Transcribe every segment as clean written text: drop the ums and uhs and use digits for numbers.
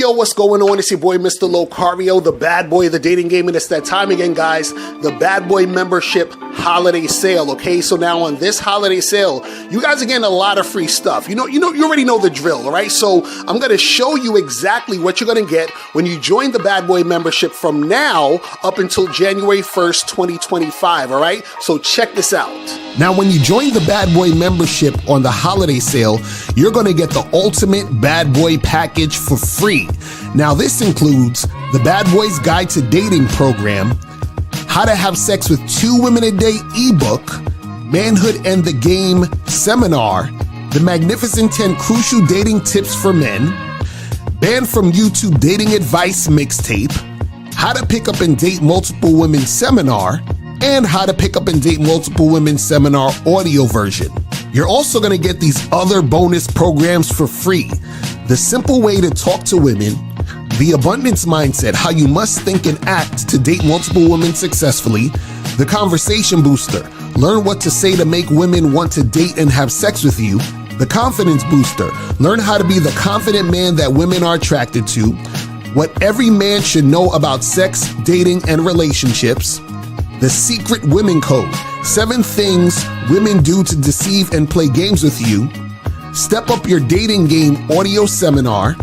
yo, what's going on? It's your boy, Mr. Locario, the bad boy of the dating game, and it's that time again, guys. The Bad Boy Membership Holiday Sale, okay? So now on this holiday sale, you guys are getting a lot of free stuff. You already know the drill, all right? So I'm going to show you exactly what you're going to get when you join the Bad Boy Membership from now up until January 1st, 2025, all right? So check this out. Now, when you join the Bad Boy Membership on the holiday sale, you're going to get the ultimate Bad Boy package for free. Now, this includes the Bad Boys Guide to Dating program, How to Have Sex with 2 Women a Day ebook, Manhood and the Game seminar, the Magnificent 10 Crucial Dating Tips for Men, Banned from YouTube Dating Advice mixtape, How to Pick Up and Date Multiple Women seminar, and How to Pick Up and Date Multiple Women seminar audio version. You're also going to get these other bonus programs for free. The Simple Way to Talk to Women, The Abundance Mindset, How You Must Think and Act to Date Multiple Women Successfully, The Conversation Booster, Learn What to Say to Make Women Want to Date and Have Sex with You, The Confidence Booster, Learn How to Be the Confident Man that Women are Attracted to, What Every Man Should Know About Sex, Dating, and Relationships, The Secret Women Code, 7 Things Women Do to Deceive and Play Games with You, Step Up Your Dating Game audio seminar,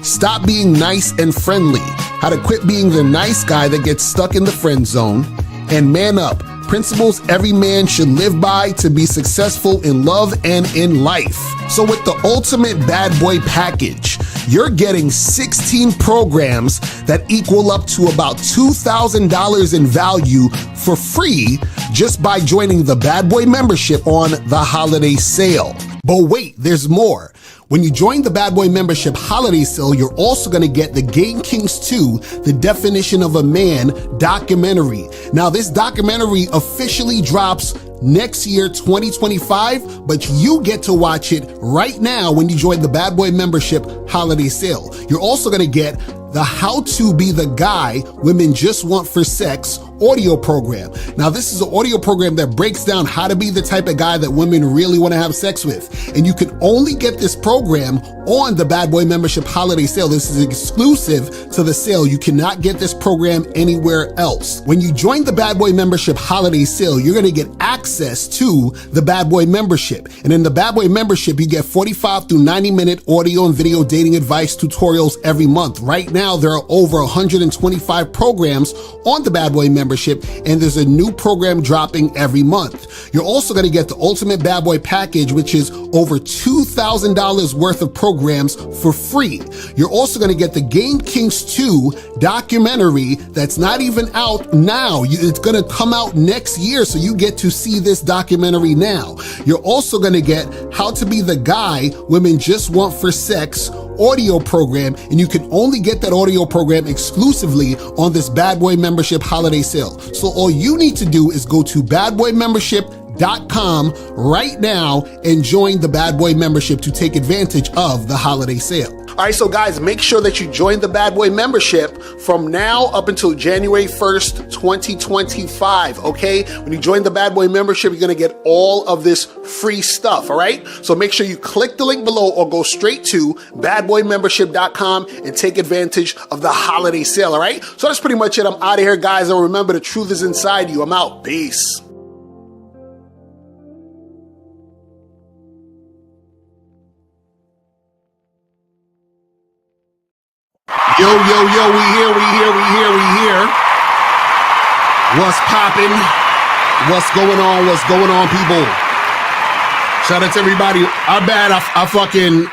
Stop Being Nice and Friendly, How to Quit Being the Nice Guy that Gets Stuck in the Friend Zone, and Man Up, Principles Every Man Should Live By to Be Successful in Love and in Life. So with the ultimate Bad Boy package, you're getting 16 programs that equal up to about $2,000 in value for free just by joining the Bad Boy Membership on the holiday sale. But wait, there's more. When you join the Bad Boy Membership holiday sale, you're also going to get the Game Kings 2, The Definition of a Man documentary. Now, this documentary officially drops next year, 2025, but you get to watch it right now when you join the Bad Boy Membership holiday sale. You're also going to get the How to Be the Guy Women Just Want for Sex audio program. Now, this is an audio program that breaks down how to be the type of guy that women really want to have sex with. And you can only get this program on the Bad Boy Membership holiday sale. This is exclusive to the sale. You cannot get this program anywhere else. When you join the Bad Boy Membership holiday sale, you're going to get access to the Bad Boy Membership. And in the Bad Boy Membership, you get 45 through 90-minute audio and video dating advice tutorials every month. Right now, there are over 125 programs on the Bad Boy Membership, and there's a new program dropping every month. You're also going to get the Ultimate Bad Boy Package, which is over $2,000 worth of programs for free. You're also going to get the Game Kings 2 documentary that's not even out now. It's going to come out next year, so you get to see this documentary now. You're also going to get How to Be the Guy Women Just Want for Sex audio program, and you can only get that audio program exclusively on this Bad Boy Membership holiday sale. So all you need to do is go to badboymembership.com right now and join the Bad Boy Membership to take advantage of the holiday sale. All right, so guys, make sure that you join the Bad Boy Membership from now up until January 1st, 2025, okay? When you join the Bad Boy Membership, you're gonna get all of this free stuff, all right? So make sure you click the link below or go straight to badboymembership.com and take advantage of the holiday sale, all right? So that's pretty much it. I'm out of here, guys, and remember, the truth is inside you. I'm out. Peace. Yo, we here. What's poppin'? What's going on, people? Shout out to everybody. I'm bad. I fucking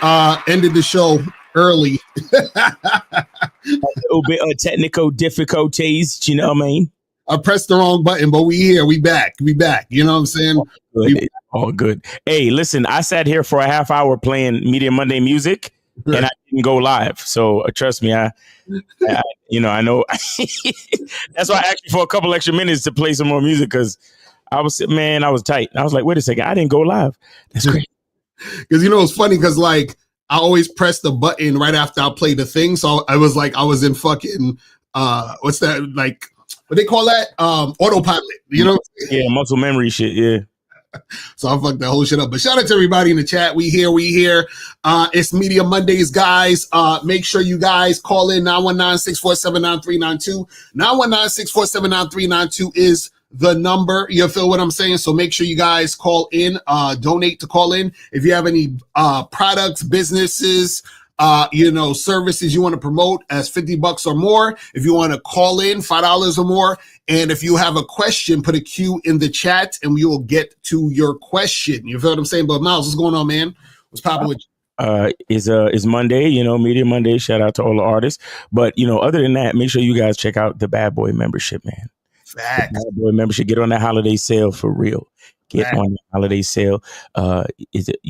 ended the show early. A little bit of technical difficulties, you know what I mean? I pressed the wrong button, but we here. We back. You know what I'm saying? All good. Hey, listen, I sat here for a half hour playing Media Monday music. And I didn't go live, so trust me, I know. That's why I asked you for a couple extra minutes to play some more music, because I was tight. I was like, wait a second, I didn't go live. That's great. Because it's funny, because like I always press the button right after I play the thing, so I was in fucking what's that, like what they call that, autopilot? Yeah, muscle memory shit. Yeah. So I fucked that whole shit up. But shout out to everybody in the chat. We here. It's Media Mondays, guys. Make sure you guys call in 919-647-9392. 919-647-9392 is the number. You feel what I'm saying? So make sure you guys call in, donate to call in. If you have any products, businesses, services you want to promote as $50 or more. If you want to call in $5 or more. And if you have a question, put a Q in the chat and we will get to your question. You feel what I'm saying? But Miles, what's going on, man? What's popping with you? Is Monday, Media Monday. Shout out to all the artists. But, other than that, make sure you guys check out the Bad Boy membership, man. Facts. Bad Boy membership. Get on that holiday sale for real. Get on the holiday sale. Is it,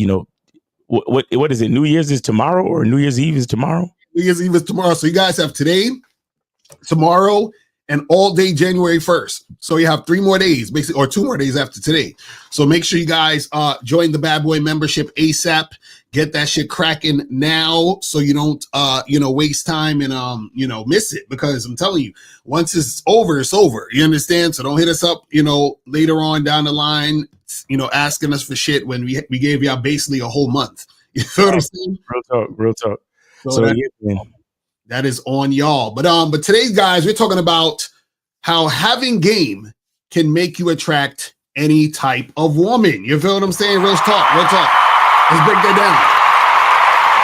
what is it? New Year's is tomorrow or New Year's Eve is tomorrow? New Year's Eve is tomorrow. So you guys have today, tomorrow, and all day January 1st. So you have 3 more days, basically, or 2 more days after today. So make sure you guys join the Bad Boy membership ASAP. Get that shit cracking now so you don't, waste time and, miss it. Because I'm telling you, once it's over, it's over. You understand? So don't hit us up, later on down the line, asking us for shit when we gave y'all basically a whole month. You feel what I'm saying? Real talk. So that is on y'all. But today, guys, we're talking about how having game can make you attract any type of woman. You feel what I'm saying? Real talk. Let's break that down.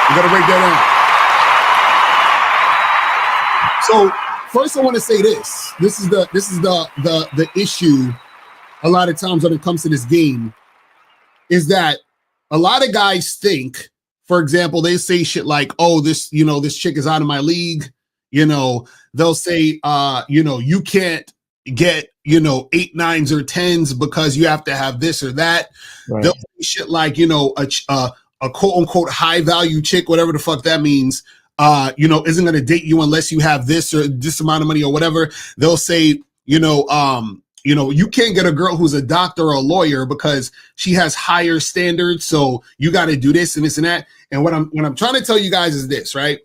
We got to break that down. So first, I want to say this. This is the issue. A lot of times when it comes to this game, is that a lot of guys think, for example, they say shit like, "Oh, this chick is out of my league." They'll say, you can't get 8, 9s, or 10s because you have to have this or that. Right. They'll say shit like, a quote unquote high value chick, whatever the fuck that means, isn't going to date you unless you have this or this amount of money or whatever. They'll say, you can't get a girl who's a doctor or a lawyer because she has higher standards. So you got to do this and this and that. And what I'm trying to tell you guys is this, right?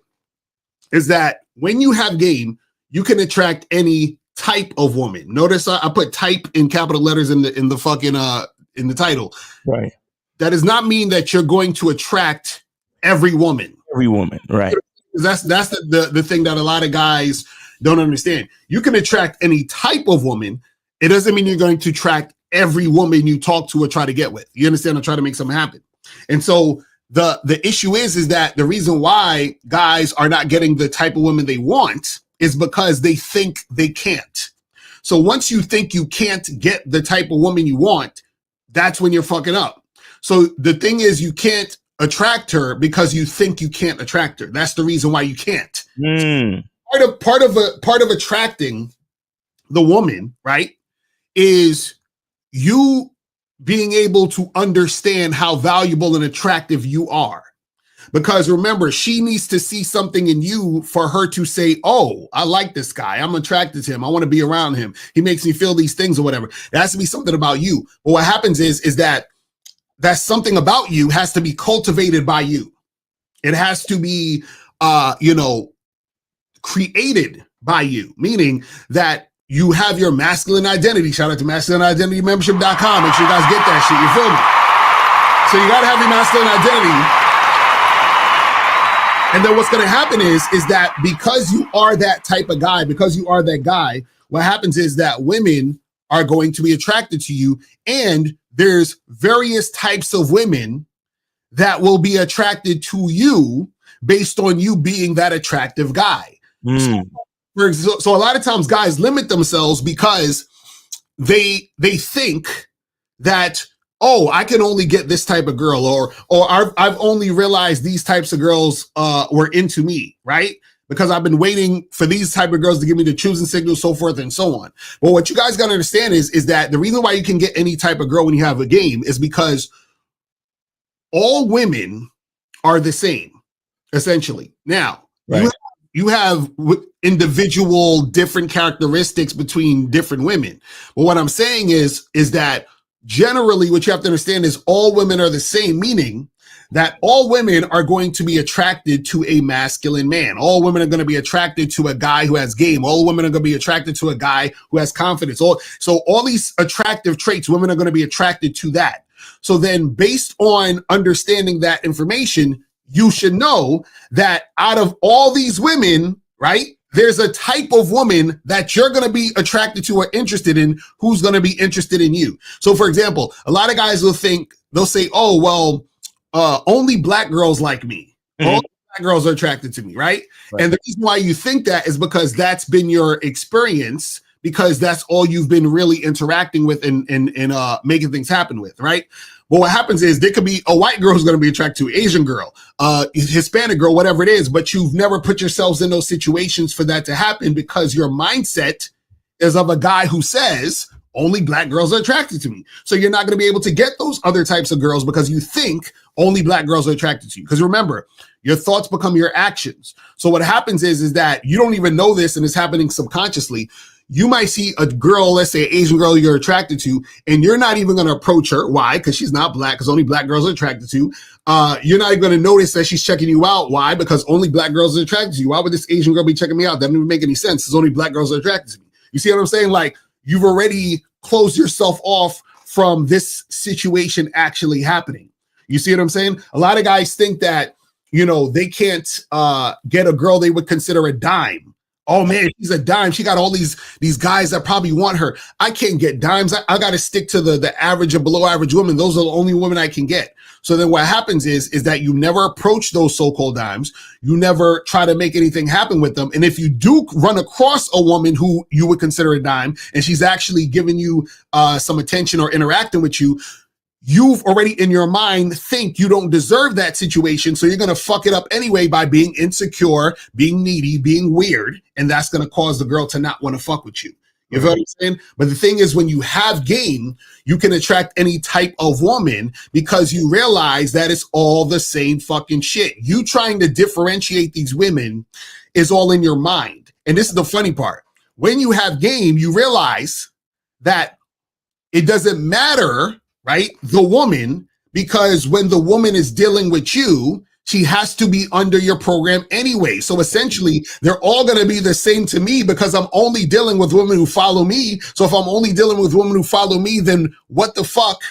Is that when you have game, you can attract any type of woman. Notice I put type in capital letters in the fucking in the title. Right. That does not mean that you're going to attract every woman. Every woman, right? That's the thing that a lot of guys don't understand. You can attract any type of woman. It doesn't mean you're going to attract every woman you talk to or try to get with. You understand? Or try to make something happen. And so the issue is that the reason why guys are not getting the type of women they want is because they think they can't. So once you think you can't get the type of woman you want, that's when you're fucking up. So the thing is, you can't attract her because you think you can't attract her. That's the reason why you can't. Part of attracting the woman, right, is you being able to understand how valuable and attractive you are. Because remember, she needs to see something in you for her to say, "Oh, I like this guy. I'm attracted to him. I want to be around him. He makes me feel these things," or whatever. There has to be something about you. But what happens is that something about you has to be cultivated by you. It has to be, created by you, meaning that you have your masculine identity. Shout out to masculineidentitymembership.com. Make sure you guys get that shit. You feel me? So you got to have your masculine identity. And then what's going to happen is that because you are that type of guy, because you are that guy, what happens is that women are going to be attracted to you. And there's various types of women that will be attracted to you based on you being that attractive guy. So a lot of times guys limit themselves because they think that, oh, I can only get this type of girl, or I've only realized these types of girls were into me, right? Because I've been waiting for these type of girls to give me the choosing signal, so forth and so on. But what you guys got to understand is that the reason why you can get any type of girl when you have a game is because all women are the same, essentially. Now, right. You have individual different characteristics between different women. But what I'm saying is that generally what you have to understand is all women are the same, meaning that all women are going to be attracted to a masculine man. All women are going to be attracted to a guy who has game. All women are going to be attracted to a guy who has confidence. So all these attractive traits, women are going to be attracted to that. So then based on understanding that information, you should know that out of all these women, right, there's a type of woman that you're going to be attracted to or interested in who's going to be interested in you. So for example, a lot of guys will say, oh, well, only black girls like me. Mm-hmm. All black girls are attracted to me, right? And the reason why you think that is because that's been your experience, because that's all you've been really interacting with and making things happen with, right? But what happens is there could be a white girl who's going to be attracted to Asian girl, Hispanic girl, whatever it is, but you've never put yourselves in those situations for that to happen because your mindset is of a guy who says only black girls are attracted to me. So you're not going to be able to get those other types of girls because you think only black girls are attracted to you. Because remember, your thoughts become your actions. So what happens is that you don't even know this and it's happening subconsciously. You might see a girl, let's say an Asian girl you're attracted to, and you're not even going to approach her. Why? Because she's not black, because only black girls are attracted to. You're not even going to notice that she's checking you out. Why? Because only black girls are attracted to you. Why would this Asian girl be checking me out? That doesn't even make any sense, because only black girls are attracted to me. You see what I'm saying? Like, you've already closed yourself off from this situation actually happening. You see what I'm saying? A lot of guys think that, they can't get a girl they would consider a dime. Oh man, she's a dime. She got all these guys that probably want her. I can't get dimes. I got to stick to the average or below average women. Those are the only women I can get. So then what happens is that you never approach those so-called dimes. You never try to make anything happen with them. And if you do run across a woman who you would consider a dime and she's actually giving you some attention or interacting with you, you've already in your mind think you don't deserve that situation. So you're going to fuck it up anyway by being insecure, being needy, being weird. And that's going to cause the girl to not want to fuck with you. You know what I'm saying? But the thing is, when you have game, you can attract any type of woman because you realize that it's all the same fucking shit. You trying to differentiate these women is all in your mind. And this is the funny part. When you have game, you realize that it doesn't matter, right? The woman, because when the woman is dealing with you, she has to be under your program anyway. So essentially, they're all going to be the same to me because I'm only dealing with women who follow me. So if I'm only dealing with women who follow me, then what the fuck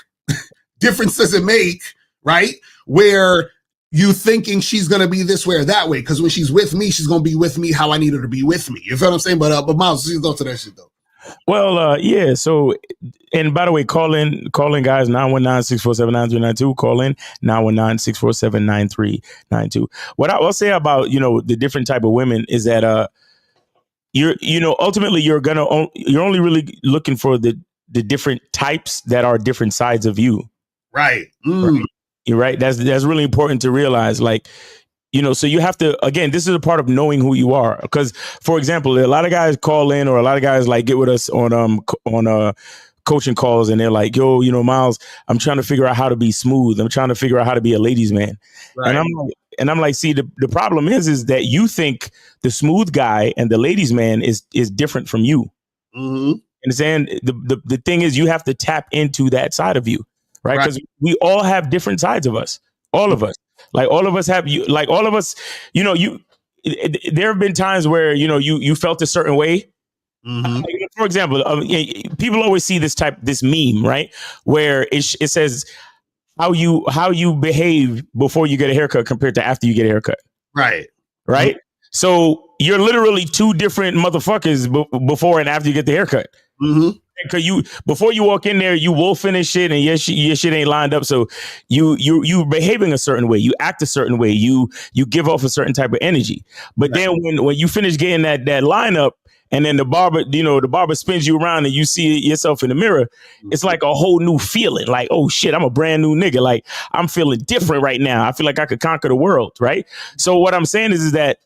difference does it make, right? Where you thinking she's going to be this way or that way. Because when she's with me, she's going to be with me how I need her to be with me. You feel what I'm saying? But Miles, you thoughts to that shit though. Well, yeah. So, and by the way, call in guys, 919-647-9392, call in 919-647-9392. What I will say about, the different type of women is that, ultimately you're only really looking for the different types that are different sides of you. Right. Right? You're right. That's really important to realize, like, so you have to, again, this is a part of knowing who you are. Because, for example, a lot of guys call in, or a lot of guys like get with us on coaching calls, and they're like, yo, Miles, I'm trying to figure out how to be smooth. I'm trying to figure out how to be a ladies' man. Right. And I'm like, see, the problem is that you think the smooth guy and the ladies' man is different from you. Mm-hmm. Understand? The thing is, you have to tap into that side of you, right? Because we all have different sides of us, all of us. Like all of us have there have been times where, you felt a certain way. Mm-hmm. For example, people always see this meme, right? Where it says how you behave before you get a haircut compared to after you get a haircut. Right. Right. Mm-hmm. So you're literally two different motherfuckers before and after you get the haircut. Mm-hmm. Because before you walk in there, you wolfing and shit, and your shit ain't lined up. So you behaving a certain way, you act a certain way, you give off a certain type of energy. But then when you finish getting that lineup, and then the barber spins you around and you see yourself in the mirror, it's like a whole new feeling. Like, oh shit, I'm a brand new nigga. Like, I'm feeling different right now. I feel like I could conquer the world, right? So what I'm saying is that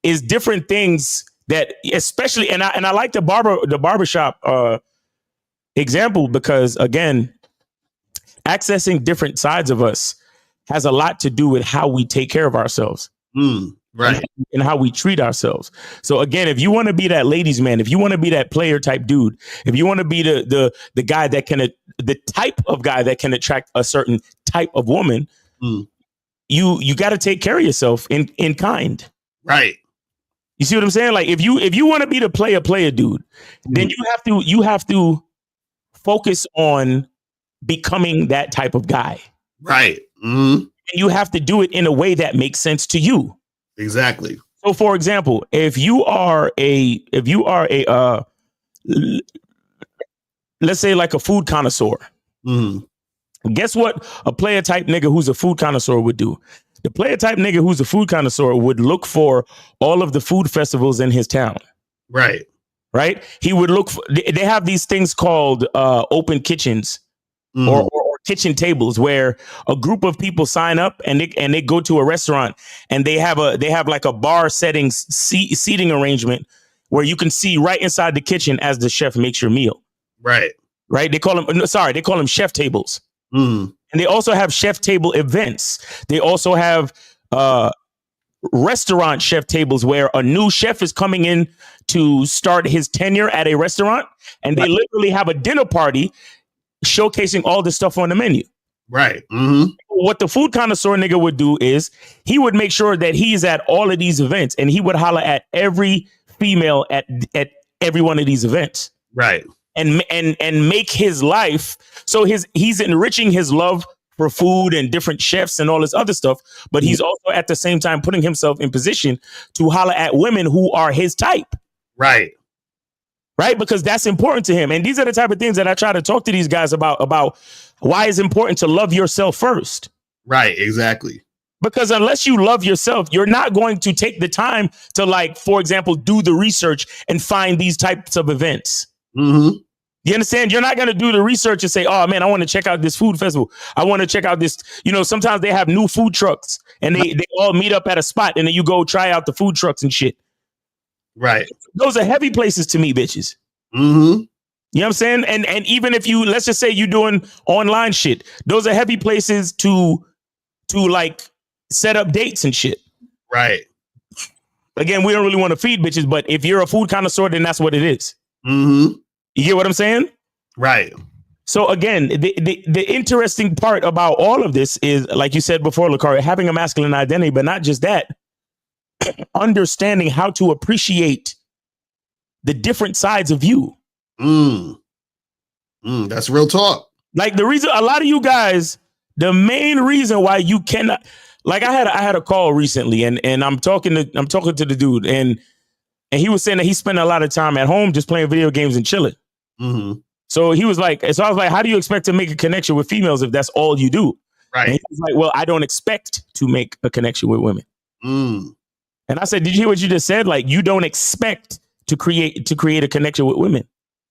is different things that, especially, and I like the barbershop example, because again, accessing different sides of us has a lot to do with how we take care of ourselves. Right. And how we treat ourselves. So again, if you want to be that ladies' man, if you want to be that player type dude, if you want to be the guy that the type of guy that can attract a certain type of woman, you got to take care of yourself in kind. Right. You see what I'm saying? Like if you want to be the player dude, then you have to focus on becoming that type of guy. Right. Mm-hmm. And you have to do it in a way that makes sense to you. Exactly. So, for example, if you are a let's say like a food connoisseur, guess what a player type nigga who's a food connoisseur would do? The player type nigga who's a food connoisseur would look for all of the food festivals in his town. Right. Right. He would look for, they have these things called open kitchens or kitchen tables where a group of people sign up and they go to a restaurant and they have like a bar seating arrangement where you can see right inside the kitchen as the chef makes your meal. Right. Right. They call them chef tables. And they also have chef table events. They also have restaurant chef tables where a new chef is coming in to start his tenure at a restaurant. And they literally have a dinner party showcasing all the stuff on the menu. Right. What the food connoisseur nigga would do is he would make sure that he's at all of these events and he would holler at every female at every one of these events. Right. And make his life so he's enriching his love for food and different chefs and all this other stuff, but he's also at the same time putting himself in position to holler at women who are his type. Right. Right, because that's important to him. And these are the type of things that I try to talk to these guys about why it's important to love yourself first. Right, exactly. Because unless you love yourself, you're not going to take the time to, like, for example, do the research and find these types of events. You understand? You're not going to do the research and say, oh, man, I want to check out this food festival. I want to check out this. You know, sometimes they have new food trucks and they all meet up at a spot and then you go try out the food trucks and shit. Right. Those are heavy places to meet bitches. You know what I'm saying? And even if you, let's just say you're doing online shit, those are heavy places to like set up dates and shit. Right. Again, we don't really want to feed bitches, but if you're a food connoisseur, then that's what it is. You get what I'm saying? Right. So again, the interesting part about all of this is, like you said before, Locario, having a masculine identity, but not just that, understanding how to appreciate the different sides of you. That's real talk. Like the reason a lot of you guys, the main reason why you cannot, like I had a call recently and I'm talking to the dude and he was saying that he spent a lot of time at home just playing video games and chilling. So he was like, so I was like, how do you expect to make a connection with females if that's all you do? Right. And he was like, well, I don't expect to make a connection with women. And I said, did you hear what you just said? Like, you don't expect to create a connection with women.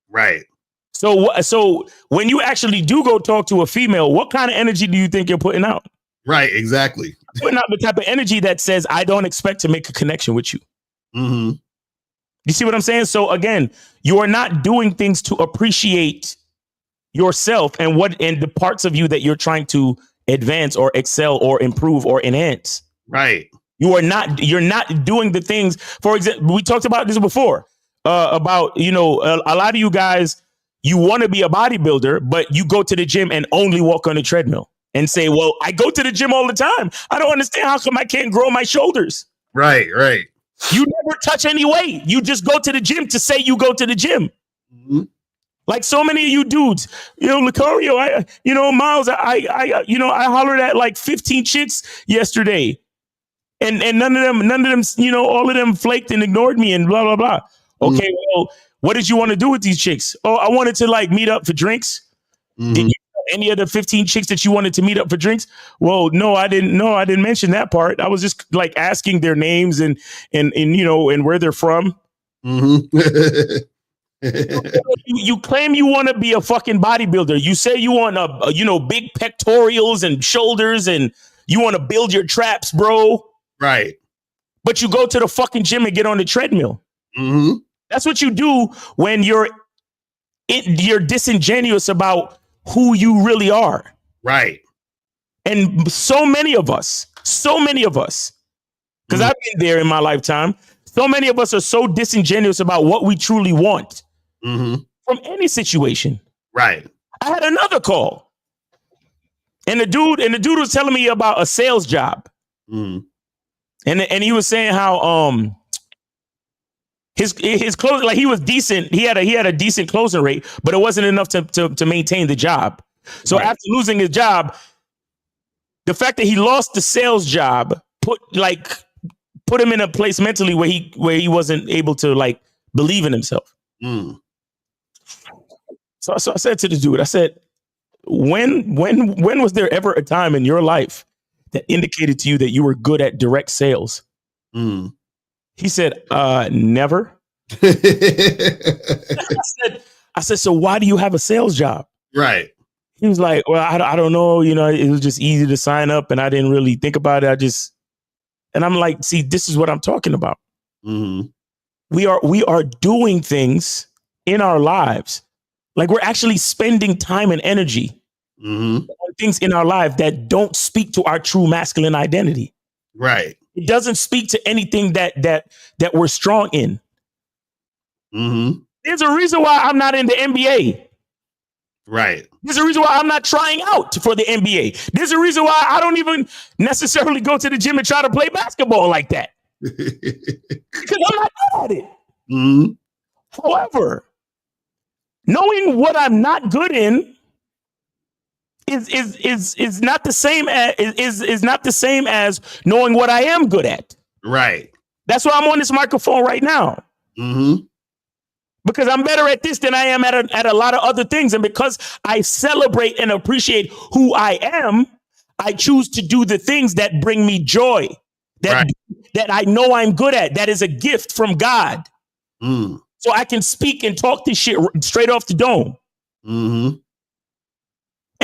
Right. So when you actually do go talk to a female, what kind of energy do you think you're putting out? Right. Exactly. Putting out the type of energy that says, I don't expect to make a connection with you. You see what I'm saying? So again, you are not doing things to appreciate yourself and the parts of you that you're trying to advance or excel or improve or enhance. Right. You're not doing the things. For example, we talked about this before about, you know, a lot of you guys, you want to be a bodybuilder, but you go to the gym and only walk on the treadmill and say, well, I go to the gym all the time. I don't understand how come I can't grow my shoulders. Right. Right. You never touch any weight. You just go to the gym to say you go to the gym. Like so many of you dudes, you know, Locario, Miles, I hollered at like 15 chicks yesterday. And none of them, you know, all of them flaked and ignored me and blah, blah, blah. Okay, well, what did you want to do with these chicks? Oh, I wanted to like meet up for drinks. Did you know any of the 15 chicks that you wanted to meet up for drinks? Well, no, I didn't know. I didn't mention that part. I was just like asking their names and you know, and where they're from. You claim you want to be a fucking bodybuilder. You say you want big pectorials and shoulders and you want to build your traps, bro. Right. But you go to the fucking gym and get on the treadmill. That's what you do when you're disingenuous about who you really are. Right. And so many of us, because I've been there in my lifetime, so many of us are so disingenuous about what we truly want from any situation. Right. I had another call. And the dude was telling me about a sales job. And he was saying how his closing, like he was decent. He had a decent closing rate, but it wasn't enough to maintain the job. So after losing his job, the fact that he lost the sales job put him in a place mentally where he wasn't able to like believe in himself. So I said to the dude, I said, when was there ever a time in your life that indicated to you that you were good at direct sales? He said, never. I said, so why do you have a sales job? Right. He was like, well, I don't know. You know, it was just easy to sign up and I didn't really think about it. And I'm like, see, this is what I'm talking about. We are doing things in our lives. Like we're actually spending time and energy on things in our life that don't speak to our true masculine identity. Right. It doesn't speak to anything that we're strong in. There's a reason why I'm not in the NBA. Right. There's a reason why I'm not trying out for the NBA. There's a reason why I don't even necessarily go to the gym and try to play basketball like that. Because I'm not good at it. However, knowing what I'm not good in is not the same as knowing what I am good at. Right. That's why I'm on this microphone right now. Because I'm better at this than I am at a lot of other things. And because I celebrate and appreciate who I am, I choose to do the things that bring me joy, that I know I'm good at. That is a gift from God. So I can speak and talk this shit straight off the dome. And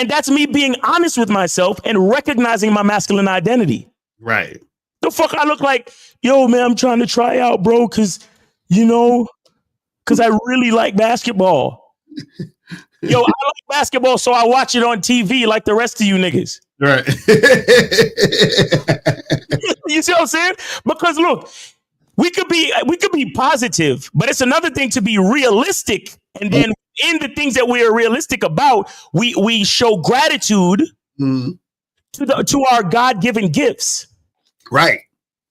that's me being honest with myself and recognizing my masculine identity. Right. The fuck I look like, yo, man, I'm trying to try out, bro, because I really like basketball. Yo, I like basketball, so I watch it on TV like the rest of you niggas. Right. You see what I'm saying? Because look, we could be positive, but it's another thing to be realistic. And then in the things that we are realistic about, we show gratitude to our God-given gifts. Right.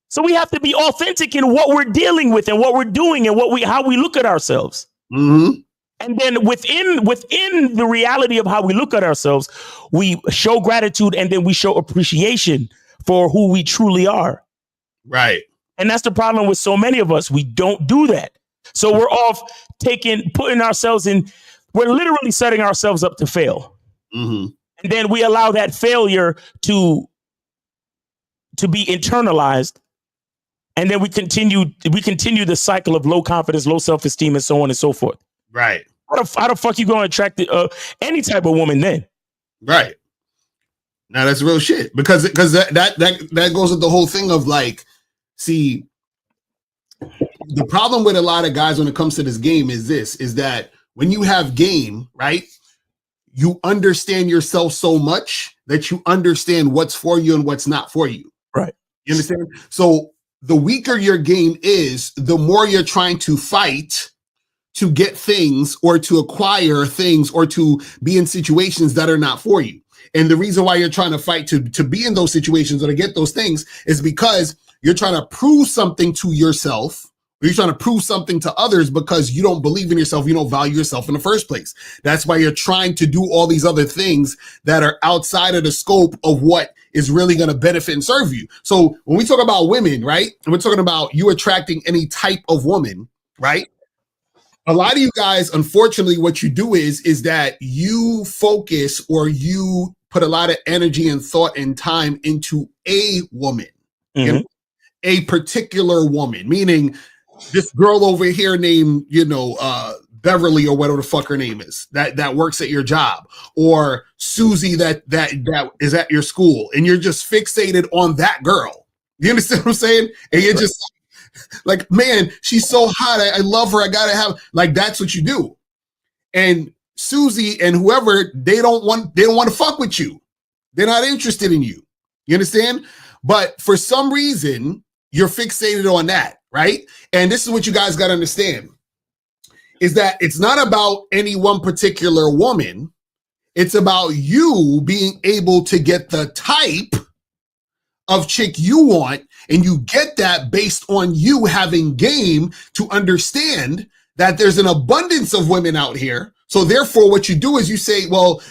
So we have to be authentic in what we're dealing with and what we're doing and how we look at ourselves. And then within the reality of how we look at ourselves, we show gratitude and then we show appreciation for who we truly are. Right. And that's the problem with so many of us. We don't do that. So we're off putting ourselves in, we're literally setting ourselves up to fail. And then we allow that failure to be internalized. And then we continue the cycle of low confidence, low self-esteem, and so on and so forth. Right. How the fuck you going to attract any type of woman then? Right. Now that's real shit because that goes with the whole thing of like, see, the problem with a lot of guys when it comes to this game is that when you have game, right, you understand yourself so much that you understand what's for you and what's not for you. Right. You understand? So the weaker your game is, the more you're trying to fight to get things or to acquire things or to be in situations that are not for you. And the reason why you're trying to fight to be in those situations or to get those things is because you're trying to prove something to yourself, or you're trying to prove something to others because you don't believe in yourself. You don't value yourself in the first place. That's why you're trying to do all these other things that are outside of the scope of what is really going to benefit and serve you. So when we talk about women, right, and we're talking about you attracting any type of woman, right? A lot of you guys, unfortunately, what you do is that you focus or you put a lot of energy and thought and time into a woman, a particular woman, meaning this girl over here named, Beverly or whatever the fuck her name is that works at your job, or Susie that is at your school, and you're just fixated on that girl. You understand what I'm saying? And you're just like, man, she's so hot. I love her. I gotta have, like, that's what you do. And Susie and whoever, they don't want to fuck with you. They're not interested in you. You understand? But for some reason, you're fixated on that, right? And this is what you guys got to understand, is that it's not about any one particular woman. It's about you being able to get the type of chick you want, and you get that based on you having game to understand that there's an abundance of women out here. So therefore, what you do is you say, well,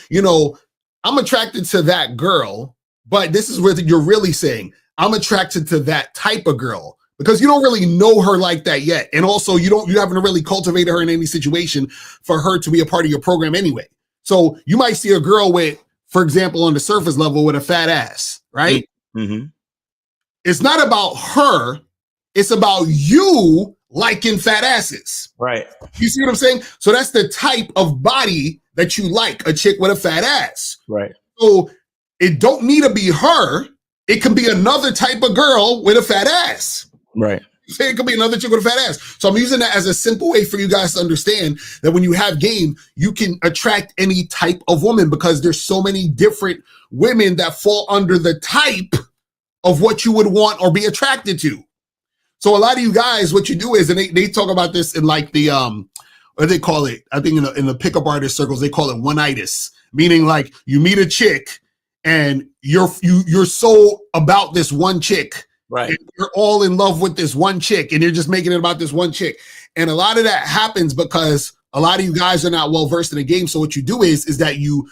I'm attracted to that girl, but this is what you're really saying. I'm attracted to that type of girl because you don't really know her like that yet. And also you haven't really cultivated her in any situation for her to be a part of your program anyway. So you might see a girl with, for example, on the surface level with a fat ass, right? Mm-hmm. It's not about her. It's about you liking fat asses. Right. You see what I'm saying? So that's the type of body that you like, a chick with a fat ass. Right. So it don't need to be her. It can be another type of girl with a fat ass. Right. It could be another chick with a fat ass. So I'm using that as a simple way for you guys to understand that when you have game, you can attract any type of woman because there's so many different women that fall under the type of what you would want or be attracted to. So a lot of you guys, what you do is, and they talk about this in like the, what they call it, I think in the pickup artist circles, they call it one-itis, meaning like you meet a chick and you're so about this one chick. Right. You're all in love with this one chick and you're just making it about this one chick. And a lot of that happens because a lot of you guys are not well versed in the game. So what you do is that you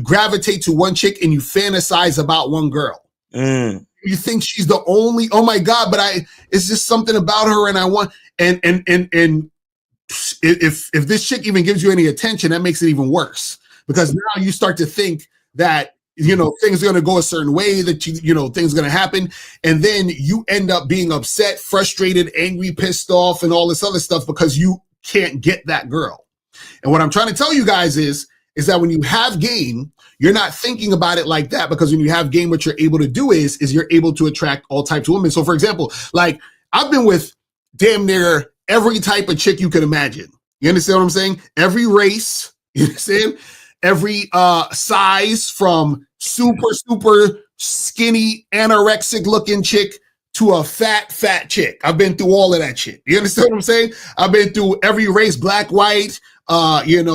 gravitate to one chick and you fantasize about one girl. Mm. You think she's the only, oh my God, but it's just something about her and I want, and if this chick even gives you any attention, that makes it even worse because now you start to think that, things are going to go a certain way, that things are going to happen. And then you end up being upset, frustrated, angry, pissed off, and all this other stuff because you can't get that girl. And what I'm trying to tell you guys is that when you have game, you're not thinking about it like that because when you have game, what you're able to do is you're able to attract all types of women. So for example, like I've been with damn near every type of chick you can imagine. You understand what I'm saying? Every race, you understand? Every size from super skinny, anorexic looking chick to a fat chick. I've been through all of that shit. You understand what I'm saying? I've been through every race, black, white, Asian,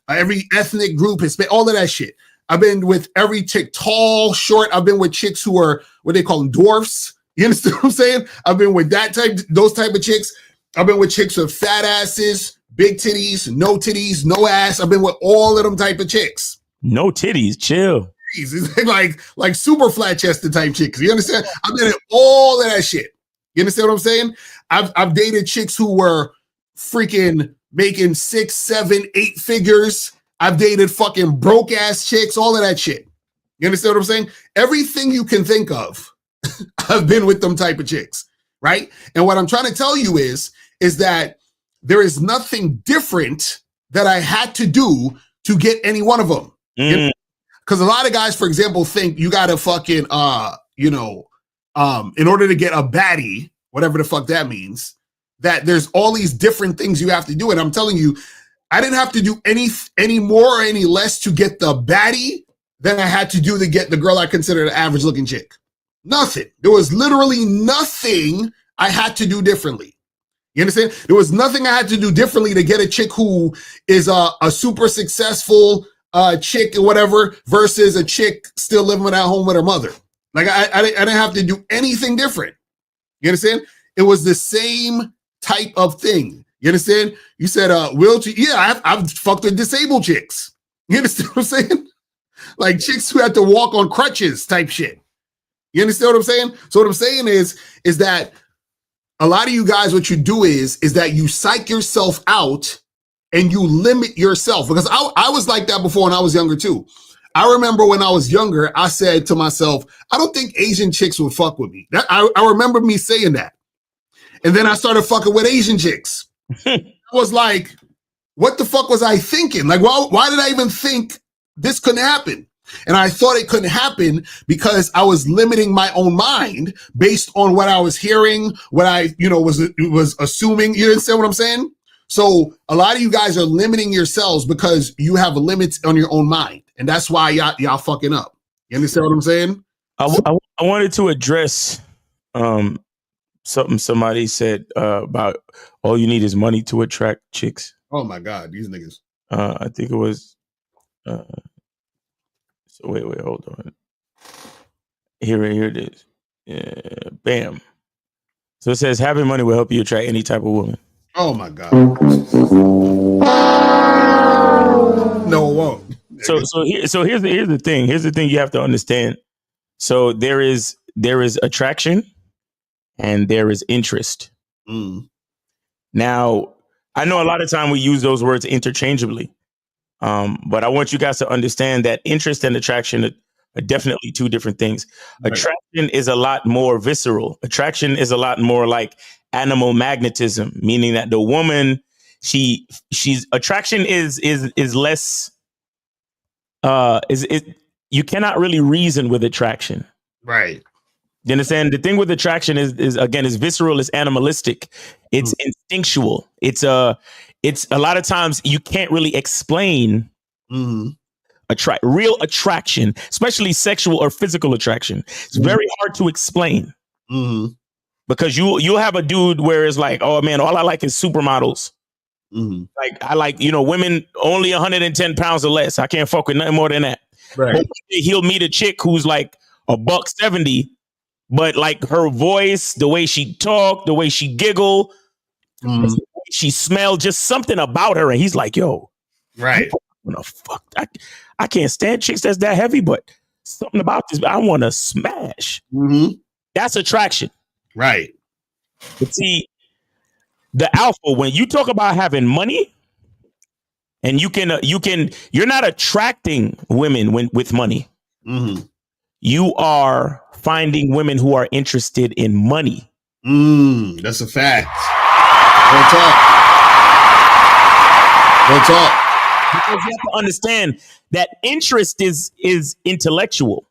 every ethnic group, Hispanic, all of that shit. I've been with every chick, tall, short. I've been with chicks who are what they call them, dwarfs. You understand what I'm saying? I've been with those type of chicks. I've been with chicks with fat asses, big titties, no ass. I've been with all of them type of chicks. No titties, chill. It's like super flat chested type chicks. You understand? I've been in all of that shit. You understand what I'm saying? I've dated chicks who were freaking making 6, 7, 8 figures. I've dated fucking broke ass chicks, all of that shit. You understand what I'm saying? Everything you can think of, I've been with them type of chicks, right? And what I'm trying to tell you is that there is nothing different that I had to do to get any one of them. Because a lot of guys, for example, think you got to fucking, in order to get a baddie, whatever the fuck that means, that there's all these different things you have to do. And I'm telling you, I didn't have to do any more or any less to get the baddie than I had to do to get the girl I consider the average looking chick. Nothing. There was literally nothing I had to do differently. You understand? There was nothing I had to do differently to get a chick who is a super successful chick or whatever versus a chick still living at home with her mother. Like I didn't have to do anything different. You understand? It was the same type of thing. You understand? You said wheelchair. Yeah, I've fucked with disabled chicks. You understand what I'm saying? Like chicks who had to walk on crutches type shit. You understand what I'm saying? So what I'm saying is that a lot of you guys, what you do is that you psych yourself out and you limit yourself. Because I was like that before when I was younger too. I remember when I was younger, I said to myself, I don't think Asian chicks would fuck with me. I remember me saying that. And then I started fucking with Asian chicks. I was like, what the fuck was I thinking? Like, why did I even think this couldn't happen? And I thought it couldn't happen because I was limiting my own mind based on what I was hearing, what I, was assuming. You understand what I'm saying? So a lot of you guys are limiting yourselves because you have limits on your own mind. And that's why y'all fucking up. You understand what I'm saying? I wanted to address something somebody said about all you need is money to attract chicks. Oh my God, these niggas. I think it was... So wait, hold on. Here it is. Bam. So it says having money will help you attract any type of woman. Oh my God. No, it won't. Here's the thing. Here's the thing you have to understand. So there is attraction and there is interest. Mm. Now, I know a lot of time we use those words interchangeably. But I want you guys to understand that interest and attraction are definitely two different things. Right. Attraction is a lot more visceral. Attraction is a lot more like animal magnetism, meaning that the woman, she's attraction is less you cannot really reason with attraction. Right. You understand? The thing with attraction is again, is visceral, it's animalistic, it's instinctual. It's a lot of times you can't really explain real attraction, especially sexual or physical attraction. It's very hard to explain because you'll have a dude where it's like, oh man, all I like is supermodels. Like I like, women only 110 pounds or less. I can't fuck with nothing more than that. Right. But he'll meet a chick who's like $170, but like her voice, the way she talk, the way she giggle, she smelled, just something about her, and he's like, yo, right. Fuck, I can't stand chicks that's that heavy, but something about this, I want to smash. That's attraction. Right. But see, the alpha, when you talk about having money, and you're not attracting women with money. You are finding women who are interested in money. That's a fact. Real talk. Because you have to understand that interest is intellectual.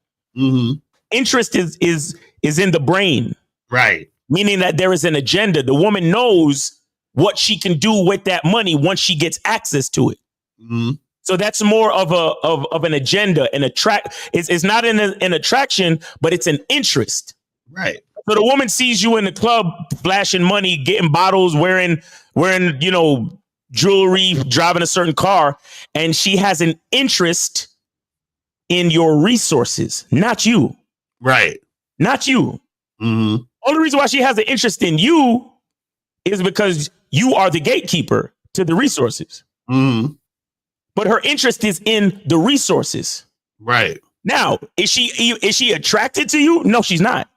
Interest is in the brain. Right. Meaning that there is an agenda. The woman knows what she can do with that money once she gets access to it. So that's more of an agenda, and it's not an attraction, but it's an interest. Right. So the woman sees you in the club, flashing money, getting bottles, wearing jewelry, driving a certain car, and she has an interest in your resources, not you. Right. Not you. Only reason why she has an interest in you is because you are the gatekeeper to the resources. But her interest is in the resources. Right. Now, is she attracted to you? No, she's not.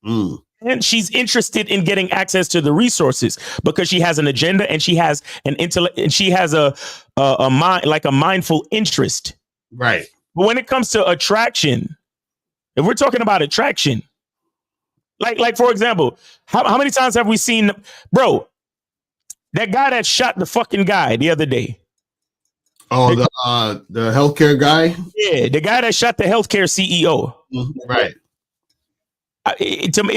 And she's interested in getting access to the resources because she has an agenda and she has an intellect and she has a mind, like a mindful interest. Right. But when it comes to attraction, if we're talking about attraction, like for example, how many times have we seen, bro, that guy that shot the fucking guy the other day? Oh, the healthcare guy? Yeah, the guy that shot the healthcare CEO. Right. I don't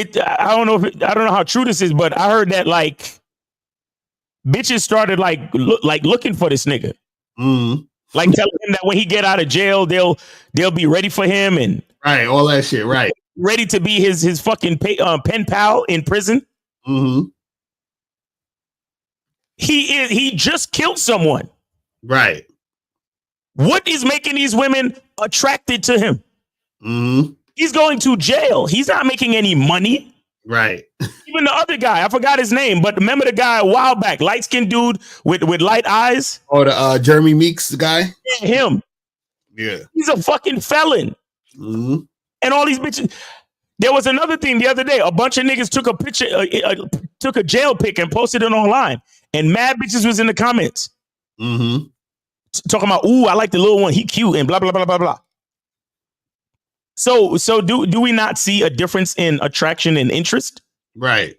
know how true this is, but I heard that like bitches started looking for this nigga. Like telling him that when he get out of jail, they'll be ready for him and right, all that shit, right. Ready to be his fucking pen pal in prison. He just killed someone. Right. What is making these women attracted to him? He's going to jail. He's not making any money. Right. Even the other guy, I forgot his name, but remember the guy a while back, light-skinned dude with light eyes? Oh, the Jeremy Meeks guy? Yeah, him. Yeah. He's a fucking felon. And all these bitches. There was another thing the other day. A bunch of niggas took a picture, took a jail pic and posted it online. And mad bitches was in the comments. Talking about, ooh, I like the little one. He cute and blah, blah, blah, blah, blah. So do we not see a difference in attraction and interest? Right.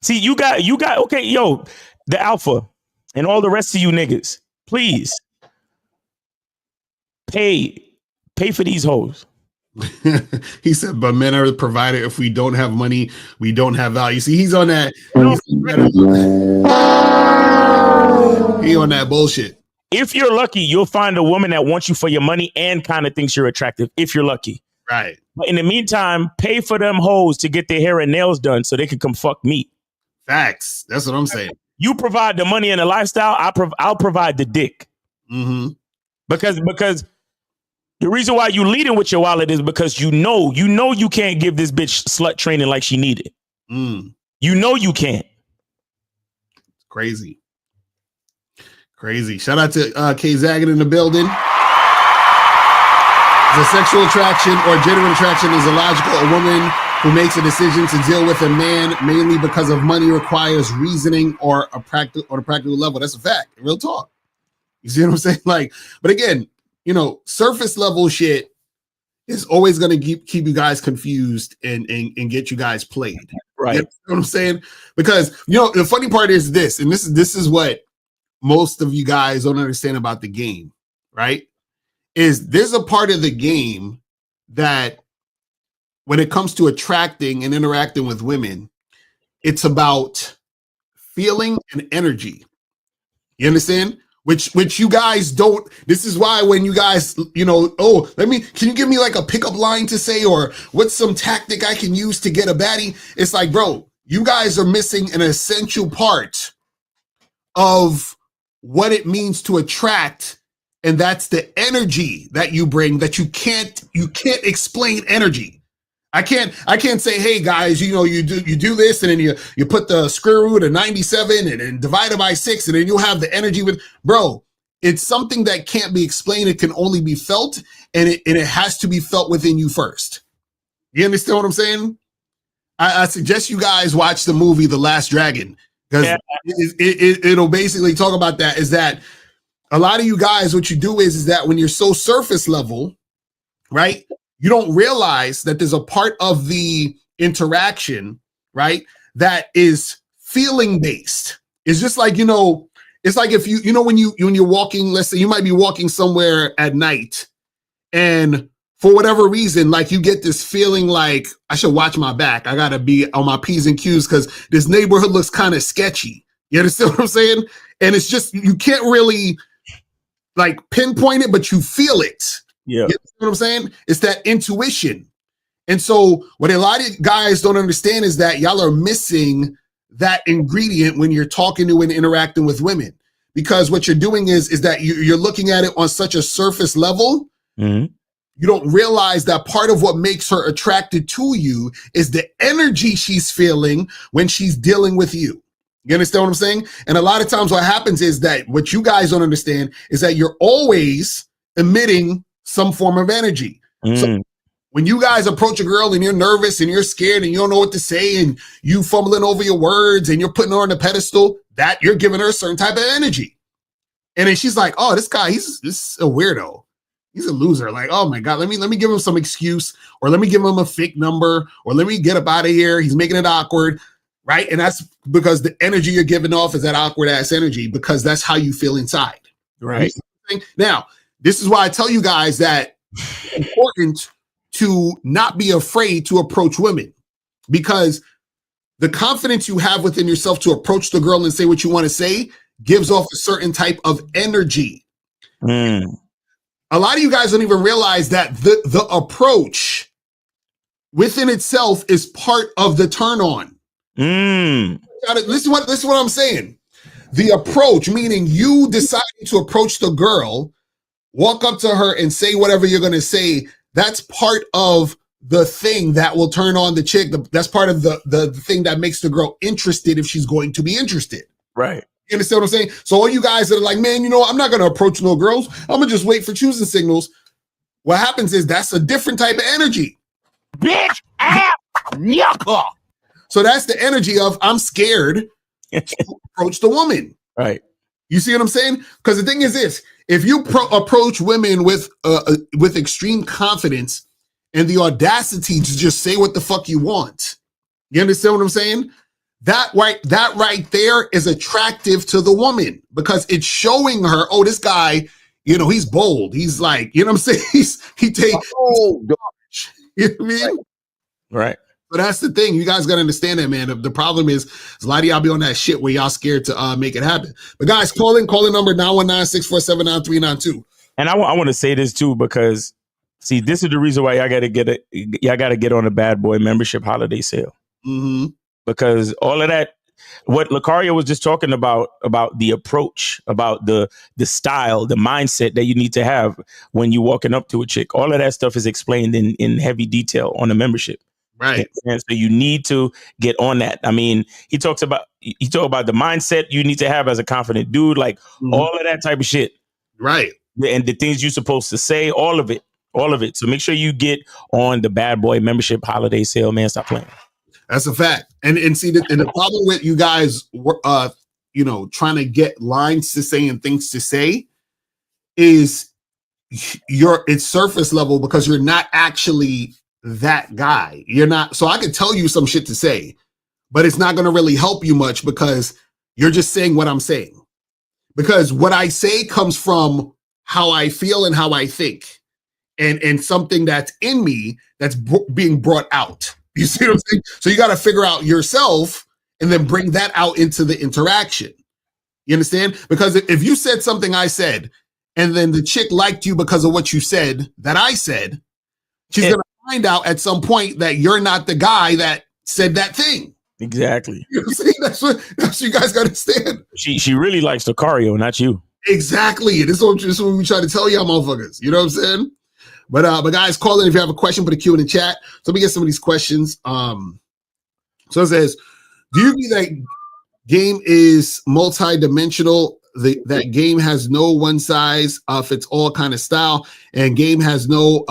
See, you got, okay, yo, the alpha and all the rest of you niggas, please pay for these hoes. He said, but men are provided. If we don't have money, we don't have value. See, he's on that. He on that bullshit. If you're lucky, you'll find a woman that wants you for your money and kind of thinks you're attractive. If you're lucky. Right. But in the meantime, pay for them hoes to get their hair and nails done so they can come fuck me. Facts. That's what I'm saying. You provide the money and the lifestyle. I'll provide the dick. Because the reason why you leading with your wallet is because you know you can't give this bitch slut training like she needed. You know you can't. Crazy. Shout out to K Zaggett in the building. The sexual attraction or genuine attraction is illogical. A woman who makes a decision to deal with a man mainly because of money requires reasoning or a practical level. That's a fact. Real talk. You see what I'm saying? Like, but again, surface level shit is always going to keep you guys confused and get you guys played. Right. You know what I'm saying? Because the funny part is this, and this is what most of you guys don't understand about the game, right? Is there's a part of the game that when it comes to attracting and interacting with women, it's about feeling and energy. You understand? Which you guys don't. This is why when you guys, can you give me like a pickup line to say, or what's some tactic I can use to get a baddie? It's like, bro, you guys are missing an essential part of what it means to attract, and that's the energy that you bring. That you can't explain energy. I can't say, hey guys, you do this, and then you put the square root of 97 and then divide it by 6, and then you'll have the energy with, bro. It's something that can't be explained. It can only be felt, and it has to be felt within you first. You understand what I'm saying? I suggest you guys watch the movie The Last Dragon, because it'll basically talk about that. Is that a lot of you guys, what you do is that when you're so surface level, right? You don't realize that there's a part of the interaction, right, that is feeling based. It's just like, it's like if when you're walking, let's say you might be walking somewhere at night, and for whatever reason, like you get this feeling like I should watch my back. I gotta be on my P's and Q's because this neighborhood looks kind of sketchy. You understand what I'm saying? And it's just, you can't really like pinpoint it, but you feel it. Yeah. You know what I'm saying? It's that intuition. And so what a lot of guys don't understand is that y'all are missing that ingredient when you're talking to and interacting with women. Because what you're doing is that you're looking at it on such a surface level. Mm-hmm. You don't realize that part of what makes her attracted to you is the energy she's feeling when she's dealing with you. You understand what I'm saying? And a lot of times what happens is that what you guys don't understand is that you're always emitting some form of energy. So when you guys approach a girl and you're nervous and you're scared and you don't know what to say and you fumbling over your words and you're putting her on a pedestal, that you're giving her a certain type of energy. And then she's like, oh, this guy, he's a weirdo. He's a loser. Like, oh my God, let me give him some excuse, or let me give him a fake number, or let me get up out of here. He's making it awkward. Right. And that's because the energy you're giving off is that awkward ass energy, because that's how you feel inside. Right. Now, this is why I tell you guys that it's important to not be afraid to approach women, because the confidence you have within yourself to approach the girl and say what you want to say gives off a certain type of energy. A lot of you guys don't even realize that the approach within itself is part of the turn on. Listen what I'm saying. The approach, meaning you deciding to approach the girl, walk up to her and say whatever you're going to say, that's part of the thing that will turn on the chick. That's part of the thing that makes the girl interested if she's going to be interested. Right. You understand what I'm saying? So all you guys that are like, man, I'm not going to approach no girls. I'm going to just wait for choosing signals. What happens is that's a different type of energy. Bitch, ass, yucca. So that's the energy of I'm scared to approach the woman. Right. You see what I'm saying? Because the thing is this, if you approach women with extreme confidence and the audacity to just say what the fuck you want, you understand what I'm saying? That right there is attractive to the woman, because it's showing her, oh, this guy, he's bold. He's like, you know what I'm saying? He takes, you know what I mean? Right. But that's the thing. You guys got to understand that, man. The problem is a lot of y'all be on that shit where y'all scared to make it happen. But guys, call in number 919-647-9392. And I want to say this too, because see, this is the reason why y'all got to get on a Bad Boy membership holiday sale. Mm-hmm. Because all of that, what Locario was just talking about the approach, about the style, the mindset that you need to have when you're walking up to a chick, all of that stuff is explained in heavy detail on the membership. Right. And so you need to get on that. I mean, he talks about the mindset you need to have as a confident dude, like all of that type of shit. Right. And the things you're supposed to say, all of it. all of it. So make sure you get on the Bad Boy membership holiday sale, man. Stop playing. That's a fact. And see, and the problem with you guys, trying to get lines to say and things to say is it's surface level because you're not actually that guy. You're not. So I could tell you some shit to say, but it's not going to really help you much because you're just saying what I'm saying. Because what I say comes from how I feel and how I think, and something that's in me that's being brought out. You see what I'm saying? So you got to figure out yourself and then bring that out into the interaction. You understand? Because if you said something I said, and then the chick liked you because of what you said that I said, she's going to find out at some point that you're not the guy that said that thing. Exactly. You know what I'm saying? That's what you guys got to understand. She really likes Locario, not you. Exactly. This is what we try to tell y'all motherfuckers. You know what I'm saying? But guys, call in if you have a question, put a Q in the chat. So let me get some of these questions. So it says, do you agree that game is multi-dimensional? That game has no one size fits all kind of style, and game has no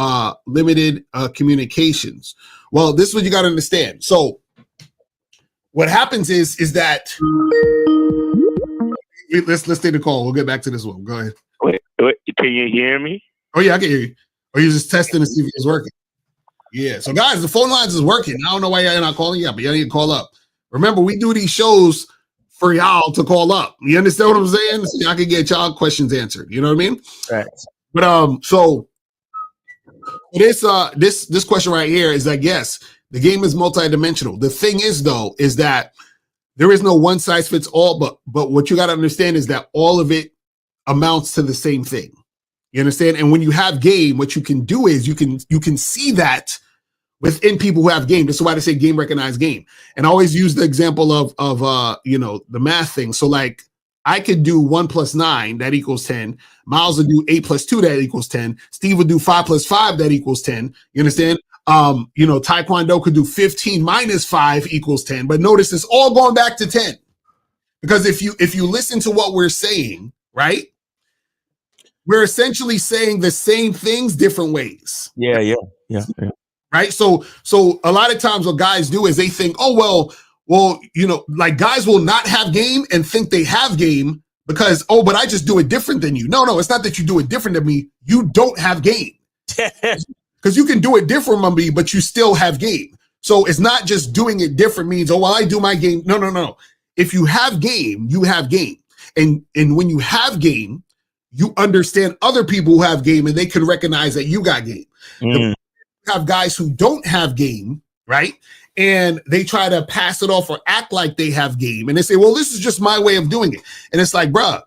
limited communications. Well, this is what you got to understand. So what happens is that let's take the call. We'll get back to this one. Go ahead. Wait, can you hear me? Oh yeah, I can hear you. Or you're just testing to see if it's working. Yeah. So guys, the phone lines is working. I don't know why you're not calling yet, but you need to call up. Remember, we do these shows for y'all to call up. You understand what I'm saying? So y'all can get y'all questions answered. You know what I mean? Right. But so this question right here is that yes, the game is multidimensional. The thing is though, is that there is no one size fits all, but what you got to understand is that all of it amounts to the same thing. You understand? And when you have game, what you can do is you can see that within people who have game. That's why they say game recognized game. And I always use the example of the math thing. So like I could do 1 + 9 that equals 10. Miles would do 8 + 2 that equals 10. Steve would do 5 + 5 that equals 10. You understand? Taekwondo could do 15 - 5 equals 10. But notice it's all going back to 10. Because if you listen to what we're saying, right? We're essentially saying the same things different ways. Yeah. Right. So a lot of times what guys do is they think, oh, well, like guys will not have game and think they have game because, but I just do it different than you. No, it's not that you do it different than me. You don't have game. Because you can do it different from me, but you still have game. So it's not just doing it different means, oh, well, I do my game. No. If you have game, you have game. And when you have game, you understand other people who have game and they can recognize that you got game. Have guys who don't have game, right? And they try to pass it off or act like they have game. And they say, well, this is just my way of doing it. And it's like, bruh,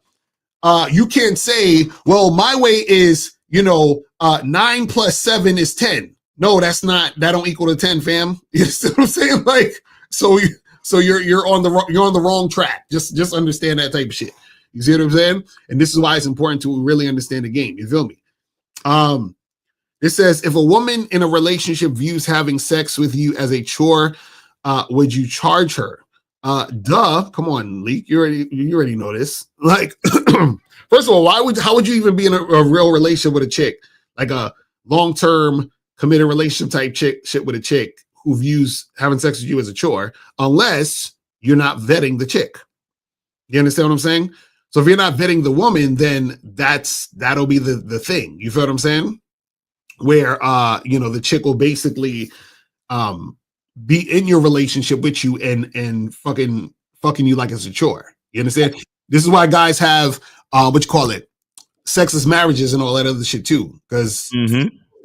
you can't say, well, my way is, 9 + 7 is 10. No, that don't equal to 10, fam. You see what I'm saying? Like, so you're on the wrong track. Just understand that type of shit. You see what I'm saying? And this is why it's important to really understand the game. You feel me? It says, if a woman in a relationship views having sex with you as a chore, would you charge her? Duh. Come on, Leek. You already know this. Like, first of all, how would you even be in a real relationship with a chick? Like a long-term committed relationship type shit with a chick who views having sex with you as a chore, unless you're not vetting the chick. You understand what I'm saying? So if you're not vetting the woman, then that'll be the thing. You feel what I'm saying? Where the chick will basically be in your relationship with you and fucking you like it's a chore. You understand? This is why guys have sexless marriages and all that other shit too. Because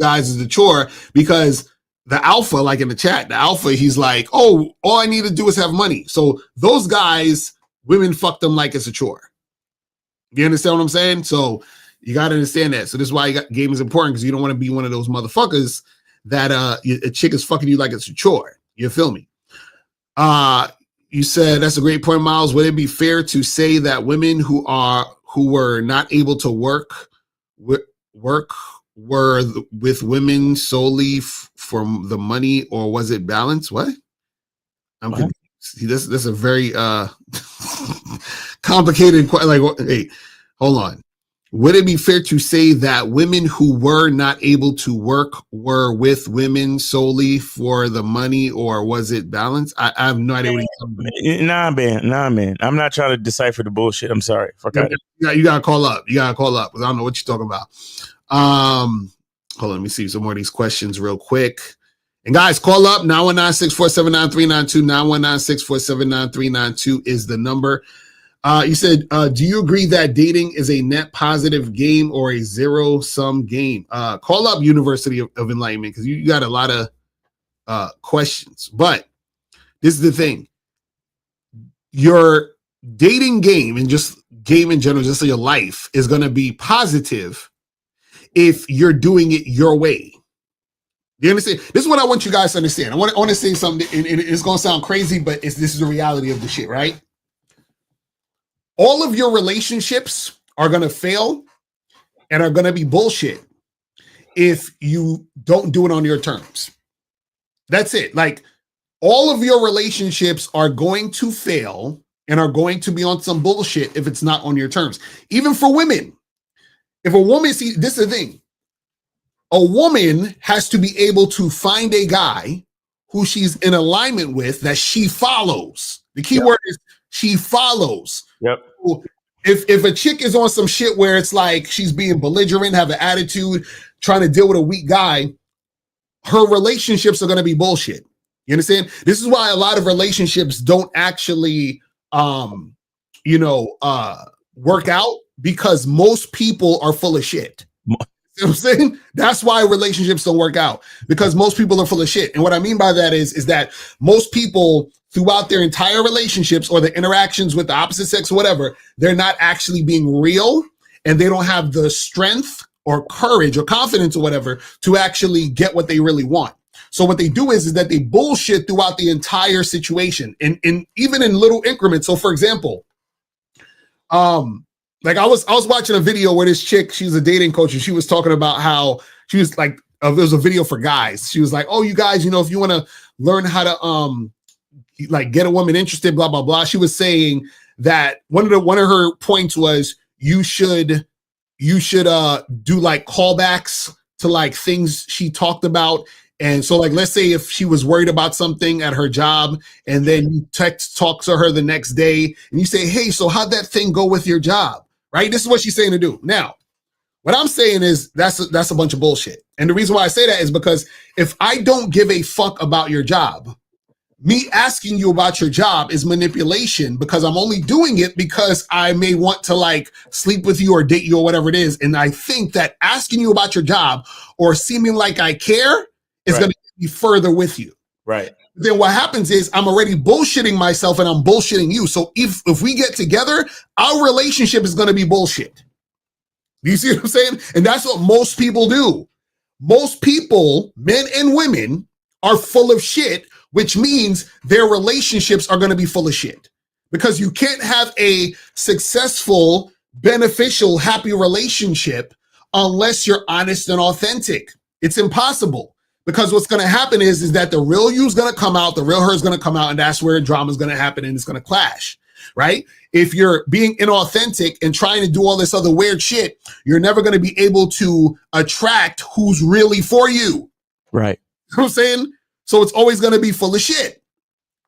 guys is the chore because the alpha, like in the chat, the alpha, he's like, oh, all I need to do is have money. So those guys, women fuck them like it's a chore. You understand what I'm saying? So you got to understand that. So this is why game is important, because you don't want to be one of those motherfuckers that a chick is fucking you like it's a chore. You feel me? You said that's a great point, Miles. Would it be fair to say that women who were not able to work were with women solely for the money, or was it balanced? What? See, that's a very complicated question. Like, hey, hold on. Would it be fair to say that women who were not able to work were with women solely for the money, or was it balanced? I have no idea what he's talking about. Nah, man. I'm not trying to decipher the bullshit. I'm sorry. Fuck out. You gotta call up. You gotta call up because I don't know what you're talking about. Hold on, let me see some more of these questions real quick. And guys, call up 919-647-9392. 919-647-9392 is the number. You said, do you agree that dating is a net positive game or a zero-sum game? Call up University of Enlightenment because you got a lot of questions. But this is the thing. Your dating game and just game in general, just your life, is going to be positive if you're doing it your way. You understand? This is what I want you guys to understand. I want to say something, and it's going to sound crazy, but this is the reality of the shit, right? All of your relationships are going to fail and are going to be bullshit if you don't do it on your terms. That's it. Like, all of your relationships are going to fail and are going to be on some bullshit if it's not on your terms. Even for women. If a woman, see, this is the thing. A woman has to be able to find a guy who she's in alignment with that she follows. The key word is she follows. Yep. If a chick is on some shit where it's like she's being belligerent, have an attitude, trying to deal with a weak guy, her relationships are going to be bullshit. You understand? This is why a lot of relationships don't actually, work out, because most people are full of shit. You know what I'm saying? That's why relationships don't work out, because most people are full of shit. And what I mean by that is that most people throughout their entire relationships or the interactions with the opposite sex or whatever, they're not actually being real, and they don't have the strength or courage or confidence or whatever to actually get what they really want. So what they do is that they bullshit throughout the entire situation, and even in little increments. So for example, like I was watching a video where this chick, she's a dating coach, and she was talking about how she was like, there was a video for guys. She was like, oh, you guys, if you want to learn how to like get a woman interested, blah, blah, blah. She was saying that one of her points was you should do like callbacks to like things she talked about. And so, like, let's say if she was worried about something at her job, and then you talk to her the next day, and you say, hey, so how'd that thing go with your job? Right? This is what she's saying to do. Now, what I'm saying is that's a bunch of bullshit. And the reason why I say that is because if I don't give a fuck about your job, me asking you about your job is manipulation, because I'm only doing it because I may want to like sleep with you or date you or whatever it is. And I think that asking you about your job or seeming like I care is going to be further with you. Right. Then what happens is I'm already bullshitting myself and I'm bullshitting you. So if we get together, our relationship is going to be bullshit. Do you see what I'm saying? And that's what most people do. Most people, men and women, are full of shit, which means their relationships are going to be full of shit, because you can't have a successful, beneficial, happy relationship unless you're honest and authentic. It's impossible, because what's going to happen is that the real you is going to come out, the real her is going to come out, and that's where drama is going to happen, and it's going to clash, right? If you're being inauthentic and trying to do all this other weird shit, you're never going to be able to attract who's really for you. Right. You know what I'm saying? So it's always going to be full of shit.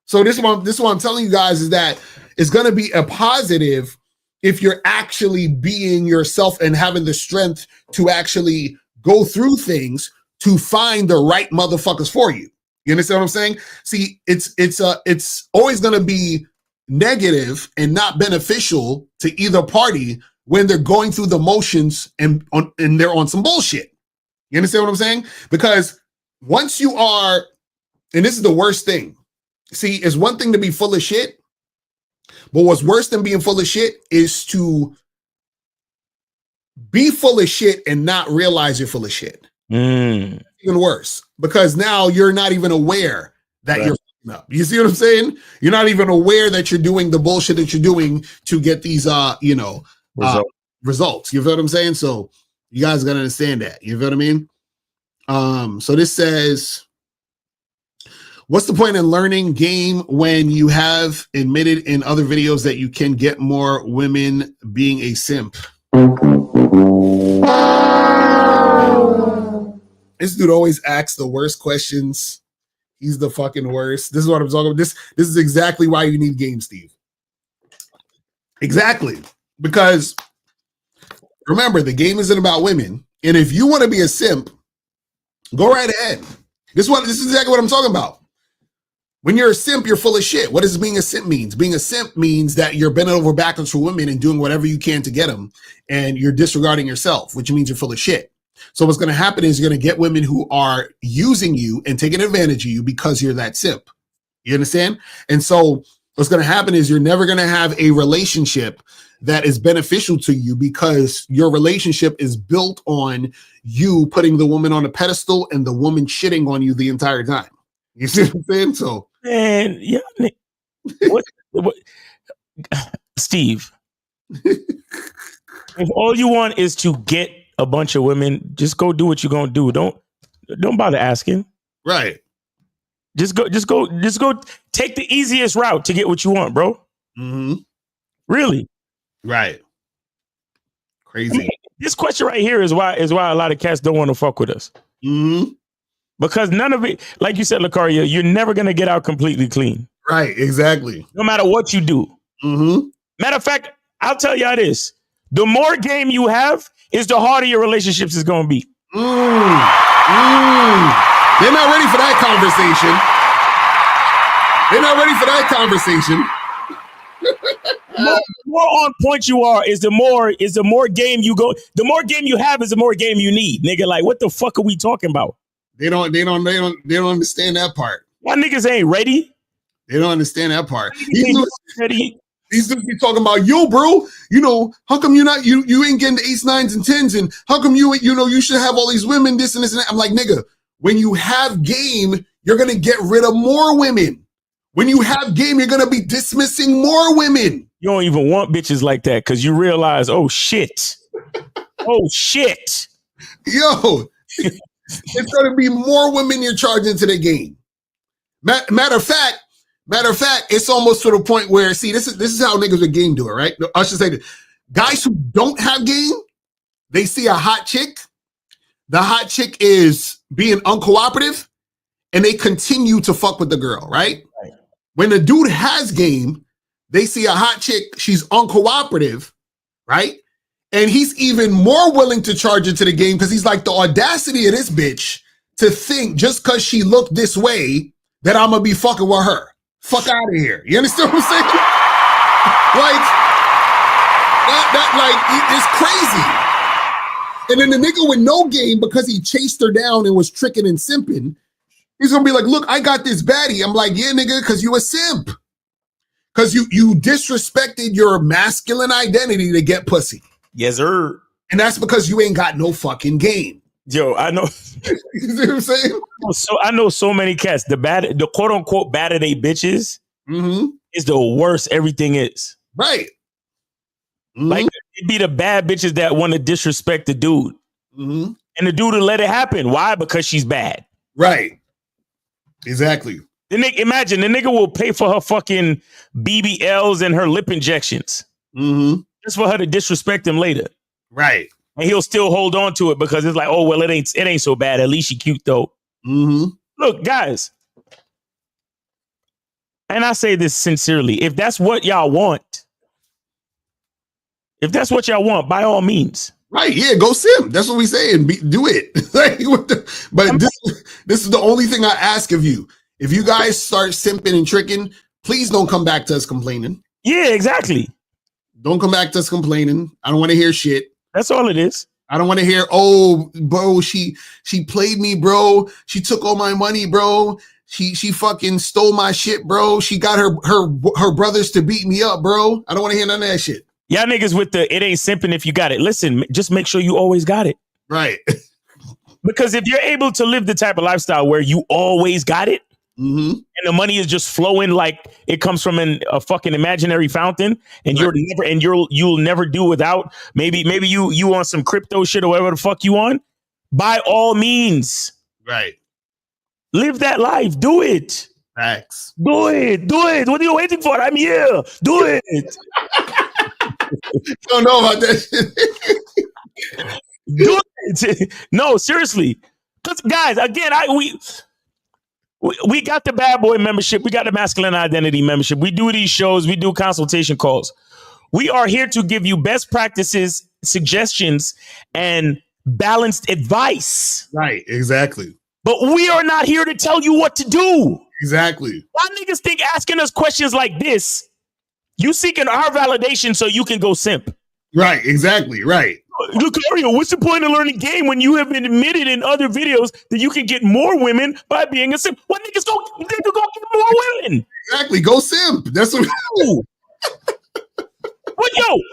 So this is what I'm telling you guys, is that it's going to be a positive if you're actually being yourself and having the strength to actually go through things to find the right motherfuckers for you. You understand what I'm saying? See, it's always going to be negative and not beneficial to either party when they're going through the motions and they're on some bullshit. You understand what I'm saying? Because once you are, and this is the worst thing. See, it's one thing to be full of shit, but what's worse than being full of shit is to be full of shit and not realize you're full of shit. Even worse, because now you're not even aware that you're fucking up. You see what I'm saying? You're not even aware that you're doing the bullshit that you're doing to get these, results. You feel what I'm saying? So you guys got to understand that. You feel what I mean? So this says, what's the point in learning game when you have admitted in other videos that you can get more women being a simp? This dude always asks the worst questions. He's the fucking worst. This is what I'm talking about. This is exactly why you need games, Steve. Exactly. Because remember, the game isn't about women. And if you want to be a simp, go right ahead. This is exactly what I'm talking about. When you're a simp, you're full of shit. What does being a simp means? Being a simp means that you're bending over backwards for women and doing whatever you can to get them, and you're disregarding yourself, which means you're full of shit. So what's going to happen is you're going to get women who are using you and taking advantage of you because you're that simp. You understand? And so what's going to happen is you're never going to have a relationship that is beneficial to you because your relationship is built on you putting the woman on a pedestal and the woman shitting on you the entire time. You see what I'm saying? So, man, yeah, what, Steve, if all you want is to get a bunch of women, just go do what you're gonna do. Don't bother asking. Right. Just go. Take the easiest route to get what you want, bro. Mm-hmm. Really. Right. Crazy. I mean, this question right here is why a lot of cats don't want to fuck with us. Mm-hmm. Because none of it, like you said, Locario, you're never gonna get out completely clean. Right. Exactly. No matter what you do. Mm-hmm. Matter of fact, I'll tell y'all this: the more game you have, is the harder your relationships is gonna be. They're not ready for that conversation. More on point you are is the more game you go. The more game you have is the more game you need, nigga. Like, what the fuck are we talking about? They don't understand that part. Why niggas ain't ready? They don't understand that part. Ready. These dudes be talking about, yo, bro, how come you ain't getting the 8s, 9s, and 10s, and how come you should have all these women, this and this and that. I'm like, nigga, when you have game, you're gonna get rid of more women. When you have game, you're gonna be dismissing more women. You don't even want bitches like that because you realize, oh shit. Oh shit. Yo, it's gonna be more women you're charging to the game. Matter of fact, it's almost to the point where, see, this is how niggas with game do it, right? I should say this. Guys who don't have game, they see a hot chick. The hot chick is being uncooperative, and they continue to fuck with the girl, right? When the dude has game, they see a hot chick, she's uncooperative, right? And he's even more willing to charge it to the game because he's like, the audacity of this bitch to think just because she looked this way that I'm gonna be fucking with her. Fuck out of here. You understand what I'm saying? It's crazy. And then the nigga with no game, because he chased her down and was tricking and simping, he's gonna be like, look, I got this baddie. I'm like, yeah, nigga, because you a simp. Because you disrespected your masculine identity to get pussy. Yes, sir. And that's because you ain't got no fucking game. Yo, I know. You see what I'm saying? So I know so many cats. The quote unquote bad they bitches is the worst everything is. Right. Like, it be the bad bitches that want to disrespect the dude. And the dude will let it happen. Why? Because she's bad. Right. Exactly. Imagine the nigga will pay for her fucking BBLs and her lip injections. Just for her to disrespect him later. Right. And he'll still hold on to it because it's like, oh, well, it ain't so bad. At least she cute though. Look, guys. And I say this sincerely. If that's what y'all want, by all means. Right. Yeah. Go sim. That's what we saying. Do it. But this is the only thing I ask of you. If you guys start simping and tricking, please don't come back to us complaining. Yeah, exactly. Don't come back to us complaining. I don't want to hear shit. That's all it is. I don't want to hear, oh, bro, she played me, bro. She took all my money, bro. She fucking stole my shit, bro. She got her brothers to beat me up, bro. I don't want to hear none of that shit. Y'all niggas with the it ain't simping if you got it. Listen, just make sure you always got it. Right. Because if you're able to live the type of lifestyle where you always got it, and the money is just flowing like it comes from a fucking imaginary fountain, and you'll never do without. Maybe you on some crypto shit or whatever the fuck you on. By all means, right. Live that life. Do it. Facts. Do it. What are you waiting for? I'm here. Do it. Don't know about that shit. Do it. No, seriously. Because guys, again, we got the bad boy membership. We got the masculine identity membership. We do these shows. We do consultation calls. We are here to give you best practices, suggestions, and balanced advice. Right. Exactly. But we are not here to tell you what to do. Exactly. Why niggas think asking us questions like this, you seeking our validation so you can go simp? Right. Exactly. Right. Locario, what's the point of learning game when you have been admitted in other videos that you can get more women by being a simp? What niggas go get more women? Exactly. Go simp. That's what.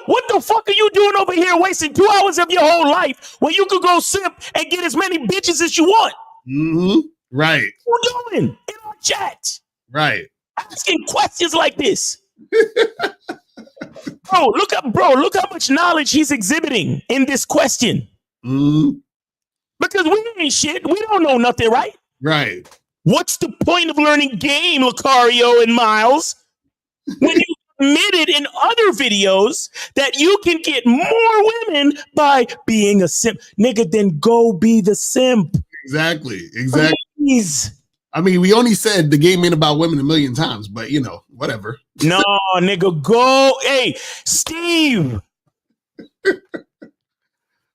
What the fuck are you doing over here wasting 2 hours of your whole life when you could go simp and get as many bitches as you want? Mm-hmm. Right. What are you doing in our chat? Right. Asking questions like this. Look how much knowledge he's exhibiting in this question. Mm-hmm. Because we ain't shit. We don't know nothing, right? Right. What's the point of learning game, Locario and Miles, when you admitted in other videos that you can get more women by being a simp? Nigga, then go be the simp. Exactly. Exactly. Please. I mean, we only said the game ain't about women a million times, but whatever. No, nigga, go. Hey, Steve.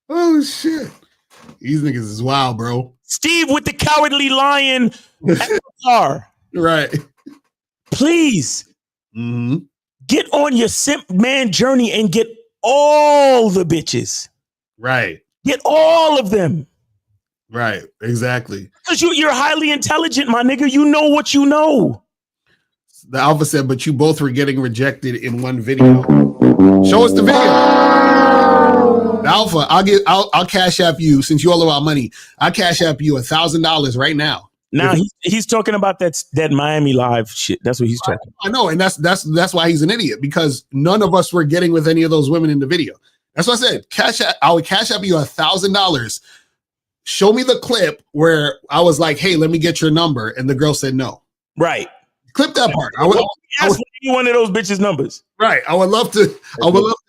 Oh shit. These niggas is wild, bro. Steve with the cowardly lion at the car. Right. Please Mm-hmm. get on your simp man journey and get all the bitches. Right. Get all of them. Right. Exactly. Because you're highly intelligent, my nigga. You know what you know. The alpha said, but you both were getting rejected in one video. Show us the video. The alpha, I'll cash app you, since you all about money. I'll cash app you $1,000 right now. Now he's talking about that Miami Live shit. That's what he's talking about. I know, and that's why he's an idiot, because none of us were getting with any of those women in the video. That's what I said. I would cash app you $1,000. Show me the clip where I was like, hey, let me get your number. And the girl said no. Right. Clip that part. I would one of those bitches' numbers. Right. I would love to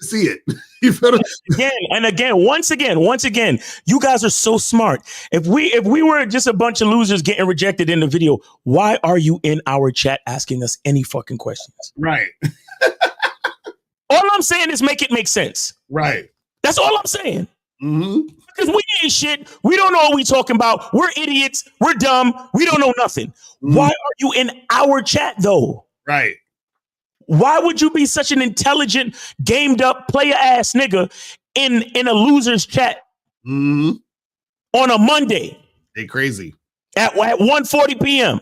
see it. You feel once again, you guys are so smart. If we were just a bunch of losers getting rejected in the video, why are you in our chat asking us any fucking questions? Right. All I'm saying is make it make sense. Right. That's all I'm saying. Mm-hmm. Because we ain't shit. We don't know what we talking about. We're idiots. We're dumb. We don't know nothing. Mm-hmm. Why are you in our chat though? Right. Why would you be such an intelligent, gamed up, player ass nigga in a loser's chat on a Monday? They crazy. At 1:40 p.m.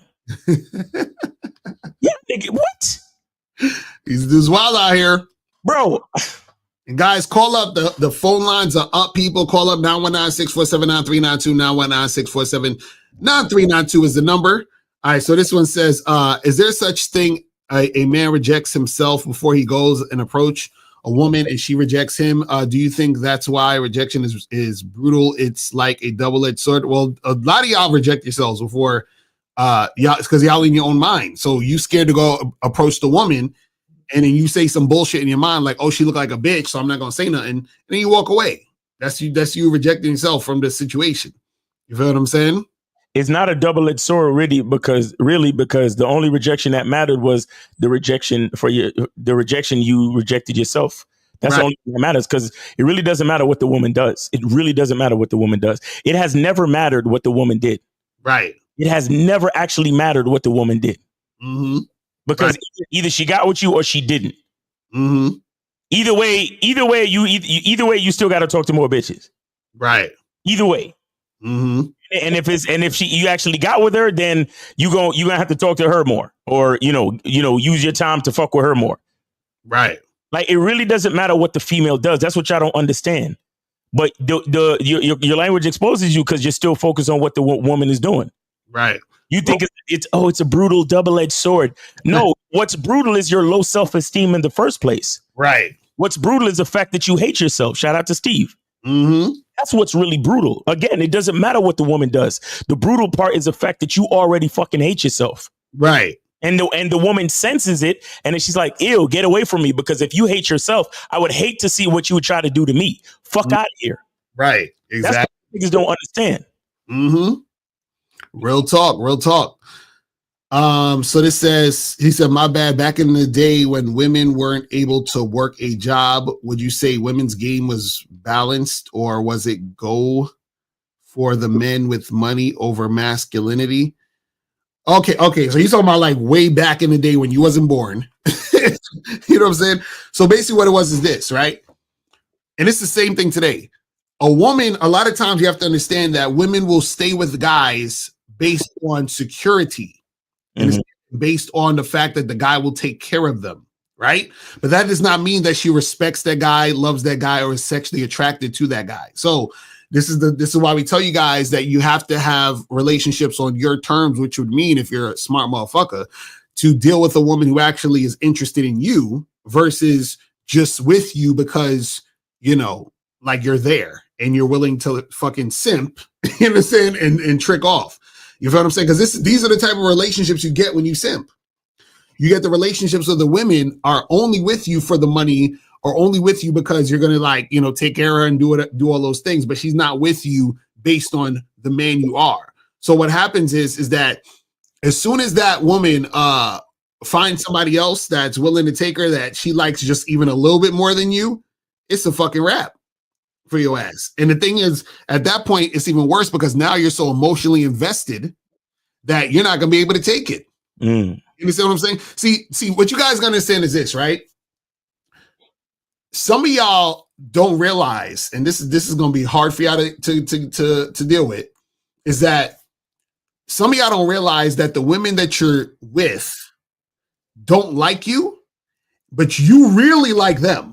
Yeah, nigga, what? He's this wild out here. Bro. And guys, call up. The phone lines are up, people. Call up 919-647-9392, 919-647-9392 is the number. All right, so this one says, is there such thing a man rejects himself before he goes and approach a woman and she rejects him? Do you think that's why rejection is brutal? It's like a double-edged sword. Well, a lot of y'all reject yourselves before y'all, because y'all in your own mind. So you scared to go approach the woman, and then you say some bullshit in your mind like, oh, she looked like a bitch, so I'm not gonna say nothing. And then you walk away. That's you rejecting yourself from the situation. You feel what I'm saying? It's not a double-edged sword, really, because the only rejection that mattered was the rejection you rejected yourself. That's right. The only thing that matters, because it really doesn't matter what the woman does. It really doesn't matter what the woman does. It has never mattered what the woman did. Right. It has never actually mattered what the woman did. Mm-hmm. Because either she got with you or she didn't. Mm-hmm. Either way, you still got to talk to more bitches. Right. Either way. Mm-hmm. And if you actually got with her, then you're gonna have to talk to her more, or use your time to fuck with her more. Right. Like, it really doesn't matter what the female does. That's what y'all don't understand. But your language exposes you because you're still focused on what the woman is doing. Right. You think it's a brutal double-edged sword. No, what's brutal is your low self-esteem in the first place. Right. What's brutal is the fact that you hate yourself. Shout out to Steve. Mm-hmm. That's what's really brutal. Again, it doesn't matter what the woman does. The brutal part is the fact that you already fucking hate yourself. Right. And the woman senses it, and then she's like, ew, get away from me, because if you hate yourself, I would hate to see what you would try to do to me. Fuck out of here. Right. That's Exactly. what niggas don't understand. Mm-hmm. Real talk. Real talk. So this says, he said, my bad. Back in the day when women weren't able to work a job, would you say women's game was balanced, or was it go for the men with money over masculinity? Okay. So he's talking about like way back in the day when you wasn't born. You know what I'm saying? So basically what it was is this, right? And it's the same thing today. A woman, a lot of times you have to understand that women will stay with guys based on security. And it's based on the fact that the guy will take care of them, right? But that does not mean that she respects that guy, loves that guy, or is sexually attracted to that guy. So this is why we tell you guys that you have to have relationships on your terms, which would mean, if you're a smart motherfucker, to deal with a woman who actually is interested in you versus just with you because, you know, like you're there and you're willing to fucking simp, you understand, and trick off. You feel what I'm saying? Because these are the type of relationships you get when you simp. You get the relationships where the women are only with you for the money, or only with you because you're gonna, like, you know, take care of her and do all those things, but she's not with you based on the man you are. So what happens is that as soon as that woman finds somebody else that's willing to take her, that she likes just even a little bit more than you, it's a fucking wrap for your ass. And the thing is, at that point, it's even worse because now you're so emotionally invested that you're not going to be able to take it. You understand what I'm saying? See, what you guys got to understand is this, right? Some of y'all don't realize, and this is going to be hard for y'all to deal with, is that some of y'all don't realize that the women that you're with don't like you, but you really like them.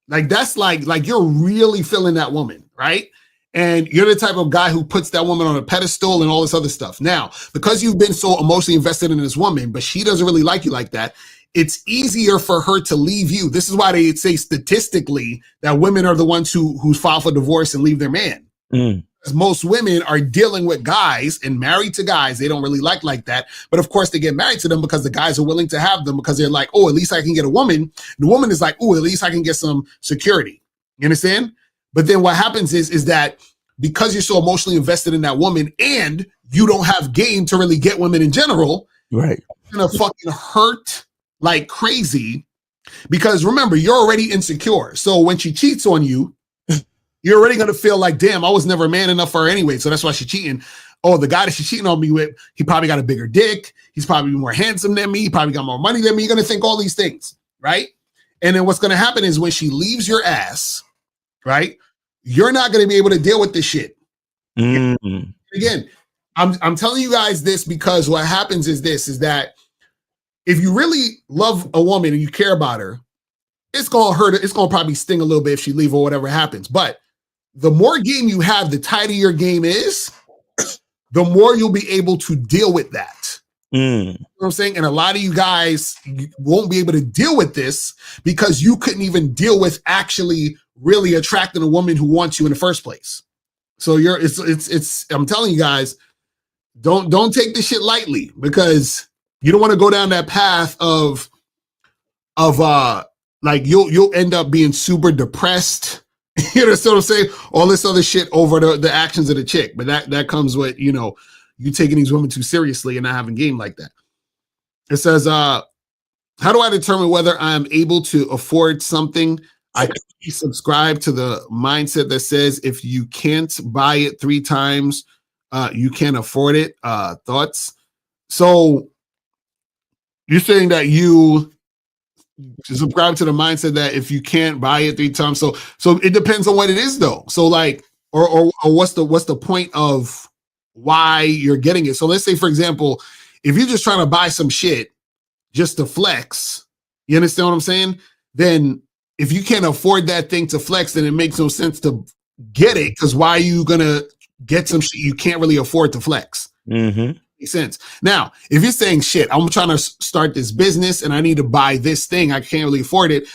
Like that's like you're really feeling that woman, right? And you're the type of guy who puts that woman on a pedestal and all this other stuff. Now, because you've been so emotionally invested in this woman, but she doesn't really like you like that, it's easier for her to leave you. This is why they say statistically that women are the ones who file for divorce and leave their man. Because most women are dealing with guys and married to guys they don't really like that. But of course, they get married to them because the guys are willing to have them because they're like, oh, at least I can get a woman. The woman is like, oh, at least I can get some security. You understand? But then what happens is that because you're so emotionally invested in that woman and you don't have game to really get women in general, right? It's gonna fucking hurt like crazy. Because remember, you're already insecure. So when she cheats on you, you're already going to feel like, damn, I was never man enough for her anyway. So that's why she's cheating. Oh, the guy that she's cheating on me with, he probably got a bigger dick. He's probably more handsome than me. He probably got more money than me. You're going to think all these things, right? And then what's going to happen is when she leaves your ass, right, you're not going to be able to deal with this shit. Again, I'm telling you guys this because what happens is this, is that if you really love a woman and you care about her, it's going to hurt her. It's going to probably sting a little bit if she leave or whatever happens. But the more game you have, the tighter your game is, the more you'll be able to deal with that. You know what I'm saying? And a lot of you guys won't be able to deal with this because you couldn't even deal with actually really attracting a woman who wants you in the first place. So I'm telling you guys, don't take this shit lightly because you don't want to go down that path of like you'll end up being super depressed. You know what I'm saying? All this other shit over the actions of the chick. But that comes with, you know, you taking these women too seriously and not having game like that. It says, how do I determine whether I'm able to afford something? I subscribe to the mindset that says if you can't buy it 3 times, you can't afford it. Thoughts? So you're saying that you subscribe to the mindset that if you can't buy it 3 times, so it depends on what it is though. So like, or what's the point of why you're getting it? So let's say, for example, if you're just trying to buy some shit just to flex, you understand what I'm saying? Then if you can't afford that thing to flex, then it makes no sense to get it, because why are you gonna get some shit you can't really afford to flex? Makes sense. Now, if you're saying, shit, I'm trying to start this business and I need to buy this thing, I can't really afford it.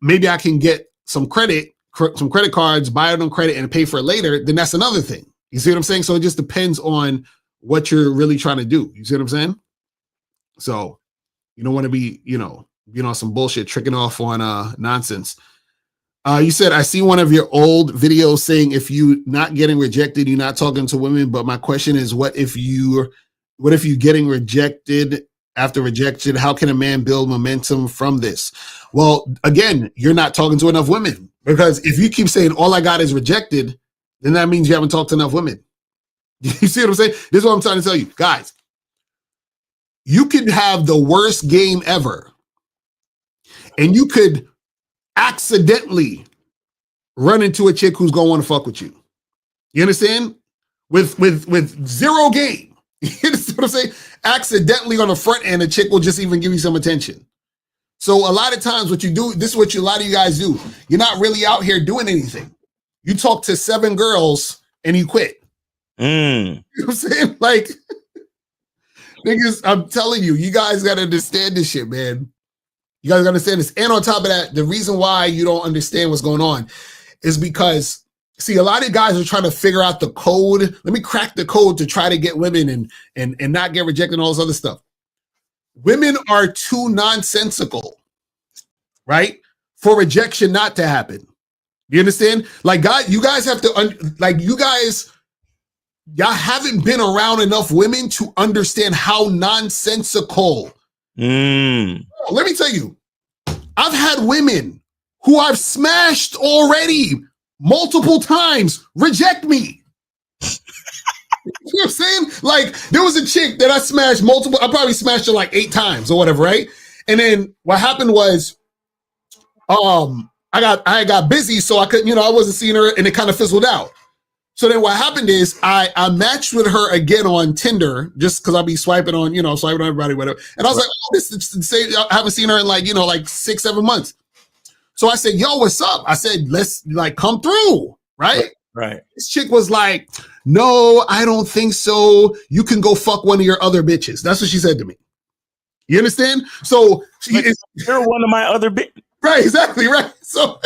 Maybe I can get some credit cards, buy it on credit and pay for it later. Then that's another thing. You see what I'm saying? So it just depends on what you're really trying to do. You see what I'm saying? So you don't want to be, you know, some bullshit tricking off on nonsense. You said, I see one of your old videos saying if you not getting rejected, you're not talking to women. But my question is, what if you getting rejected after rejection? How can a man build momentum from this? Well, again, you're not talking to enough women, because if you keep saying all I got is rejected, then that means you haven't talked to enough women. You see what I'm saying? This is what I'm trying to tell you. Guys, you could have the worst game ever, and you could accidentally run into a chick who's gonna want to fuck with you. You understand? With zero game. You understand what I'm saying? Accidentally on the front end, a chick will just even give you some attention. So a lot of times what you do, this is what a lot of you guys do. You're not really out here doing anything. You talk to 7 girls and you quit. You know what I'm saying? Like, niggas, I'm telling you, you guys gotta understand this shit, man. You guys gotta understand this. And on top of that, the reason why you don't understand what's going on is because, see, a lot of guys are trying to figure out the code. Let me crack the code to try to get women and not get rejected and all this other stuff. Women are too nonsensical, right, for rejection not to happen. You understand? Like, God, you guys have to, y'all haven't been around enough women to understand how nonsensical. Let me tell you, I've had women who I've smashed already multiple times reject me. You know what I'm saying? Like, there was a chick that I smashed I probably smashed her like 8 times or whatever, right? And then what happened was, I got busy, so I couldn't, I wasn't seeing her, and it kind of fizzled out. So then what happened is I matched with her again on Tinder, just because I'll be swiping on, swiping on everybody, whatever. And I was like, oh, this is insane. I haven't seen her in like 6-7 months. So I said, yo, what's up? I said, let's come through, right? Right. This chick was like, no, I don't think so. You can go fuck one of your other bitches. That's what she said to me. You understand? So you're one of my other bitches. Right, exactly, right. So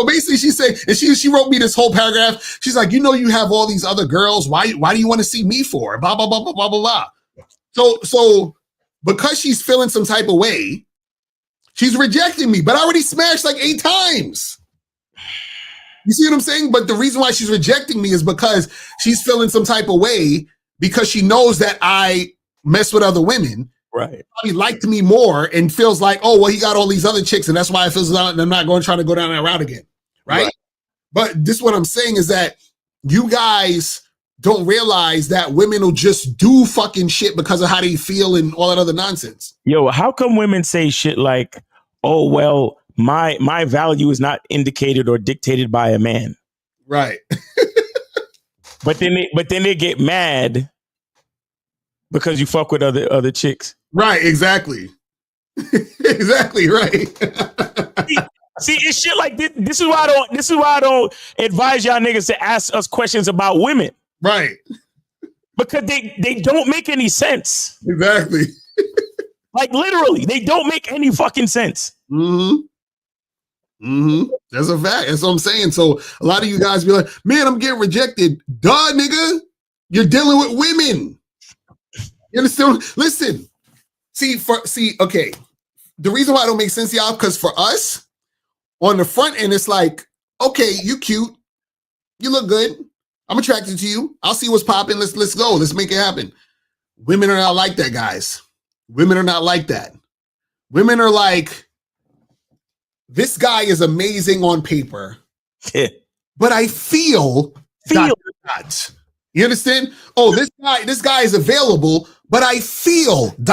basically she said, and she wrote me this whole paragraph. She's like, you have all these other girls. Why do you want to see me for? Blah, blah, blah, blah, blah, blah, blah. So because she's feeling some type of way, she's rejecting me, but I already smashed like 8 times. You see what I'm saying? But the reason why she's rejecting me is because she's feeling some type of way, because she knows that I mess with other women. Right. He liked me more and feels like, oh, well, he got all these other chicks, and that's why I feel like I'm not going to try to go down that route again. Right? But this, what I'm saying is that you guys don't realize that women will just do fucking shit because of how they feel and all that other nonsense. Yo, how come women say shit like, oh, well, my value is not indicated or dictated by a man? Right. but then they get mad because you fuck with other chicks. Right, exactly. Exactly, right. See, it's shit like this. This is why I don't advise y'all niggas to ask us questions about women. Right. Because they don't make any sense. Exactly. Like, literally, they don't make any fucking sense. That's a fact. That's what I'm saying. So a lot of you guys be like, man, I'm getting rejected. Duh, nigga. You're dealing with women. You understand? Listen. Okay. The reason why it don't make sense to y'all, because for us, on the front end, it's like, okay, you cute. You look good. I'm attracted to you. I'll see what's popping. Let's go. Let's make it happen. Women are not like that, guys. Women are not like that. Women are like, this guy is amazing on paper, but I feel. Dot. You understand? Oh, this guy is available, but I feel ... You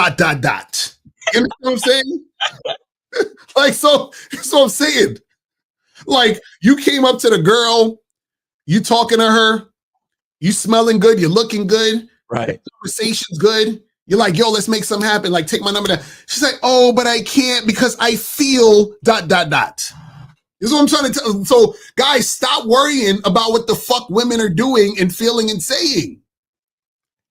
understand what I'm saying? Like, so that's what I'm saying. Like, you came up to the girl, you talking to her, you smelling good, you're looking good, right? Conversation's good. You're like, yo, let's make something happen. Like, take my number down. She's like, oh, but I can't because I feel ... This is what I'm trying to tell. So, guys, stop worrying about what the fuck women are doing and feeling and saying.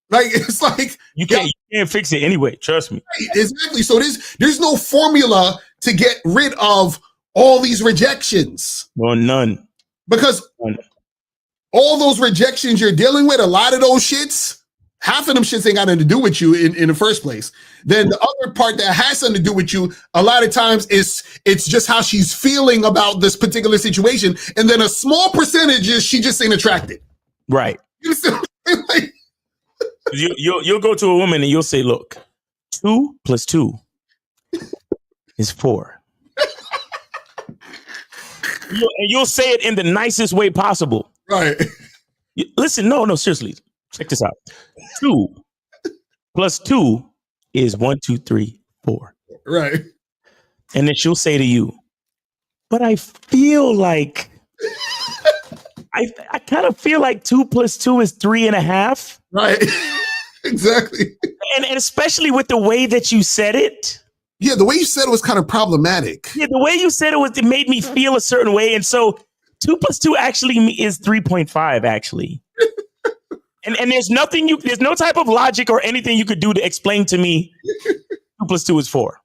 Like, it's like you can't fix it anyway. Trust me. Right, exactly. So there's no formula to get rid of all these rejections. Well, none. Because all those rejections you're dealing with, a lot of those shits half of them shits ain't got nothing to do with you in the first place. Then the other part that has something to do with you, a lot of times it's just how she's feeling about this particular situation. And then a small percentage is she just ain't attracted. Right. You see what I'm saying? Like, You'll go to a woman and you'll say, look, 2 + 2 is 4. And you'll say it in the nicest way possible. right. Listen, no, seriously. Check this out. 2 + 2 is 1, 2, 3, 4. Right. And then she'll say to you, but I feel like I kind of feel like 2 + 2 is 3.5. Right. Exactly. And especially with the way that you said it. Yeah, the way you said it was kind of problematic. Yeah, the way you said it made me feel a certain way. And so 2 + 2 actually is 3.5, actually. And there's no type of logic or anything you could do to explain to me 2 + 2 is 4.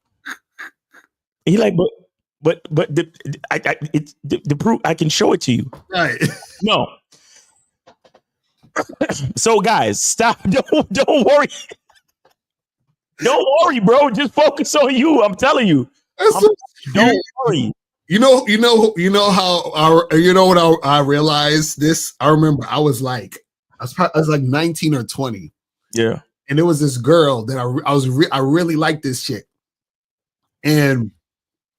And he like, but the proof, I can show it to you. Right. No. So guys, stop. Don't worry. Don't worry, bro. Just focus on you. I'm telling you. Don't worry. You know how what I realized this. I remember I was like 19 or 20. Yeah. And there was this girl that I really liked this chick. And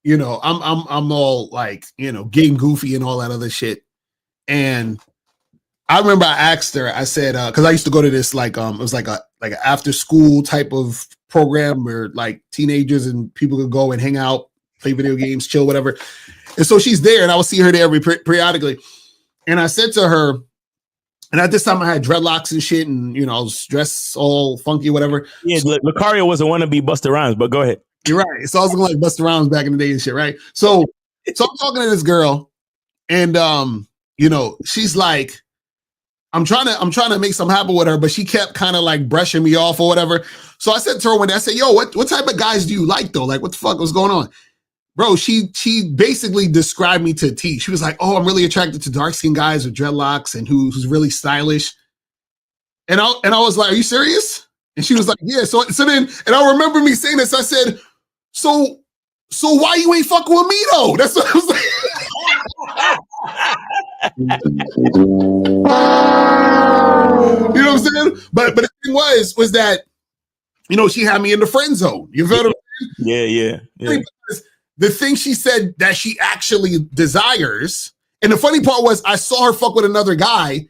I'm all like, getting goofy and all that other shit. And I remember I asked her, I said, because I used to go to this it was like an after school type of program where like teenagers and people could go and hang out, play video games, chill, whatever. And so she's there, and I would see her there periodically. And I said to her, and at this time I had dreadlocks and shit, and I was dressed all funky, whatever. Yeah, Locario was a wannabe Busta Rhymes, but go ahead. You're right. So I was looking like Busta Rhymes back in the day and shit, right? So I'm talking to this girl, and she's like, I'm trying to make something happen with her, but she kept kind of like brushing me off or whatever. So I said to her one day, I said, yo, what type of guys do you like though? Like, what the fuck was going on? Bro, she basically described me to a T. She was like, oh, I'm really attracted to dark-skinned guys with dreadlocks and who's really stylish. And I was like, are you serious? And she was like, yeah. So then, and I remember me saying this, I said, so why you ain't fucking with me though? That's what I was like. You know what I'm saying? But the thing was that, she had me in the friend zone. You feel what I'm saying? Yeah. The thing she said that she actually desires, and the funny part was I saw her fuck with another guy,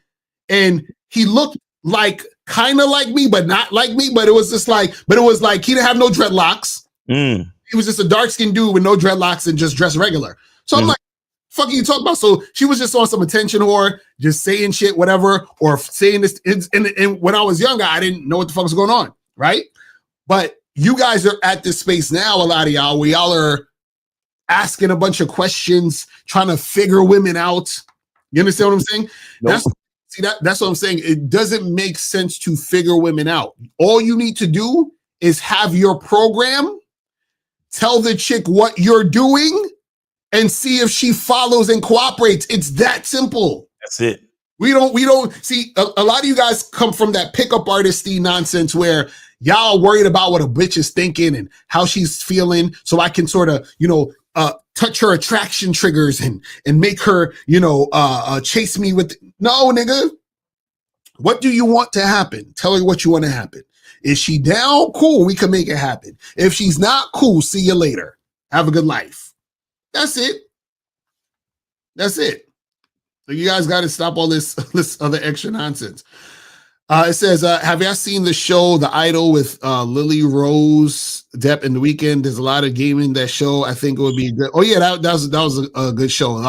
and he looked like kind of like me, but not like me. But it was like he didn't have no dreadlocks. Mm. He was just a dark-skinned dude with no dreadlocks and just dressed regular. So I'm like, fuck are you talking about? So she was just on some attention whore, just saying shit, whatever, or saying this. And when I was younger, I didn't know what the fuck was going on, right? But you guys are at this space now, a lot of y'all, where y'all are asking a bunch of questions, trying to figure women out. You understand what I'm saying? Nope. That's what I'm saying. It doesn't make sense to figure women out. All you need to do is have your program, tell the chick what you're doing, and see if she follows and cooperates. It's that simple. That's it. We don't see a lot of you guys come from that pickup artisty nonsense where y'all worried about what a bitch is thinking and how she's feeling. So I can sort of, touch her attraction triggers and make her, chase me with. No, nigga. What do you want to happen? Tell her what you want to happen. Is she down? Cool. We can make it happen. If she's not, cool. See you later. Have a good life. That's it. So you guys got to stop all this other extra nonsense. It says, have y'all seen the show The Idol with Lily Rose Depp in The Weekend? There's a lot of gaming that show. I think it would be good. Oh yeah, that was a good show. A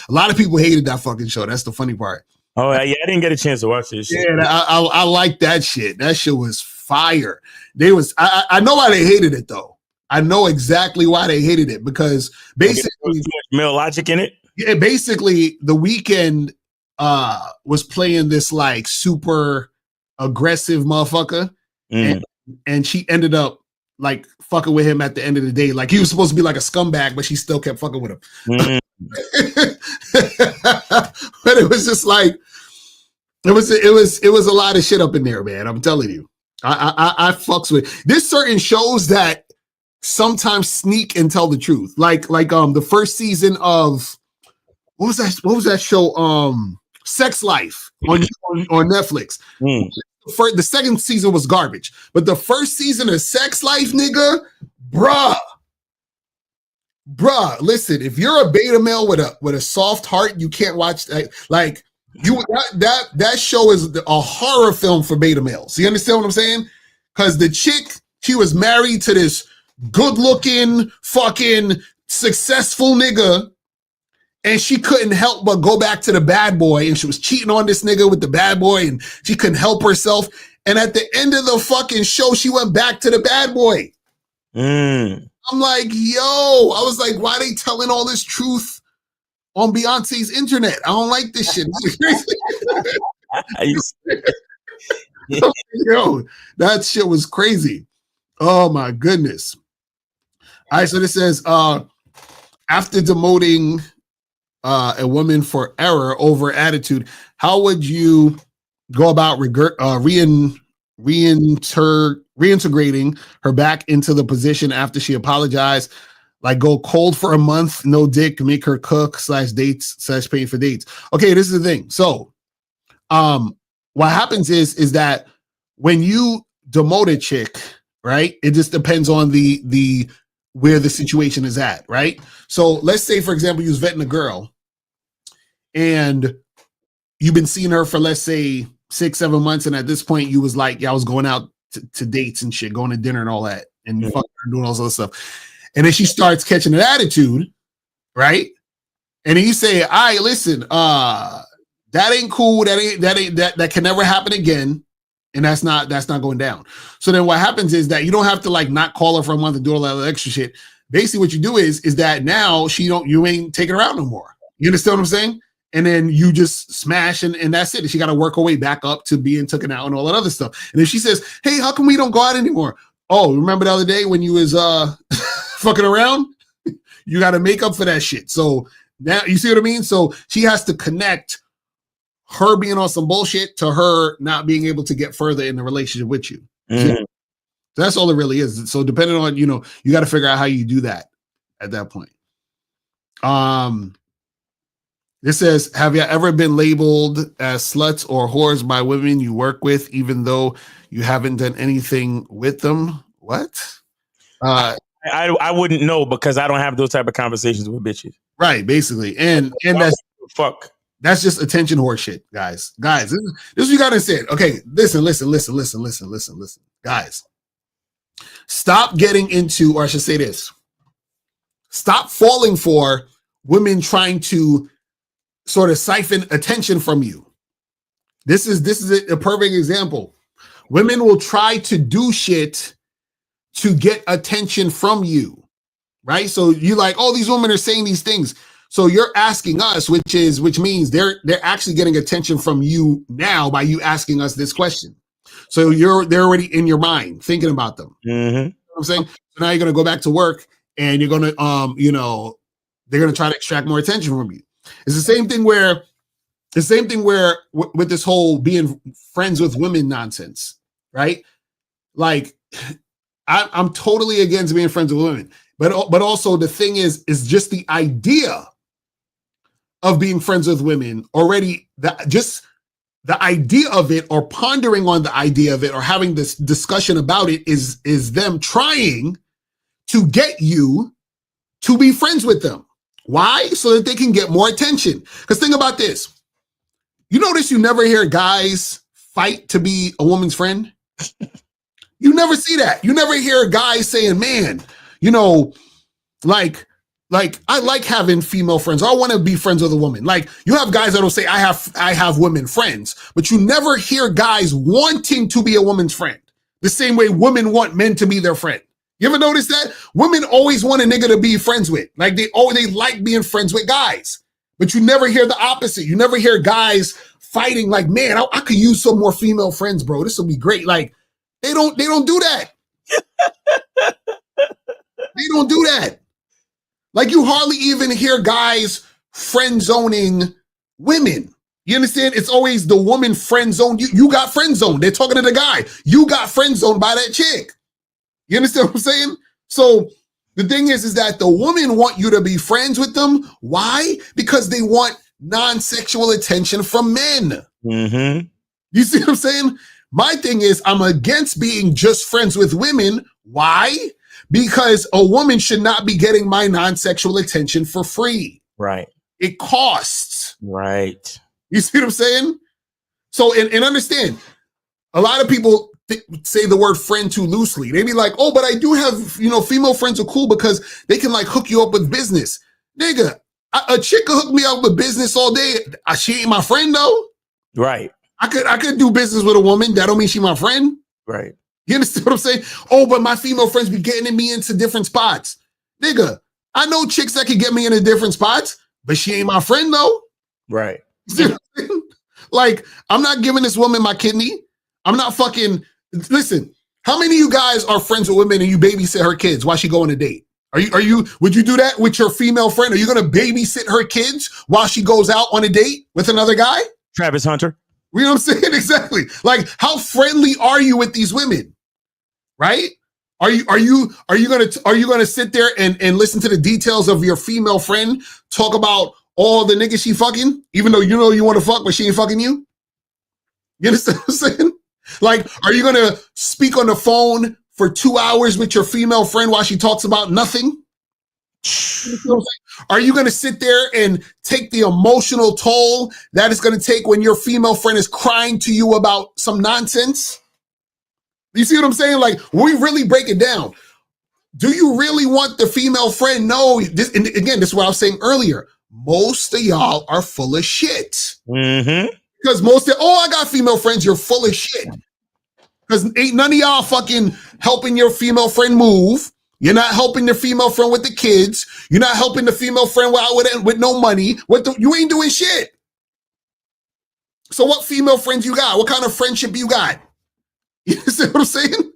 lot of people hated that fucking show. That's the funny part. Oh yeah, I didn't get a chance to watch this shit. Yeah, I like that shit. That shit was fire. I know why they hated it though. I know exactly why they hated it, because basically too much male logic in it. Yeah, basically The Weeknd was playing this like super aggressive motherfucker, and she ended up like fucking with him at the end of the day. Like he was supposed to be like a scumbag, but she still kept fucking with him. But it was just like It was a lot of shit up in there, man. I'm telling you. I fucks with. There's certain shows that sometimes sneak and tell the truth. Like the first season of what was that show? Sex Life on Netflix. The second season was garbage, but the first season of Sex Life, nigga, bruh, listen, if you're a beta male with a soft heart, you can't watch that. Like that show is a horror film for beta males. You understand what I'm saying? Because the chick, she was married to this good-looking, fucking successful nigga, and she couldn't help but go back to the bad boy, and she was cheating on this nigga with the bad boy, and she couldn't help herself. And at the end of the fucking show, she went back to the bad boy. I'm like, yo, I was like, why are they telling all this truth on Beyonce's internet? I don't like this shit. Yo, that shit was crazy. Oh my goodness. All right, so this says, after demoting a woman for error over attitude, how would you go about reintegrating her back into the position after she apologized? Like go cold for a month, no dick, make her cook /dates /pay for dates. Okay, this is the thing. So what happens is that when you demote a chick, right, it just depends on the where the situation is at, right? So let's say, for example, you was vetting a girl and you've been seeing her for, let's say, 6-7 months, and at this point you was like, yeah, I was going out to dates and shit, going to dinner and all that, and fucking her, doing all this other stuff. And then she starts catching an attitude, right? And then you say, all right, listen, that ain't cool, that can never happen again. And that's not going down. So then what happens is that you don't have to like not call her for a month and do all that extra shit. Basically what you do is that now you ain't taking her out no more. You understand what I'm saying? And then you just smash and that's it. And she got to work her way back up to being taken out and all that other stuff. And if she says, hey, how come we don't go out anymore? Oh, remember the other day when you was fucking around? You got to make up for that shit. So now you see what I mean? So she has to connect her being on some bullshit to her not being able to get further in the relationship with you. So that's all it really is. So depending on, you got to figure out how you do that at that point. It says, have you ever been labeled as sluts or whores by women you work with, even though you haven't done anything with them? What? I wouldn't know because I don't have those type of conversations with bitches. Right, basically. And that's fuck. That's just attention horse shit, guys. Guys, this is what you gotta say. Okay, listen. Guys, stop getting into, or I should say this, stop falling for women trying to sort of siphon attention from you. This is a perfect example. Women will try to do shit to get attention from you, right? So you like, oh, these women are saying these things. So you're asking us, which means they're actually getting attention from you now by you asking us this question. So they're already in your mind thinking about them. You know what I'm saying? So now you're gonna go back to work and you're gonna they're gonna try to extract more attention from you. It's the same thing where with this whole being friends with women nonsense, right? Like I'm totally against being friends with women, but also the thing is just the idea of being friends with women already, just the idea of it, or pondering on the idea of it, or having this discussion about it is them trying to get you to be friends with them. Why? So that they can get more attention. Because think about this. You notice you never hear guys fight to be a woman's friend? You never see that. You never hear guys saying, man, like I like having female friends. I want to be friends with a woman. Like you have guys that'll say I have women friends, but you never hear guys wanting to be a woman's friend. The same way women want men to be their friend. You ever notice that? Women always want a nigga to be friends with. Like they like being friends with guys. But you never hear the opposite. You never hear guys fighting like, man, I could use some more female friends, bro. This will be great. Like they don't do that. They don't do that. Like you hardly even hear guys friend zoning women. You understand? It's always the woman friend zone. You got friend zoned. They're talking to the guy. You got friend zoned by that chick. You understand what I'm saying? So the thing is that the women want you to be friends with them. Why? Because they want non-sexual attention from men. Mm-hmm. You see what I'm saying? My thing is I'm against being just friends with women. Why? Because a woman should not be getting my non-sexual attention for free. Right. It costs. Right. You see what I'm saying? So, and understand, a lot of people say the word friend too loosely. They be like, oh, but I do have, female friends are cool because they can like hook you up with business. Nigga, a chick could hook me up with business all day. She ain't my friend though. Right. I could do business with a woman. That don't mean she my friend. Right. You understand what I'm saying? Oh, but my female friends be getting me into different spots. Nigga, I know chicks that can get me into different spots, but she ain't my friend though. Right. Like, I'm not giving this woman my kidney. I'm not fucking, listen, how many of you guys are friends with women and you babysit her kids while she go on a date? Would you do that with your female friend? Are you going to babysit her kids while she goes out on a date with another guy? Travis Hunter. You know what I'm saying? Exactly. Like, how friendly are you with these women? Right? Are you gonna sit there and listen to the details of your female friend talk about all the niggas she fucking, even though you want to fuck, but she ain't fucking you? You understand what I'm saying? Like, are you gonna speak on the phone for 2 hours with your female friend while she talks about nothing? Are you gonna sit there and take the emotional toll that it's gonna take when your female friend is crying to you about some nonsense? You see what I'm saying? Like, we really break it down. Do you really want the female friend? No. This is what I was saying earlier. Most of y'all are full of shit. Mm-hmm. Because I got female friends, you're full of shit. Because ain't none of y'all fucking helping your female friend move. You're not helping the female friend with the kids. You're not helping the female friend with no money. You ain't doing shit. So what female friends you got? What kind of friendship you got? You see what I'm saying?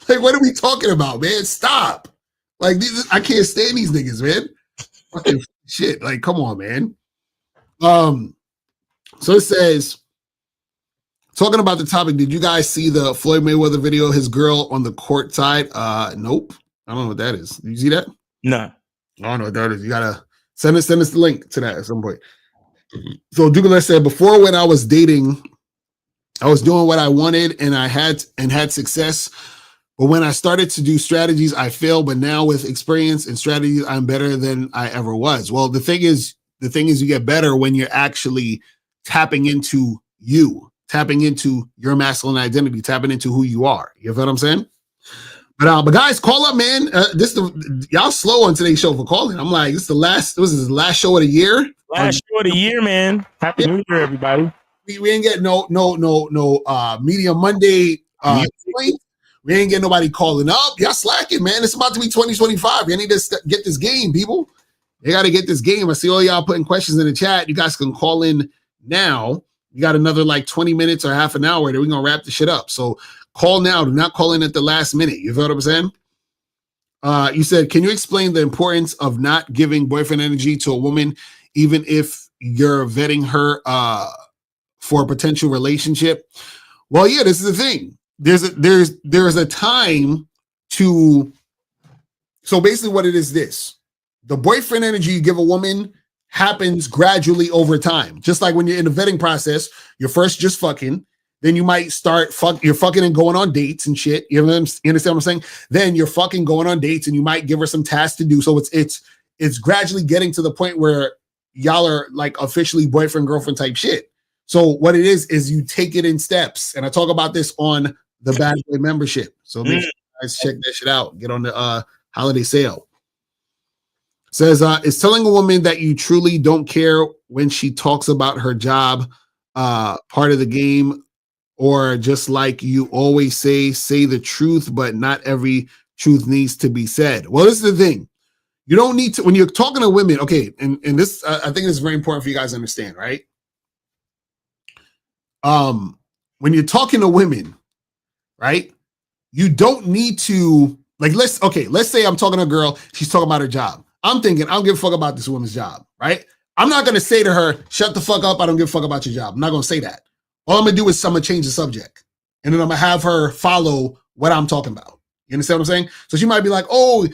Like, what are we talking about, man? Stop. Like, I can't stand these niggas, man. Fucking shit. Like, come on, man. So it says, talking about the topic, did you guys see the Floyd Mayweather video, his girl on the court side? Nope. I don't know what that is. Did you see that? No. I don't know what that is. You gotta send us the link to that at some point. So Douglas said, before when I was dating, I was doing what I wanted and I had success. But when I started to do strategies, I failed. But now with experience and strategies, I'm better than I ever was. Well, the thing is you get better when you're actually tapping into your masculine identity, tapping into who you are. You know what I'm saying? But guys, call up, man. Y'all slow on today's show for calling. I'm like, this is the last show of the year. Last show of the year, man. Happy New Year, everybody. We ain't get no Media Monday. We ain't getting nobody calling up. Y'all slacking, man. It's about to be 2025. You need to get this game, people. You got to get this game. I see all y'all putting questions in the chat. You guys can call in now. You got another like 20 minutes or half an hour that we're going to wrap the shit up. So call now. Do not call in at the last minute. You feel what I'm saying? You said, can you explain the importance of not giving boyfriend energy to a woman, even if you're vetting her for a potential relationship? Well, yeah, this is the thing. There's a time to, so basically what it is this, the boyfriend energy you give a woman happens gradually over time. Just like when you're in the vetting process, you're first just fucking, then you might start you're fucking and going on dates and shit. You understand what I'm saying? Then you're fucking going on dates and you might give her some tasks to do. So it's gradually getting to the point where y'all are like officially boyfriend, girlfriend type shit. So what it is you take it in steps. And I talk about this on the Bad Boy membership. So make sure you guys check that shit out. Get on the holiday sale. Says, is telling a woman that you truly don't care when she talks about her job part of the game, or just like you always say the truth, but not every truth needs to be said. Well, this is the thing. You don't need to, when you're talking to women, okay, and this, I think this is very important for you guys to understand, right? When you're talking to women, right, you don't need to, like, let's say I'm talking to a girl, she's talking about her job. I'm thinking, I don't give a fuck about this woman's job, right? I'm not going to say to her, shut the fuck up. I don't give a fuck about your job. I'm not going to say that. All I'm going to do is I'm going to change the subject. And then I'm going to have her follow what I'm talking about. You understand what I'm saying? So she might be like, oh,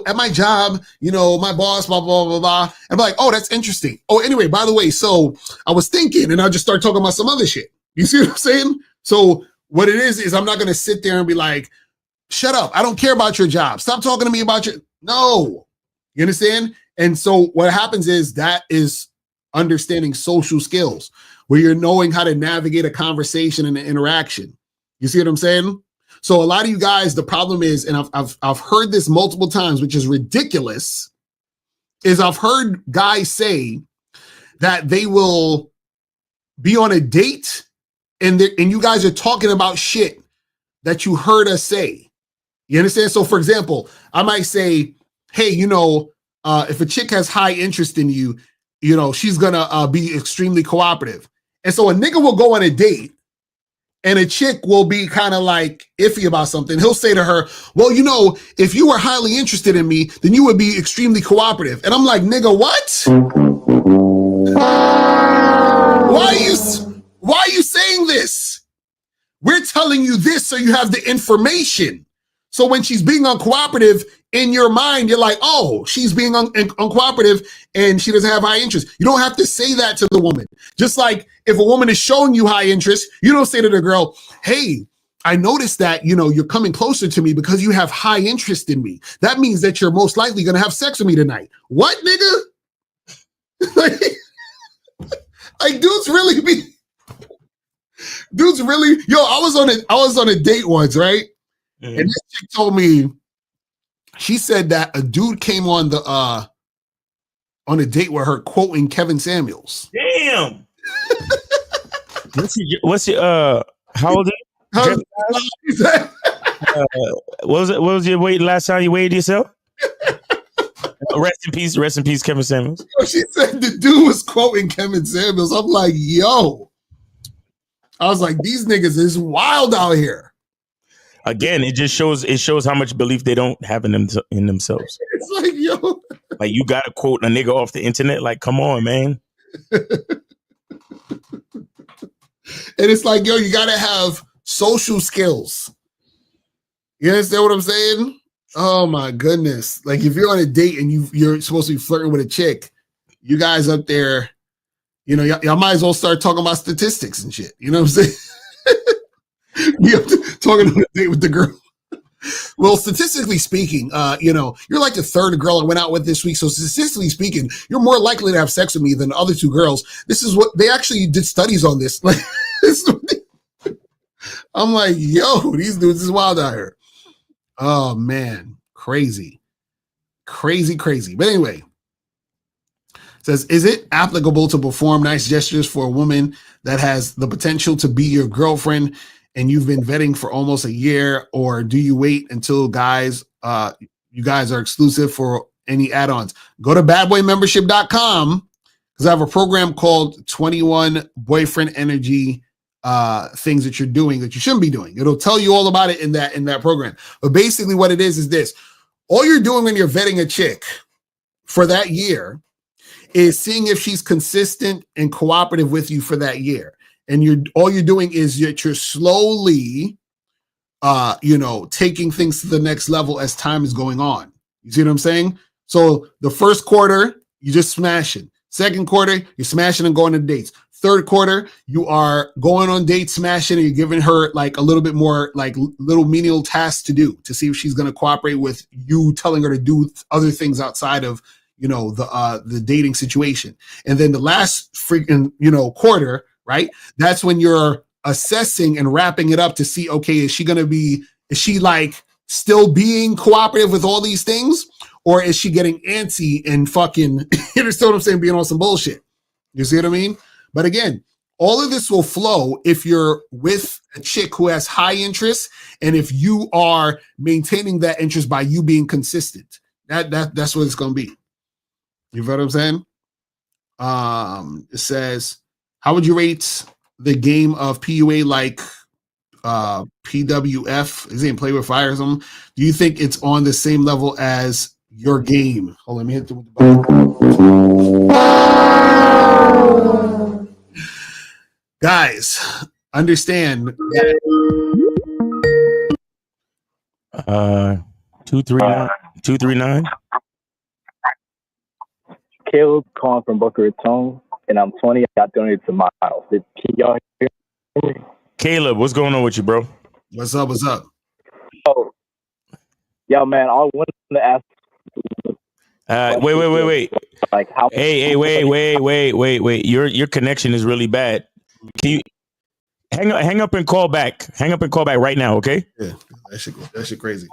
at my job, my boss, blah, blah, blah, blah. And I'm like, oh, that's interesting. Oh, anyway, by the way, so I was thinking, and I'll just start talking about some other shit. You see what I'm saying? So what it is I'm not going to sit there and be like, shut up. I don't care about your job. Stop talking to me about your, no. You understand? And so what happens is that is understanding social skills where you're knowing how to navigate a conversation and an interaction. You see what I'm saying? So a lot of you guys, the problem is, and I've heard this multiple times, which is ridiculous, is I've heard guys say that they will be on a date and you guys are talking about shit that you heard us say. You understand? So for example, I might say, hey, if a chick has high interest in you, she's gonna be extremely cooperative. And so a nigga will go on a date and a chick will be kind of like iffy about something. He'll say to her, well, if you were highly interested in me, then you would be extremely cooperative. And I'm like, nigga, what? Why are you saying this? We're telling you this so you have the information. So when she's being uncooperative, in your mind, you're like, oh, she's being uncooperative and she doesn't have high interest. You don't have to say that to the woman. Just like if a woman is showing you high interest, you don't say to the girl, hey, I noticed that, you're coming closer to me because you have high interest in me. That means that you're most likely going to have sex with me tonight. What, nigga? like dudes really, I was on a date once, right? Mm-hmm. And this chick told me, she said that a dude came on a date with her quoting Kevin Samuels. Damn. what's your how old are you? What was your weight last time you weighed yourself? Rest in peace, Kevin Samuels. She said the dude was quoting Kevin Samuels. I'm like, yo. I was like, these niggas is wild out here. Again, it shows how much belief they don't have in themselves. It's like, yo. Like, you got to quote a nigga off the internet. Like, come on, man. And it's like, yo, you got to have social skills. You understand what I'm saying? Oh, my goodness. Like, if you're on a date and you're supposed to be flirting with a chick, you guys up there, y'all might as well start talking about statistics and shit. You know what I'm saying? You have to talking on a date with the girl. Well, statistically speaking, you're like the third girl I went out with this week. So statistically speaking, you're more likely to have sex with me than the other two girls. This is what they actually did studies on this. Like, I'm like, yo, these dudes is wild out here. Oh man, crazy. But anyway, it says, is it applicable to perform nice gestures for a woman that has the potential to be your girlfriend and you've been vetting for almost a year, or do you wait until you guys are exclusive for any add-ons? Go to badboymembership.com because I have a program called 21 Boyfriend Energy things that you're doing that you shouldn't be doing. It'll tell you all about it in that program. But basically what it is this. All you're doing when you're vetting a chick for that year is seeing if she's consistent and cooperative with you for that year. And all you're doing is you're slowly, taking things to the next level as time is going on. You see what I'm saying? So the first quarter, you're just smashing. Second quarter, you're smashing and going on dates. Third quarter, you are going on dates, smashing, and you're giving her like a little bit more like little menial tasks to do to see if she's going to cooperate with you telling her to do other things outside of, the dating situation. And then the last freaking, quarter, right? That's when you're assessing and wrapping it up to see, okay, is she like still being cooperative with all these things? Or is she getting antsy and fucking, you understand what I'm saying? Being on some bullshit. You see what I mean? But again, all of this will flow if you're with a chick who has high interest and if you are maintaining that interest by you being consistent. That's what it's going to be. You know what I'm saying? It says, how would you rate the game of PUA like PWF? Is it in Play with Fire or something? Do you think it's on the same level as your game? Hold on, let me hit the button. Guys, understand that 239. Caleb calling from Boca Raton, and I'm 20. I got donated to Miles. Can y'all hear me? Caleb, what's going on with you, bro? what's up? Oh, yo, man, I wanted to ask. Wait. Like how? Hey, wait. Your connection is really bad. Can you hang up and call back? Hang up and call back right now, okay? Yeah, that shit crazy.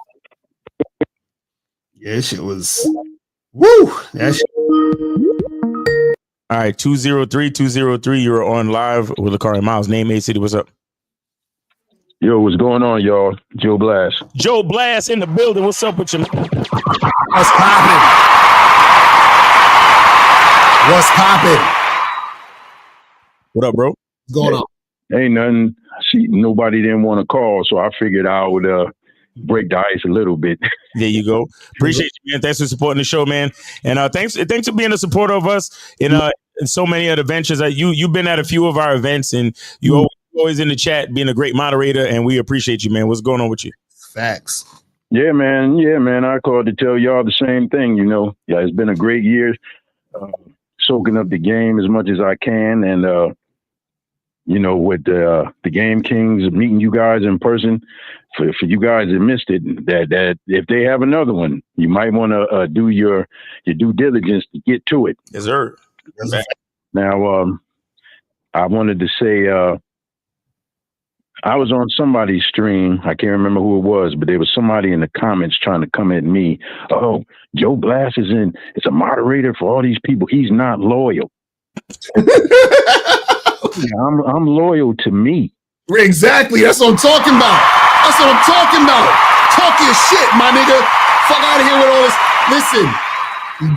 Yeah, that shit was woo. That shit. All right, 203. You're on live with Locario and Miles. Name, A City. What's up? Yo, what's going on, y'all? Joe Blast. Joe Blast in the building. What's up with you? What's poppin'? What up, bro? What's going on? Ain't nothing. See, nobody didn't want to call, so I figured I would break the ice a little bit. There you go. Appreciate you, man. Thanks for supporting the show, man. And thanks for being a supporter of us in so many of the ventures. You've been at a few of our events, and you always in the chat, being a great moderator, and we appreciate you, man. What's going on with you? Facts. Yeah, man. I called to tell y'all the same thing. You know, yeah, it's been a great year, soaking up the game as much as I can, and you know, with the Game Kings, meeting you guys in person. For you guys that missed it, that if they have another one, you might want to do your due diligence to get to it. Yes, sir. Now, I wanted to say, I was on somebody's stream. I can't remember who it was, but there was somebody in the comments trying to come at me. Oh, Joe Blast is a moderator for all these people. He's not loyal. Yeah, I'm loyal to me. Exactly. That's what I'm talking about. Talk your shit, my nigga. Fuck out of here with all this. Listen,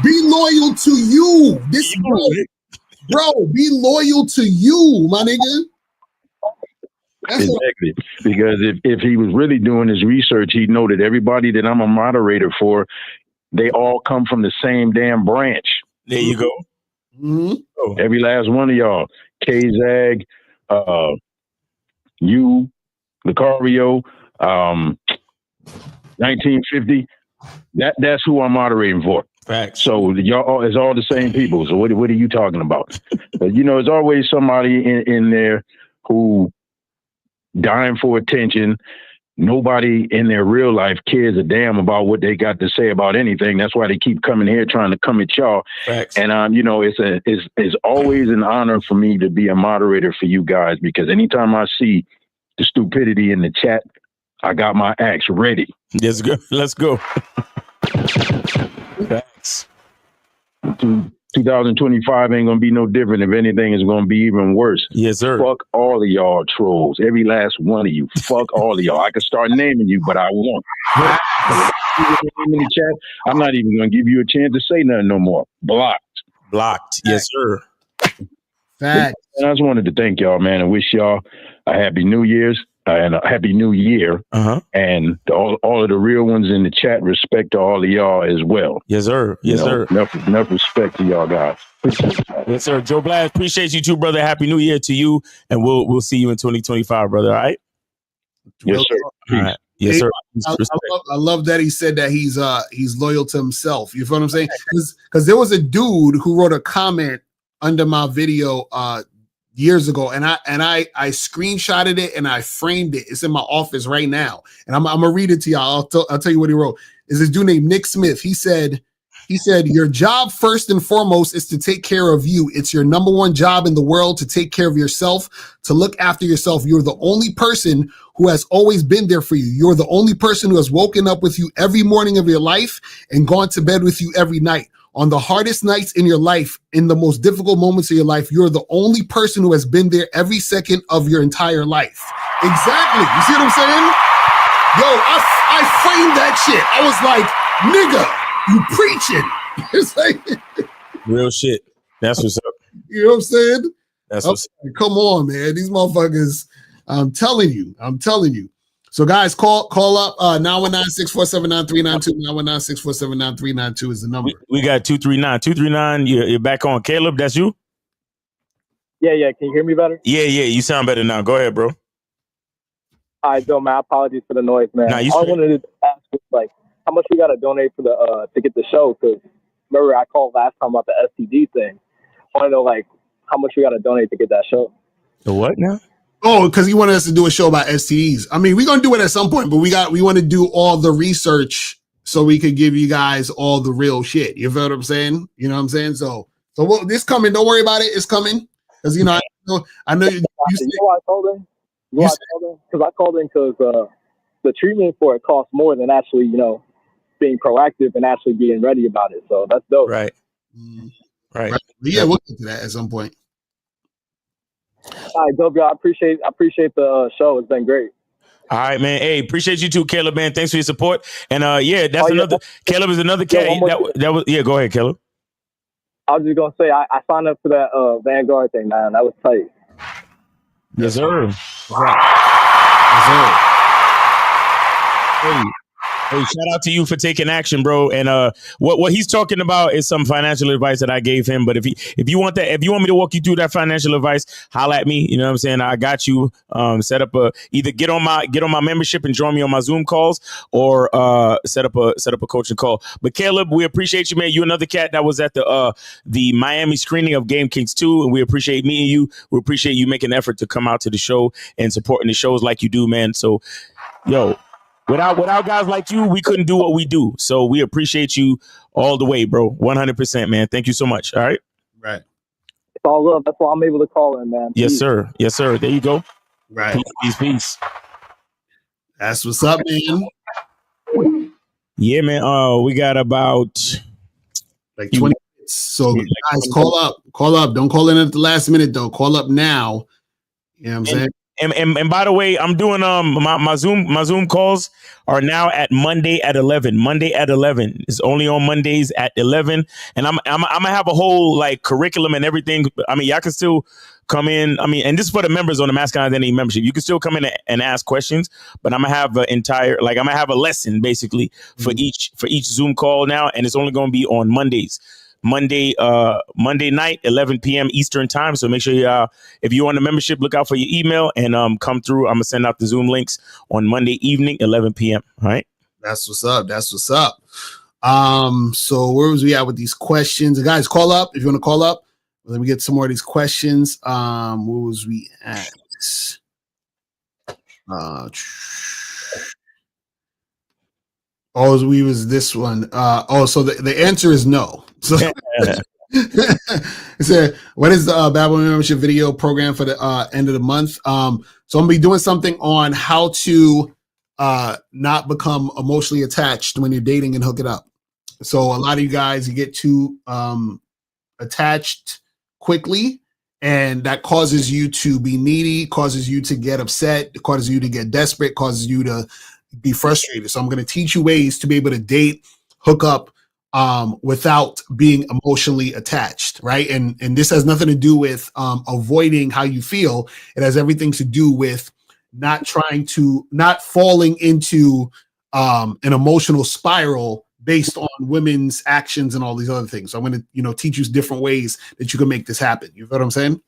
be loyal to you. Bro, be loyal to you, my nigga. Exactly. Because if he was really doing his research, he'd know that everybody that I'm a moderator for, they all come from the same damn branch. There you go. Mm-hmm. Oh. Every last one of y'all. K-Zag, you, Locario, 1950. That's who I'm moderating for. Facts. So y'all, it's all the same people. So what are you talking about? But you know, there's always somebody in there who dying for attention. Nobody in their real life cares a damn about what they got to say about anything. That's why they keep coming here trying to come at y'all. Facts. And you know, it's always an honor for me to be a moderator for you guys, because anytime I see the stupidity in the chat, I got my axe ready. Let's go. Let's go. Facts. 2025 ain't gonna be no different. If anything, it's gonna be even worse. Yes, sir. Fuck all of y'all trolls. Every last one of you. Fuck all of y'all. I could start naming you, but I won't. In the chat, I'm not even gonna give you a chance to say nothing no more. Blocked. Yes, sir. Facts. And I just wanted to thank y'all, man, and wish y'all a happy New Year's and a happy New Year. And all of the real ones in the chat, respect to all of y'all as well. Yes, sir. Yes, sir. Enough respect to y'all guys. Yes, sir. Joe Blast, appreciate you too, brother. Happy New Year to you, and we'll see you in 2025, brother. All right. Yes, sir. All right. Yes, sir. I love that he said that he's loyal to himself. You feel what I'm saying? Because there was a dude who wrote a comment under my video years ago, and I screenshotted it and I framed it. It's in my office right now, and I'm gonna read it to y'all. I'll tell you what he wrote. Is this dude named Nick Smith? He said, your job first and foremost is to take care of you. It's your number one job in the world to take care of yourself, to look after yourself. You're the only person who has always been there for you. You're the only person who has woken up with you every morning of your life and gone to bed with you every night. On the hardest nights in your life, in the most difficult moments of your life, you're the only person who has been there every second of your entire life. Exactly. You see what I'm saying? Yo, I framed that shit. I was like, nigga, you preaching. It's like real shit. That's what's up. You know what I'm saying? That's what's up. Come on, man. These motherfuckers, I'm telling you. So guys, call up 919-647-9392. 919-647-9392 is the number. We got 239. 239, you're back on. Caleb, that's you? Yeah. Can you hear me better? Yeah. You sound better now. Go ahead, bro. All right, Joe, man. Apologies for the noise, man. Nah, you All I straight. wanted to ask was like, how much we got to donate for the to get the show? Because remember, I called last time about the STD thing. I want to know like how much we got to donate to get that show. The what now? Oh, because he wanted us to do a show about STEs. I mean, we're gonna do it at some point, but we want to do all the research so we could give you guys all the real shit. You feel what I'm saying? You know what I'm saying? So this coming. Don't worry about it. It's coming because I know you. You know why I called in? Because I called in because the treatment for it costs more than actually being proactive and actually being ready about it. So that's dope. Right. Right. Yeah, we'll get to that at some point. All right, dope, y'all. I appreciate the show. It's been great. All right, man. Hey, appreciate you too, Caleb, man. Thanks for your support. And that's another. Caleb is another cat. That was. Yeah, go ahead, Caleb. I was just gonna say I signed up for that Vanguard thing, man. That was tight. Yes, sir. Hey, shout out to you for taking action, bro. And what he's talking about is some financial advice that I gave him. But if you want me to walk you through that financial advice, holla at me. You know what I'm saying? I got you. Set up either get on my membership and join me on my Zoom calls, or set up a coaching call. But Caleb, we appreciate you, man. You another cat that was at the Miami screening of Game Kings 2, and we appreciate meeting you. We appreciate you making an effort to come out to the show and supporting the shows like you do, man. So, yo. Without guys like you, we couldn't do what we do. So we appreciate you all the way, bro. 100%, man. Thank you so much. All right. Right. It's all love. That's why I'm able to call in, man. Yes, sir. Yes, sir. There you go. Right. Peace. That's what's up, man. Yeah, man. We got about like 20 minutes. So guys, call up. Don't call in at the last minute though. Call up now. You know what I'm saying? And by the way, I'm doing my Zoom calls are now at Monday at 11. Monday at 11 is only on Mondays at 11, and I'm gonna have a whole like curriculum and everything. I mean, y'all can still come in. I mean, and this is for the members on the Masculine Identity membership. You can still come in and ask questions, but I'm gonna have I'm gonna have a lesson basically for each Zoom call now, and it's only gonna be on Mondays. Monday night, 11 p.m. Eastern time. So make sure if you're on the membership, look out for your email and come through. I'm gonna send out the Zoom links on Monday evening, 11 p.m. All right. That's what's up. So where was we at with these questions? Guys, call up if you want to call up. Let me get some more of these questions. Where was we at? We was this one. So the answer is no. So it said, what is the Bad Boy membership video program for the end of the month? So I'm gonna be doing something on how to not become emotionally attached when you're dating and hook it up. So a lot of you guys, you get too attached quickly, and that causes you to be needy, causes you to get upset, causes you to get desperate, causes you to be frustrated. So I'm going to teach you ways to be able to date, hook up without being emotionally attached, right? And this has nothing to do with avoiding how you feel. It has everything to do with not falling into an emotional spiral based on women's actions and all these other things. So I'm going to, teach you different ways that you can make this happen. You know what I'm saying?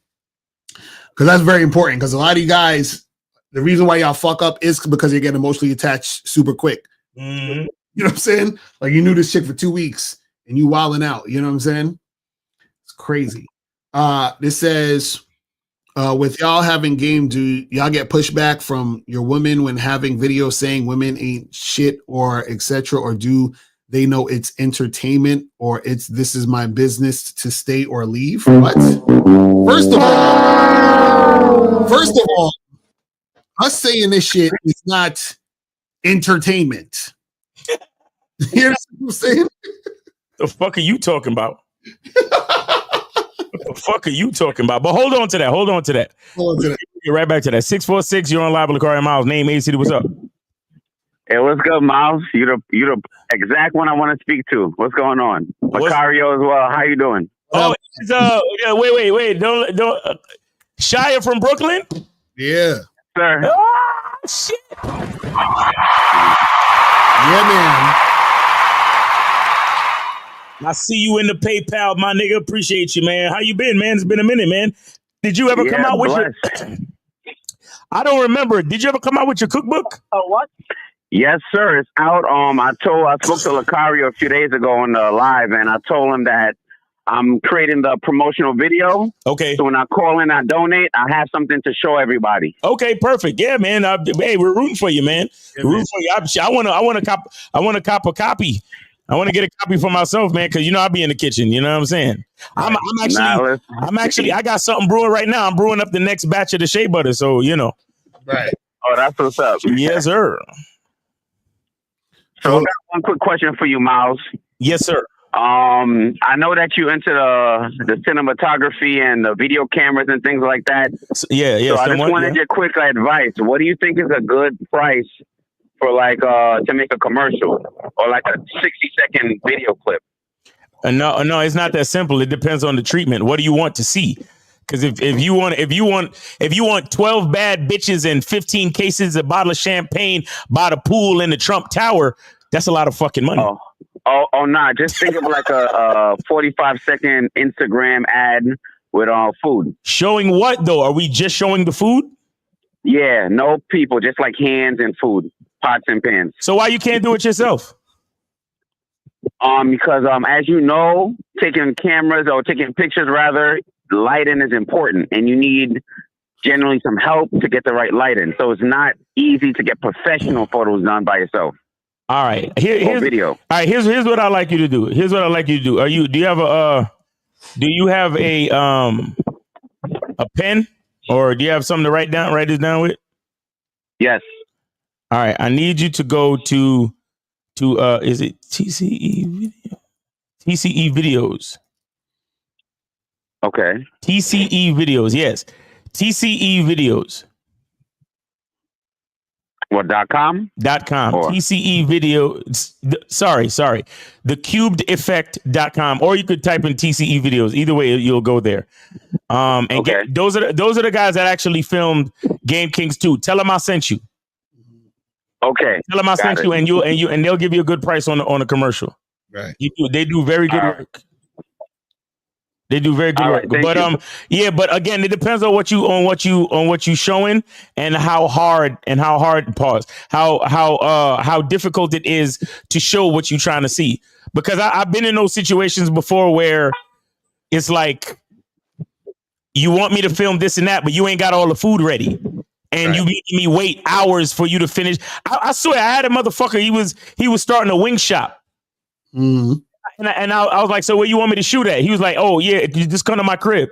Because that's very important. Because a lot of you guys, the reason why y'all fuck up is because you get emotionally attached super quick. Mm-hmm. You know what I'm saying? Like you knew this chick for 2 weeks and you wilding out. You know what I'm saying? It's crazy. This says, with y'all having game, do y'all get pushback from your women when having videos saying women ain't shit or etc., or do they know it's entertainment or this is my business to stay or leave? What? First of all, us saying this shit is not entertainment. You hear what I'm saying? The fuck are you talking about? What the fuck are you talking about? But hold on to that. Get right back to that. 646, you're on live with Locario Miles. Name, age, city, what's up? Hey, what's good, Miles? You're the exact one I want to speak to. What's going on? Locario as well. How you doing? Oh, it's wait. Don't Shia from Brooklyn? Yeah. Sir. Oh, shit. Yeah, man. I see you in the PayPal, my nigga. Appreciate you, man. How you been, man? It's been a minute, man. Did you ever come out with bless. your? I don't remember. Did you ever come out with your cookbook? What? Yes, sir. It's out. I spoke to Locario a few days ago on the live, and I told him that I'm creating the promotional video. Okay. So when I call in, I donate, I have something to show everybody. Okay, perfect. Yeah, man. Hey, we're rooting for you, man. Yeah, Rooting for you. I want to cop a copy. I want to get a copy for myself, man, because I'll be in the kitchen. You know what I'm saying? Right. I'm actually, I got something brewing right now. I'm brewing up the next batch of the shea butter. So, Right. Oh, that's what's up. Yes, sir. So I got one quick question for you, Miles. Yes, sir. I know that you into the cinematography and the video cameras and things like that. Yeah. So I just wanted your quick advice. What do you think is a good price for to make a commercial or like a 60-second video clip? No, it's not that simple. It depends on the treatment. What do you want to see? Because if you want 12 bad bitches and 15 cases, a bottle of champagne by the pool in the Trump Tower, that's a lot of fucking money. Oh, nah. Just think of like a 45-second Instagram ad with food. Showing what though? Are we just showing the food? Yeah, no people, just like hands and food, pots and pans. So why you can't do it yourself? Because as you know, taking pictures rather, lighting is important, and you need generally some help to get the right lighting. So it's not easy to get professional photos done by yourself. All right, here's video. All right, here's what I like you to do. Here's what I like you to do. Do you have a pen, or do you have something to write this down with? Yes. All right, I need you to go to is it TCE video? TCE videos. Okay. TCE videos, yes. TCE videos. What, .com? .com. Or? TCE video. Sorry. Thecubedeffect.com. Or you could type in TCE videos. Either way, you'll go there. Okay. Those are the guys that actually filmed Game Kings 2. Tell them I sent you. Okay. Tell them I sent you, and they'll give you a good price on a commercial. Right. They do very good work. They do very good work. But but again, it depends on what you showing and how hard how difficult it is to show what you're trying to see. Because I've been in those situations before where it's like you want me to film this and that, but you ain't got all the food ready. And you making me wait hours for you to finish. I swear, I had a motherfucker. He was starting a wing shop. Mm-hmm. And I was like, so where you want me to shoot at? He was like, oh yeah, you just come to my crib.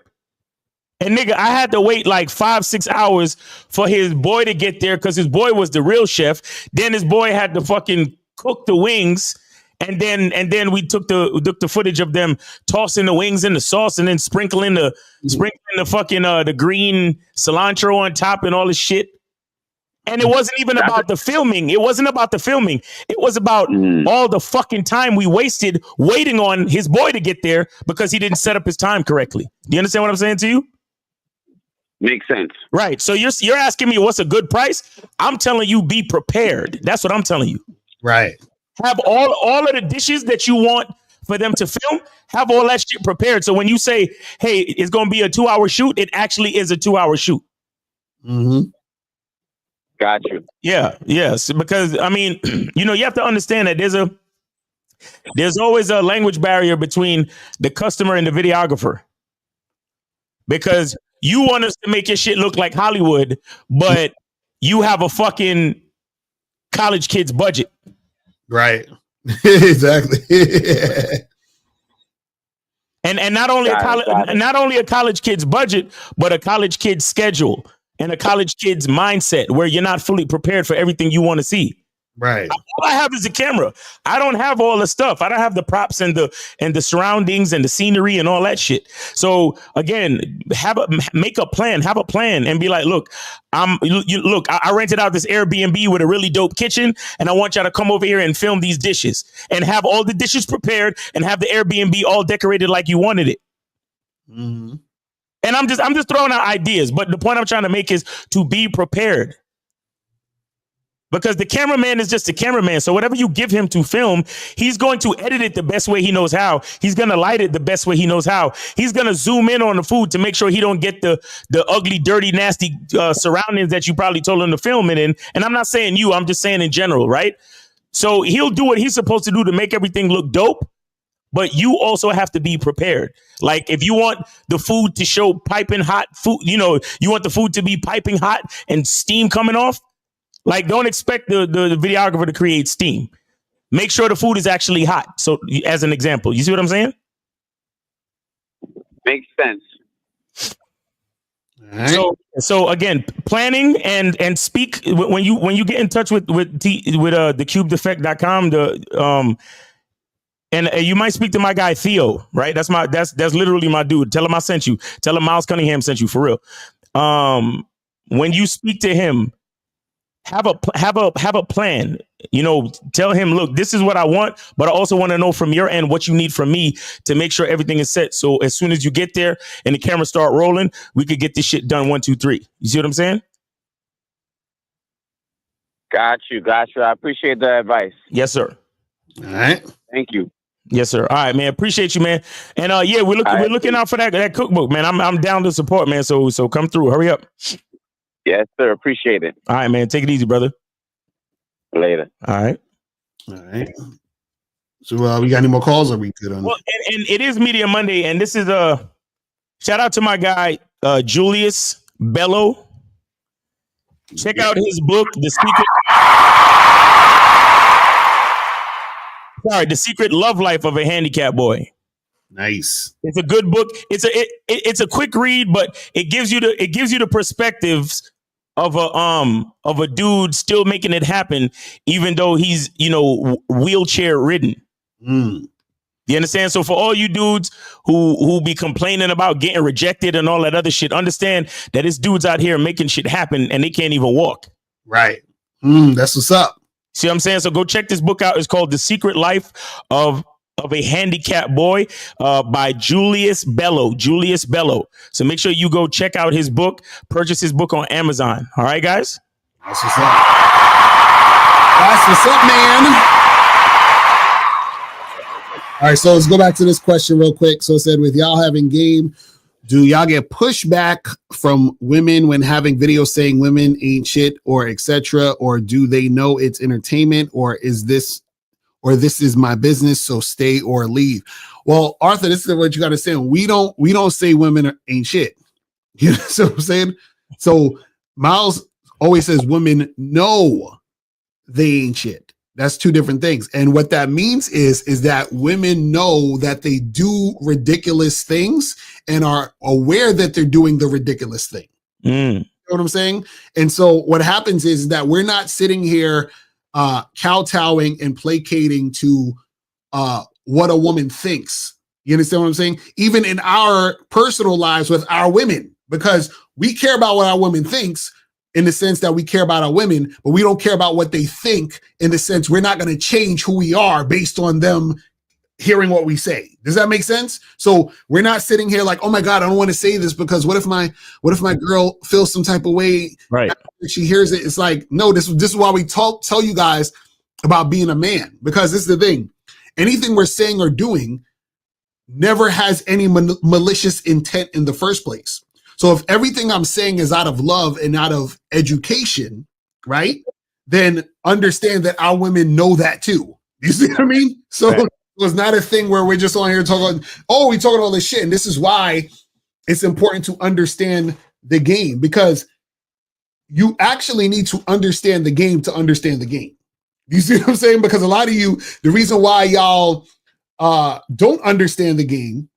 And nigga, I had to wait like 5-6 hours for his boy to get there because his boy was the real chef. Then his boy had to fucking cook the wings. And then we took the footage of them tossing the wings in the sauce and then sprinkling the fucking the green cilantro on top and all this shit. And it wasn't even about the filming. It wasn't about the filming. It was about all the fucking time we wasted waiting on his boy to get there because he didn't set up his time correctly. Do you understand what I'm saying to you? Makes sense. Right. So you're asking me what's a good price? I'm telling you, be prepared. That's what I'm telling you. Right. Have all of the dishes that you want for them to film, have all that shit prepared. So when you say, hey, it's going to be a 2-hour shoot, it actually is a 2-hour shoot. Mm-hmm. Got you. Yeah. Yes. Because I mean, you have to understand that there's always a language barrier between the customer and the videographer. Because you want us to make your shit look like Hollywood, but you have a fucking college kid's budget. Right. Exactly. And not only a college kid's budget, but a college kid's schedule and a college kid's mindset where you're not fully prepared for everything you want to see. Right. All I have is a camera. I don't have all the stuff. I don't have the props and the surroundings and the scenery and all that shit. So again, make a plan, have a plan and be like, look, I rented out this Airbnb with a really dope kitchen and I want y'all to come over here and film these dishes and have all the dishes prepared and have the Airbnb all decorated like you wanted it. Mm-hmm. And I'm just throwing out ideas, but the point I'm trying to make is to be prepared. Because the cameraman is just a cameraman. So whatever you give him to film, he's going to edit it the best way he knows how. He's going to light it the best way he knows how. He's going to zoom in on the food to make sure he don't get the ugly, dirty, nasty surroundings that you probably told him to film it in. And I'm not saying you, I'm just saying in general, right? So he'll do what he's supposed to do to make everything look dope. But you also have to be prepared. Like if you want the food to show piping hot food, you want the food to be piping hot and steam coming off. Like, don't expect the videographer to create steam. Make sure the food is actually hot. So, as an example, you see what I'm saying? Makes sense. Right. So again, planning and speak when you get in touch with thecubedefect.com. And you might speak to my guy Theo, right? That's literally my dude. Tell him I sent you. Tell him Miles Cunningham sent you for real. When you speak to him, have a plan. Tell him, look, this is what I want, but I also want to know from your end what you need from me to make sure everything is set. So as soon as you get there and the camera start rolling, we could get this shit done 1, 2, 3. You see what I'm saying? Got you. I appreciate the advice. Yes, sir. All right. Thank you. Yes, sir. All right, man. Appreciate you, man. And we're looking out for that cookbook, man. I'm down to support, man. So come through. Hurry up. Yes, sir. Appreciate it. All right, man. Take it easy, brother. Later. All right. So we got any more calls? Or are we good on? Well, and it is Media Monday, and this is shout out to my guy Julius Bello. Check out his book, The Secret Love Life of a Handicapped Boy. Nice. It's a good book. It's a quick read, but it gives you the perspectives of a dude still making it happen, even though he's wheelchair ridden. You understand? So for all you dudes who be complaining about getting rejected and all that other shit, understand that it's dudes out here making shit happen and they can't even walk. Right. That's what's up. See what I'm saying? So go check this book out. It's called The Secret Life of a Handicapped Boy by Julius Bello. So make sure you go check out his book, purchase his book on Amazon. All right, guys? That's what's up. That's what's up, man. All right, so let's go back to this question real quick. So it said, with y'all having game, do y'all get pushback from women when having videos saying women ain't shit or etc., or do they know it's entertainment, or this is my business, so stay or leave? Well, Arthur, this is what you got to say. We don't say women ain't shit. You know what I'm saying? So Miles always says women know they ain't shit. That's two different things. And what that means is that women know that they do ridiculous things and are aware that they're doing the ridiculous thing. You know what I'm saying? And so what happens is that we're not sitting here kowtowing and placating to what a woman thinks. You understand what I'm saying? Even in our personal lives with our women, because we care about what our women thinks, in the sense that we care about our women, but we don't care about what they think, in the sense we're not going to change who we are based on them hearing what we say. Does that make sense? So we're not sitting here like, oh my God, I don't want to say this because what if my girl feels some type of way? Right. After she hears it. It's like, no, this is why we tell you guys about being a man, because this is the thing. Anything we're saying or doing never has any malicious intent in the first place. So if everything I'm saying is out of love and out of education, right, then understand that our women know that too. You see what I mean? So right. It's not a thing where we're just on here talking, we talking all this shit. And this is why it's important to understand the game, because you actually need to understand the game to understand the game. You see what I'm saying? Because a lot of you, the reason why y'all don't understand the game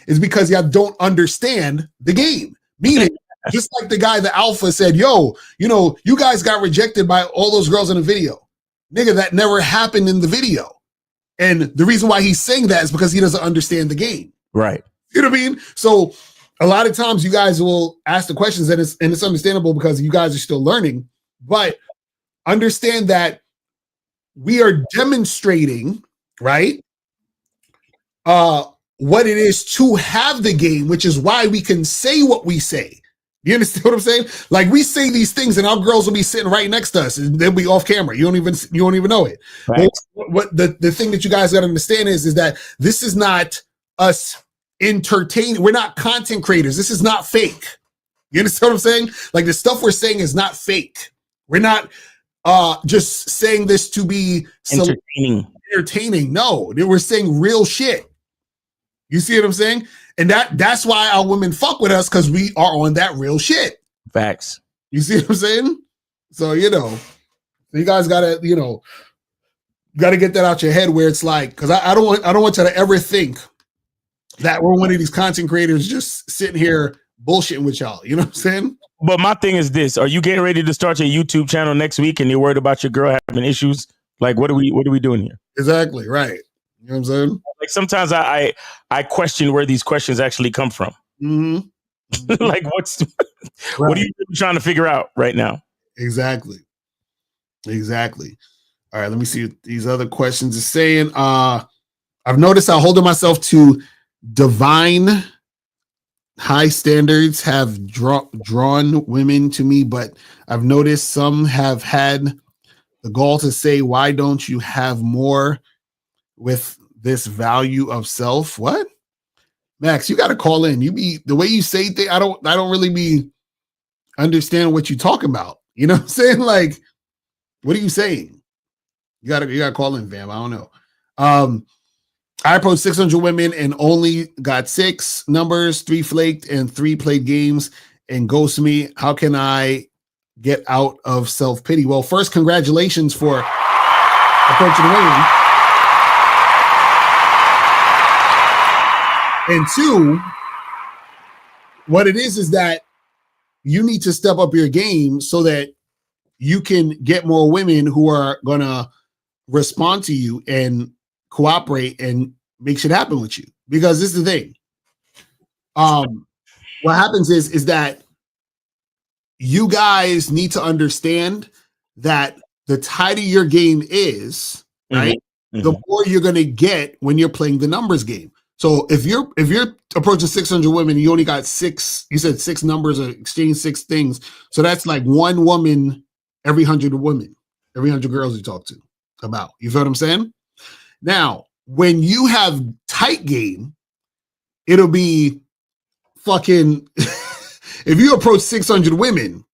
is because y'all don't understand the game. Meaning, just like the guy, the alpha said, yo, you guys got rejected by all those girls in the video. Nigga, that never happened in the video. And the reason why he's saying that is because he doesn't understand the game. Right. You know what I mean? So a lot of times you guys will ask the questions, and it's understandable because you guys are still learning. But understand that we are demonstrating, right, what it is to have the game, which is why we can say what we say. You understand what I'm saying? Like we say these things, and our girls will be sitting right next to us, and they'll be off camera. You don't even know it. Right. What the thing that you guys got to understand is that this is not us entertaining. We're not content creators. This is not fake. You understand what I'm saying? Like the stuff we're saying is not fake. We're not just saying this to be entertaining. No, we're saying real shit. You see what I'm saying? And that's why our women fuck with us, because we are on that real shit. Facts. You see what I'm saying? So, you guys gotta, gotta get that out your head where it's like, because I don't want you to ever think that we're one of these content creators just sitting here bullshitting with y'all. You know what I'm saying? But my thing is this: are you getting ready to start your YouTube channel next week, and you're worried about your girl having issues? Like, what are we doing here? Exactly right. You know what I'm saying? Like sometimes I question where these questions actually come from. Mm-hmm. Like what are you trying to figure out right now? Exactly. All right, let me see what these other questions are saying. I've noticed I hold myself to divine high standards have drawn women to me, but I've noticed some have had the gall to say, why don't you have more with this value of self? What? Max, you got to call in. You be the way you say things. I don't really be understand what you're talking about. You know what I'm saying? Like, what are you saying? You gotta call in, fam. I don't know. I approached 600 women and only got 6 numbers, 3 flaked, and 3 played games and ghost me. How can I get out of self-pity? Well, first, congratulations for approaching women. And 2, what it is that you need to step up your game so that you can get more women who are going to respond to you and cooperate and make shit happen with you. Because this is the thing. What happens is that you guys need to understand that the tighter your game is, right, the more you're going to get when you're playing the numbers game. So if you're approaching 600 women, you only got 6, you said 6 numbers or exchange 6 things. So that's like 1 woman every 100 women, every 100 girls you talk to about. You feel what I'm saying? Now, when you have tight game, it'll be fucking, if you approach 600 women,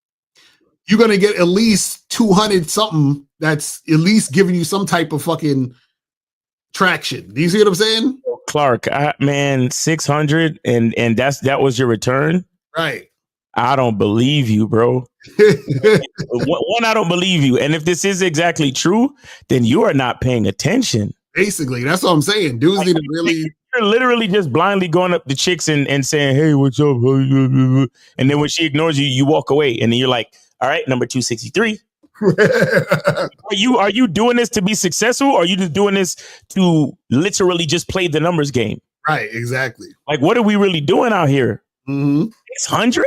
you're going to get at least 200 something that's at least giving you some type of fucking traction. Do you see what I'm saying? Clark, man, 600 and that was your return? Right. I don't believe you, bro. One, I don't believe you. And if this is exactly true, then you are not paying attention. Basically, that's what I'm saying. Dudes need to really... You're literally just blindly going up to chicks and saying, hey, what's up? And then when she ignores you, you walk away. And then you're like, all right, number 263. Are you doing this to be successful, or are you just doing this to literally just play the numbers game? Right, exactly. Like, what are we really doing out here? Mm-hmm. 600?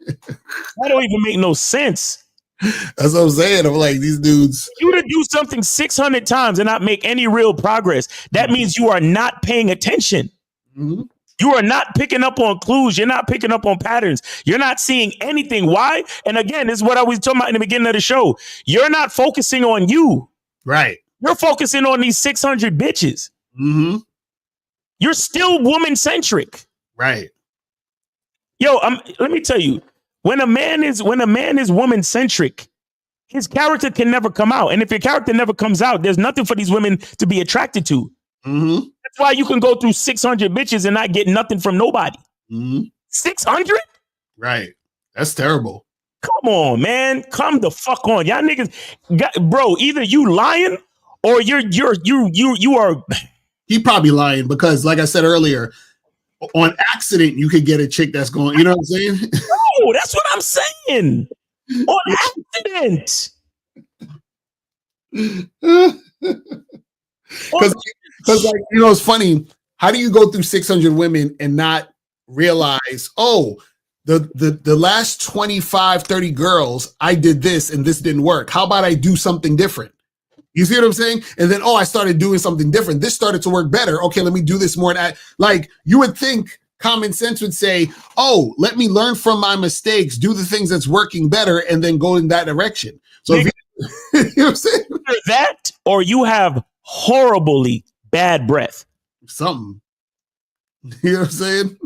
That don't even make no sense. That's what I'm saying. I'm like, these dudes. You to do something 600 times and not make any real progress, that means you are not paying attention. Mm-hmm. You are not picking up on clues. You're not picking up on patterns. You're not seeing anything. Why? And again, this is what I was talking about in the beginning of the show. You're not focusing on you. Right. You're focusing on these 600 bitches. Mm-hmm. You're still woman-centric. Right. Yo, let me tell you, when a man is woman-centric, his character can never come out. And if your character never comes out, there's nothing for these women to be attracted to. Mm-hmm. That's why you can go through 600 bitches and not get nothing from nobody. Mm-hmm. 600? Right. That's terrible. Come on, man. Come the fuck on. Y'all niggas, bro, either you lying or you are. He probably lying because, like I said earlier, on accident, you could get a chick that's going, you know what I'm saying? No, that's what I'm saying. On accident. Because, like, you know, it's funny. How do you go through 600 women and not realize, oh, the last 25, 30 girls, I did this and this didn't work. How about I do something different? You see what I'm saying? And then, I started doing something different. This started to work better. Okay, let me do this more. Like, you would think common sense would say, oh, let me learn from my mistakes, do the things that's working better, and then go in that direction. So if you know what I'm saying? Either that or you have horribly bad breath. Something. You know what I'm saying?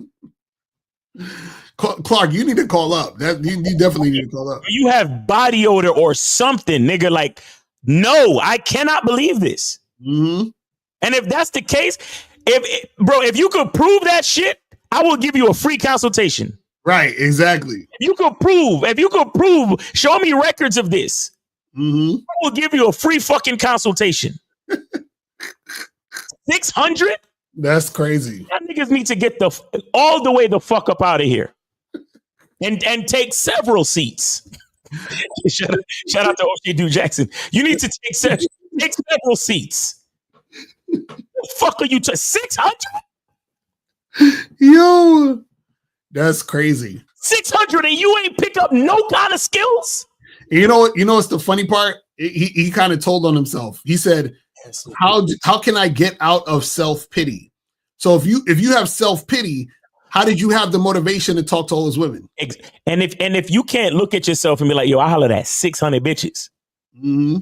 Clark, you need to call up. That you definitely need to call up. You have body odor or something, nigga. Like, no, I cannot believe this. Mm-hmm. And if that's the case, if you could prove that shit, I will give you a free consultation. Right, exactly. If you could prove, show me records of this. Mm-hmm. I will give you a free fucking consultation. 600? That's crazy. That niggas need to get all the way the fuck up out of here. And take several seats. shout out to O.J. Du Jackson. You need to take several seats. The fuck are you to 600? Yo, that's crazy. 600 and you ain't pick up no kind of skills? You know what's the funny part? He kind of told on himself. He said, how can I get out of self-pity? So if you have self-pity, how did you have the motivation to talk to all those women? And if you can't look at yourself and be like, yo, I hollered at 600 bitches. Mm-hmm.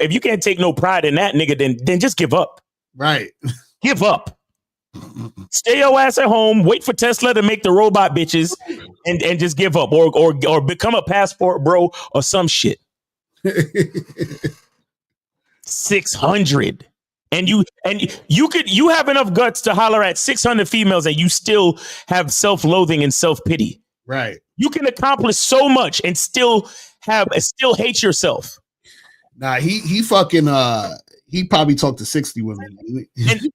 If you can't take no pride in that, nigga, then just give up. Right. Give up. Stay your ass at home, wait for Tesla to make the robot bitches and just give up or become a passport bro or some shit. 600. And you have enough guts to holler at 600 females and you still have self-loathing and self-pity. Right. You can accomplish so much and still hate yourself. Nah, he fucking he probably talked to 60 women. And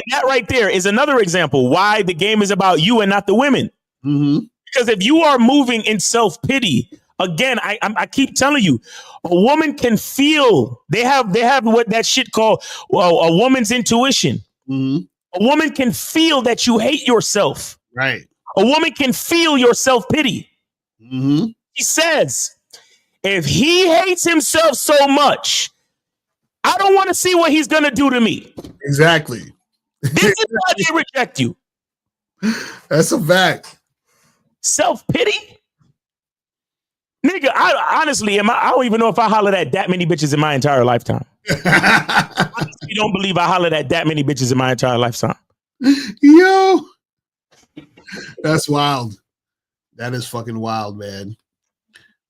that right there is another example why the game is about you and not the women. Mm-hmm. Because if you are moving in self-pity, again, I keep telling you, a woman can feel. They have what that shit called a woman's intuition. Mm-hmm. A woman can feel that you hate yourself. Right. A woman can feel your self-pity. Mm-hmm. He says, if he hates himself so much, I don't want to see what he's going to do to me. Exactly. This is why they reject you. That's a fact. Self-pity? Nigga, I honestly, I don't even know if I hollered at that many bitches in my entire lifetime. I honestly don't believe I hollered at that many bitches in my entire lifetime. Yo. That's wild. That is fucking wild, man.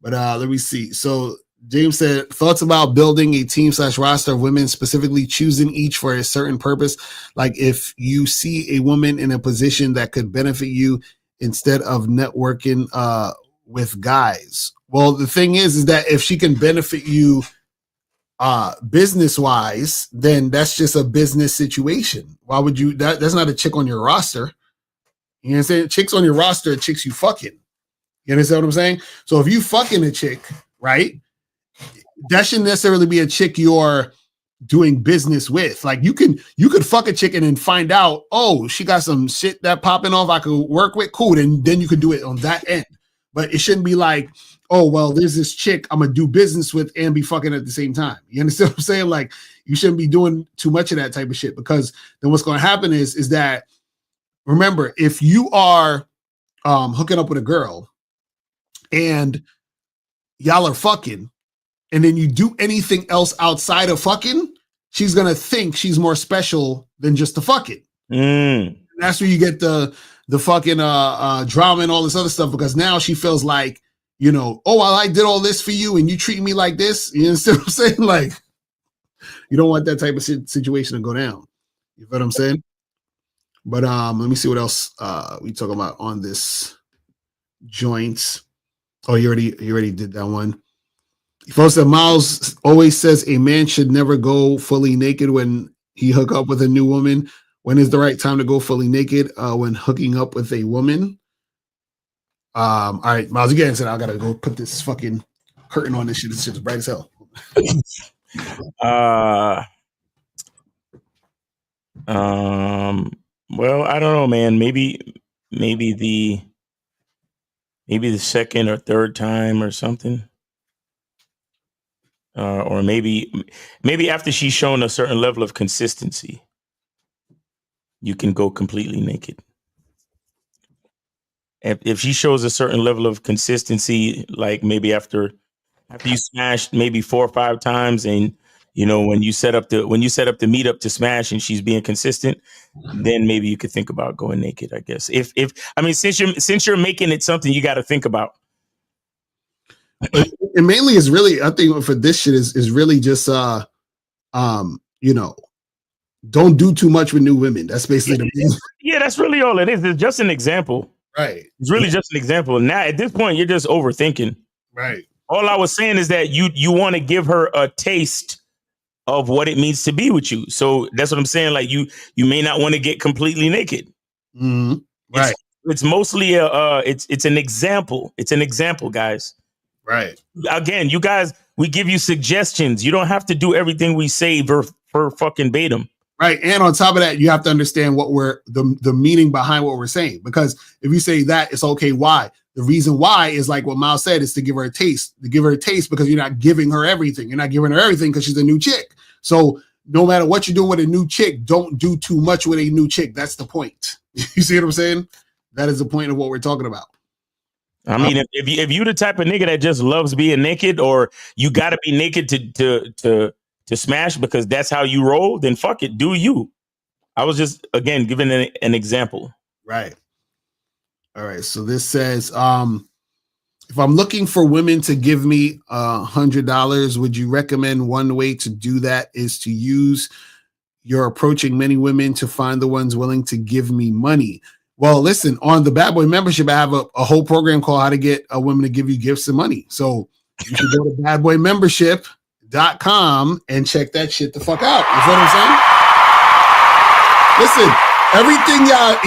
But let me see. So James said, thoughts about building a team / roster of women, specifically choosing each for a certain purpose. Like if you see a woman in a position that could benefit you instead of networking with guys. Well, the thing is that if she can benefit you business wise, then that's just a business situation. Why would you? That's not a chick on your roster. You know what I'm saying? Chicks on your roster, chicks you fucking. You understand what I'm saying? So if you fucking a chick, right? That shouldn't necessarily be a chick you're doing business with. Like you could fuck a chick and then find out, oh, she got some shit that popping off I could work with. Cool. And then you could do it on that end. But it shouldn't be like, oh, well, there's this chick I'm gonna do business with and be fucking at the same time. You understand what I'm saying? Like you shouldn't be doing too much of that type of shit, because then what's going to happen is that, remember, if you are hooking up with a girl and y'all are fucking, and then you do anything else outside of fucking, she's gonna think she's more special than just the fucking. That's where you get the fucking drama and all this other stuff, because now she feels like, you know, oh, well, I did all this for you and you treat me like this. You understand what I'm saying? Like, you don't want that type of situation to go down. You know what I'm saying? But let me see what else we talk about on this joint. Oh, you already did that one. Folks, that Miles always says a man should never go fully naked when he hook up with a new woman. When is the right time to go fully naked? When hooking up with a woman. All right, Miles, again said I gotta go put this fucking curtain on this shit. This shit is bright as hell. Well, I don't know, man. Maybe the second or third time or something. Or maybe after she's shown a certain level of consistency, you can go completely naked. if she shows a certain level of consistency, like maybe after you smashed maybe 4 or 5 times, and when you set up the meetup to smash and she's being consistent, then maybe you could think about going naked, I guess. If I mean, since you're making it something you got to think about. And mainly is really, I think for this shit is really just don't do too much with new women. That's basically that's really all it is. It's just an example. Right. It's really just an example. Now at this point, you're just overthinking. Right. All I was saying is that you want to give her a taste of what it means to be with you. So that's what I'm saying. Like you may not want to get completely naked. Mm-hmm. Right. It's mostly it's an example. It's an example, guys. Right. Again, you guys, we give you suggestions. You don't have to do everything we say for fucking Batum. Right. And on top of that, you have to understand what the meaning behind what we're saying. Because if you say that, it's okay. Why? The reason why is like what Miles said, is to give her a taste. To give her a taste because you're not giving her everything. You're not giving her everything because she's a new chick. So no matter what you do with a new chick, don't do too much with a new chick. That's the point. You see what I'm saying? That is the point of what we're talking about. I mean, if you the type of nigga that just loves being naked, or you got to be naked to smash because that's how you roll, then fuck it, do you. I was just, again, giving an example. Right. All right. So this says, if I'm looking for women to give me $100, would you recommend one way to do that is to use you're approaching many women to find the ones willing to give me money? Well, listen, on the Bad Boy membership, I have a whole program called How to Get a Woman to Give You Gifts and Money. So you should go to badboymembership.com and check that shit the fuck out. You feel what I'm saying? Listen, everything y'all,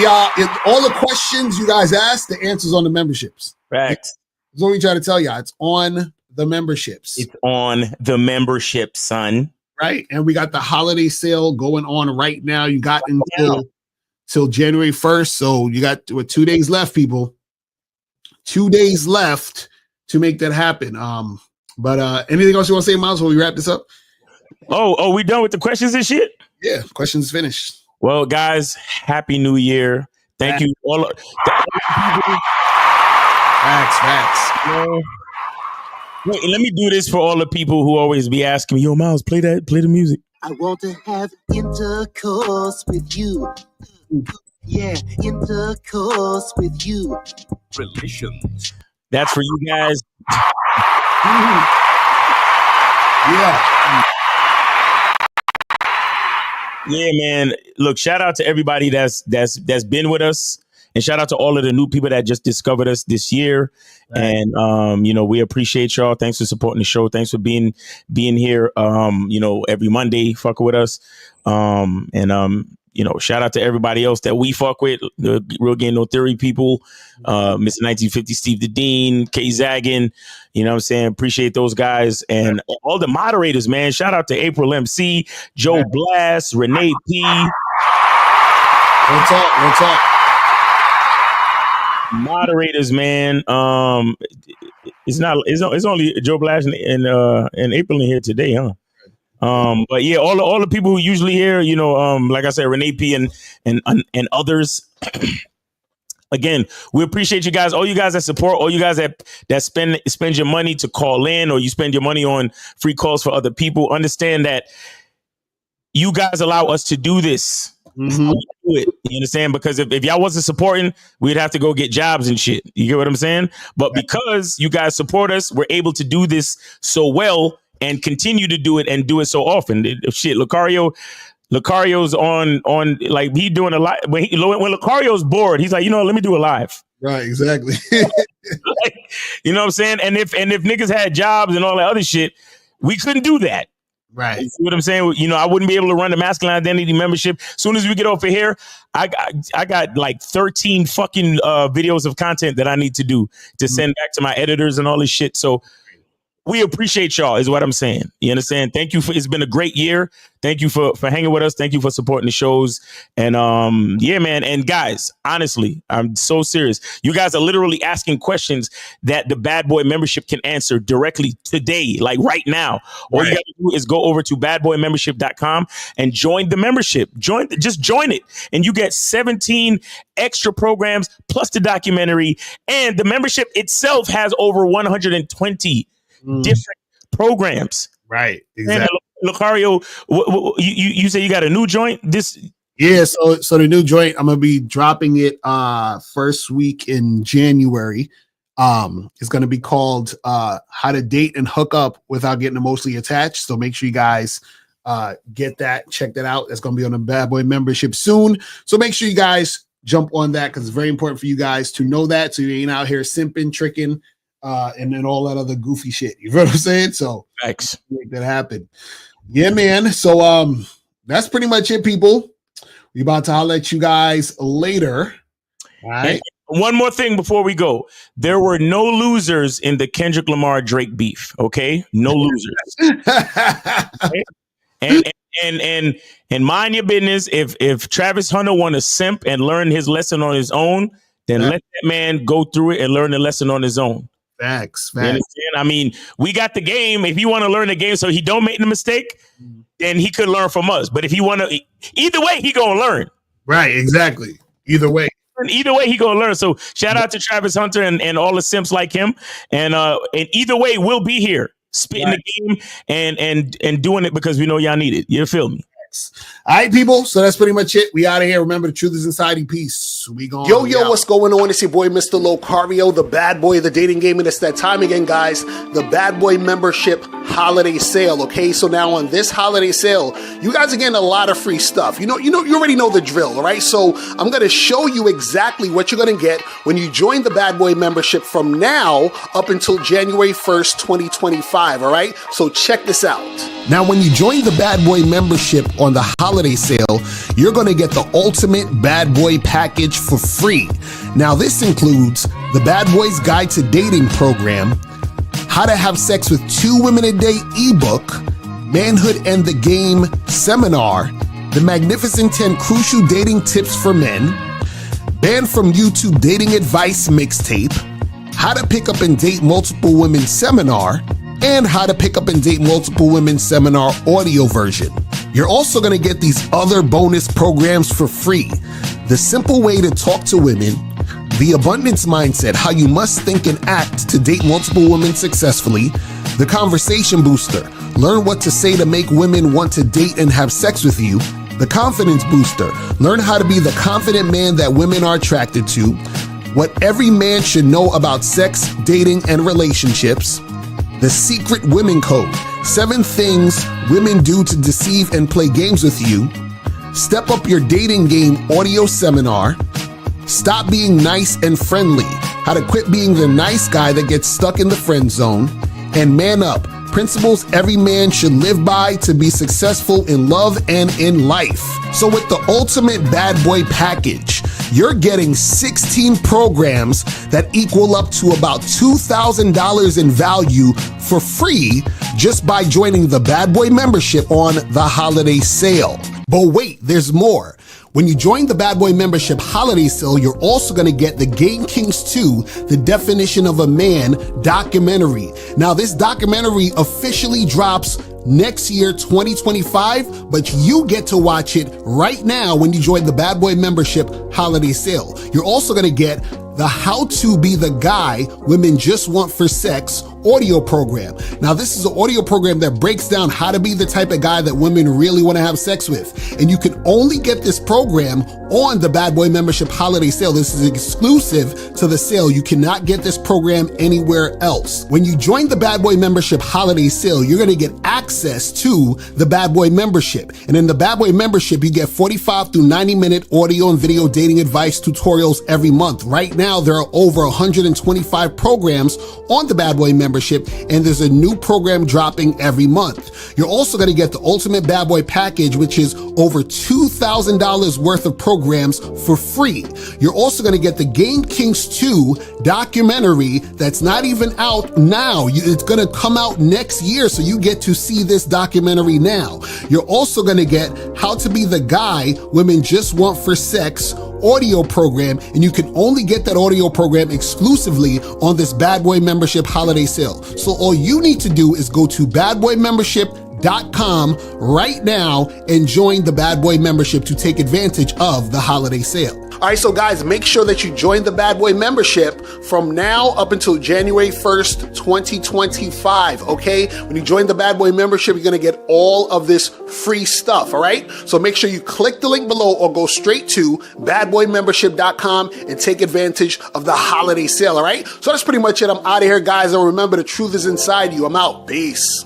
all the questions you guys ask, the answers on the memberships. Facts. That's what we try to tell y'all. It's on the memberships. It's on the membership, son. Right. And we got the holiday sale going on right now. You got till January 1st. So you got 2 days left, people. 2 days left to make that happen. But anything else you want to say, Miles, before we wrap this up? Oh, we done with the questions and shit? Yeah, questions finished. Well, guys, Happy New Year. Thank you all. Facts. Wait, let me do this for all the people who always be asking me, yo, Miles, play the music. I want to have intercourse with you. Yeah, intercourse with you. Relations. That's for you guys. Yeah, man. Look, shout out to everybody that's been with us, and shout out to all of the new people that just discovered us this year. Right. And we appreciate y'all. Thanks for supporting the show. Thanks for being here. Every Monday, fucking with us. Shout out to everybody else that we fuck with, the Real Game No Theory people, Mr. 1950 Steve the Dean, K Zaggin, you know what I'm saying? Appreciate those guys and all the moderators, man. Shout out to April MC, Joe Blast, Renee P. What's up? Moderators, man. It's only Joe Blast and April in here today, huh? But yeah, all the people who usually here, like I said, Renee P and others. Again, we appreciate you guys, all you guys that support, all you guys that spend your money to call in, or you spend your money on free calls for other people. Understand that you guys allow us to do this. Mm-hmm. Do it. You understand? Because if y'all wasn't supporting, we'd have to go get jobs and shit. You get what I'm saying? But because you guys support us, we're able to do this so well and continue to do it and do it so often. Shit, Locario's on like he doing a live. When Locario's bored, he's like, let me do a live. Right, exactly. You know what I'm saying? And if niggas had jobs and all that other shit, we couldn't do that. Right. You see what I'm saying? I wouldn't be able to run the Masculine Identity membership. As soon as we get off of here, I got like 13 fucking videos of content that I need to do to send back to my editors and all this shit. So we appreciate y'all is what I'm saying. You understand? Thank you it's been a great year. Thank you for hanging with us. Thank you for supporting the shows. And yeah, man. And guys, honestly, I'm so serious. You guys are literally asking questions that the Bad Boy membership can answer directly today, like right now. All you got to do is go over to badboymembership.com and join the membership. Just join it. And you get 17 extra programs plus the documentary. And the membership itself has over 120 different programs. Right. Exactly. And Locario, you say you got a new joint? Yeah, so the new joint, I'm gonna be dropping it first week in January. It's gonna be called How to Date and Hook Up Without Getting Emotionally Attached. So make sure you guys get that, check that out. It's gonna be on the Bad Boy membership soon. So make sure you guys jump on that because it's very important for you guys to know that so you ain't out here simping, tricking, and then all that other goofy shit. You know what I'm saying? So thanks. Make that happen. Yeah, man. So that's pretty much it, people. We about to holler at you guys later. All right. And one more thing before we go. There were no losers in the Kendrick Lamar Drake beef. Okay, no losers. Okay? And mind your business. If Travis Hunter want to simp and learn his lesson on his own, then let that man go through it and learn the lesson on his own. Facts. You understand? I mean, we got the game. If you want to learn the game so he don't make the mistake, then he could learn from us. But if he want to, either way, he gonna learn. Right, exactly. Either way. Either way, he gonna learn. So shout out to Travis Hunter and all the simps like him. And either way, we'll be here spitting the game and doing it because we know y'all need it. You feel me? All right, people. So that's pretty much it. We out of here. Remember, the truth is inside you. Peace. We going. Yo, what's going on? It's your boy, Mr. Locario, the bad boy of the dating game. And it's that time again, guys. The Bad Boy membership holiday sale. Okay, so now on this holiday sale, you guys are getting a lot of free stuff. You already know the drill, all right? So I'm going to show you exactly what you're going to get when you join the Bad Boy membership from now up until January 1st, 2025, all right? So check this out. Now, when you join the Bad Boy membership on the holiday sale, you're going to get the ultimate Bad Boy package for free. Now, this includes the Bad Boys Guide to Dating program, How to Have Sex with 2 Women a Day ebook, Manhood and the Game seminar, the Magnificent 10 Crucial Dating Tips for Men, Banned from YouTube Dating Advice mixtape, How to Pick Up and Date Multiple Women seminar, and How to Pick Up and Date Multiple Women seminar audio version. You're also going to get these other bonus programs for free. The Simple Way to Talk to Women, The Abundance Mindset, How You Must Think and Act to Date Multiple Women Successfully, The Conversation Booster, Learn What to Say to Make Women Want to Date and Have Sex with You, The Confidence Booster, Learn How to Be the Confident Man that Women are Attracted to, What Every Man Should Know About Sex, Dating, and Relationships, The Secret Women Code, 7 Things Women Do to Deceive and Play Games with You, Step Up Your Dating Game audio seminar, Stop Being Nice and Friendly, How to Quit Being the Nice Guy That Gets Stuck in the Friend Zone, and Man Up, Principles Every Man Should Live By to Be Successful in Love and in Life. So with the ultimate Bad Boy package, you're getting 16 programs that equal up to about $2,000 in value for free just by joining the Bad Boy membership on the holiday sale. But wait, there's more. When you join the Bad Boy membership holiday sale, you're also going to get the Game Kings 2, The Definition of a Man documentary. Now, this documentary officially drops next year, 2025, but you get to watch it right now when you join the Bad Boy membership holiday sale. You're also going to get the How to Be the Guy Women Just Want for Sex audio program. Now, this is an audio program that breaks down how to be the type of guy that women really want to have sex with. And you can only get this program on the Bad Boy membership holiday sale. This is exclusive to the sale. You cannot get this program anywhere else. When you join the Bad Boy membership holiday sale, you're going to get access to the Bad Boy membership. And in the Bad Boy membership, you get 45 through 90-minute audio and video dating advice tutorials every month. Right now, there are over 125 programs on the Bad Boy membership membership, and there's a new program dropping every month. You're also going to get the Ultimate Bad Boy package, which is over $2,000 worth of programs for free. You're also going to get the Game Kings 2 documentary that's not even out now. It's going to come out next year, so you get to see this documentary now. You're also going to get How to Be the Guy Women Just Want for Sex audio program, and you can only get that audio program exclusively on this Bad Boy membership holiday sale. So all you need to do is go to badboymembership.com right now and join the Bad Boy membership to take advantage of the holiday sale. All right, so guys, make sure that you join the Bad Boy membership from now up until January 1st, 2025, okay? When you join the Bad Boy membership, you're gonna get all of this free stuff, all right? So make sure you click the link below or go straight to badboymembership.com and take advantage of the holiday sale, all right? So that's pretty much it. I'm out of here, guys, and remember, the truth is inside you. I'm out. Peace.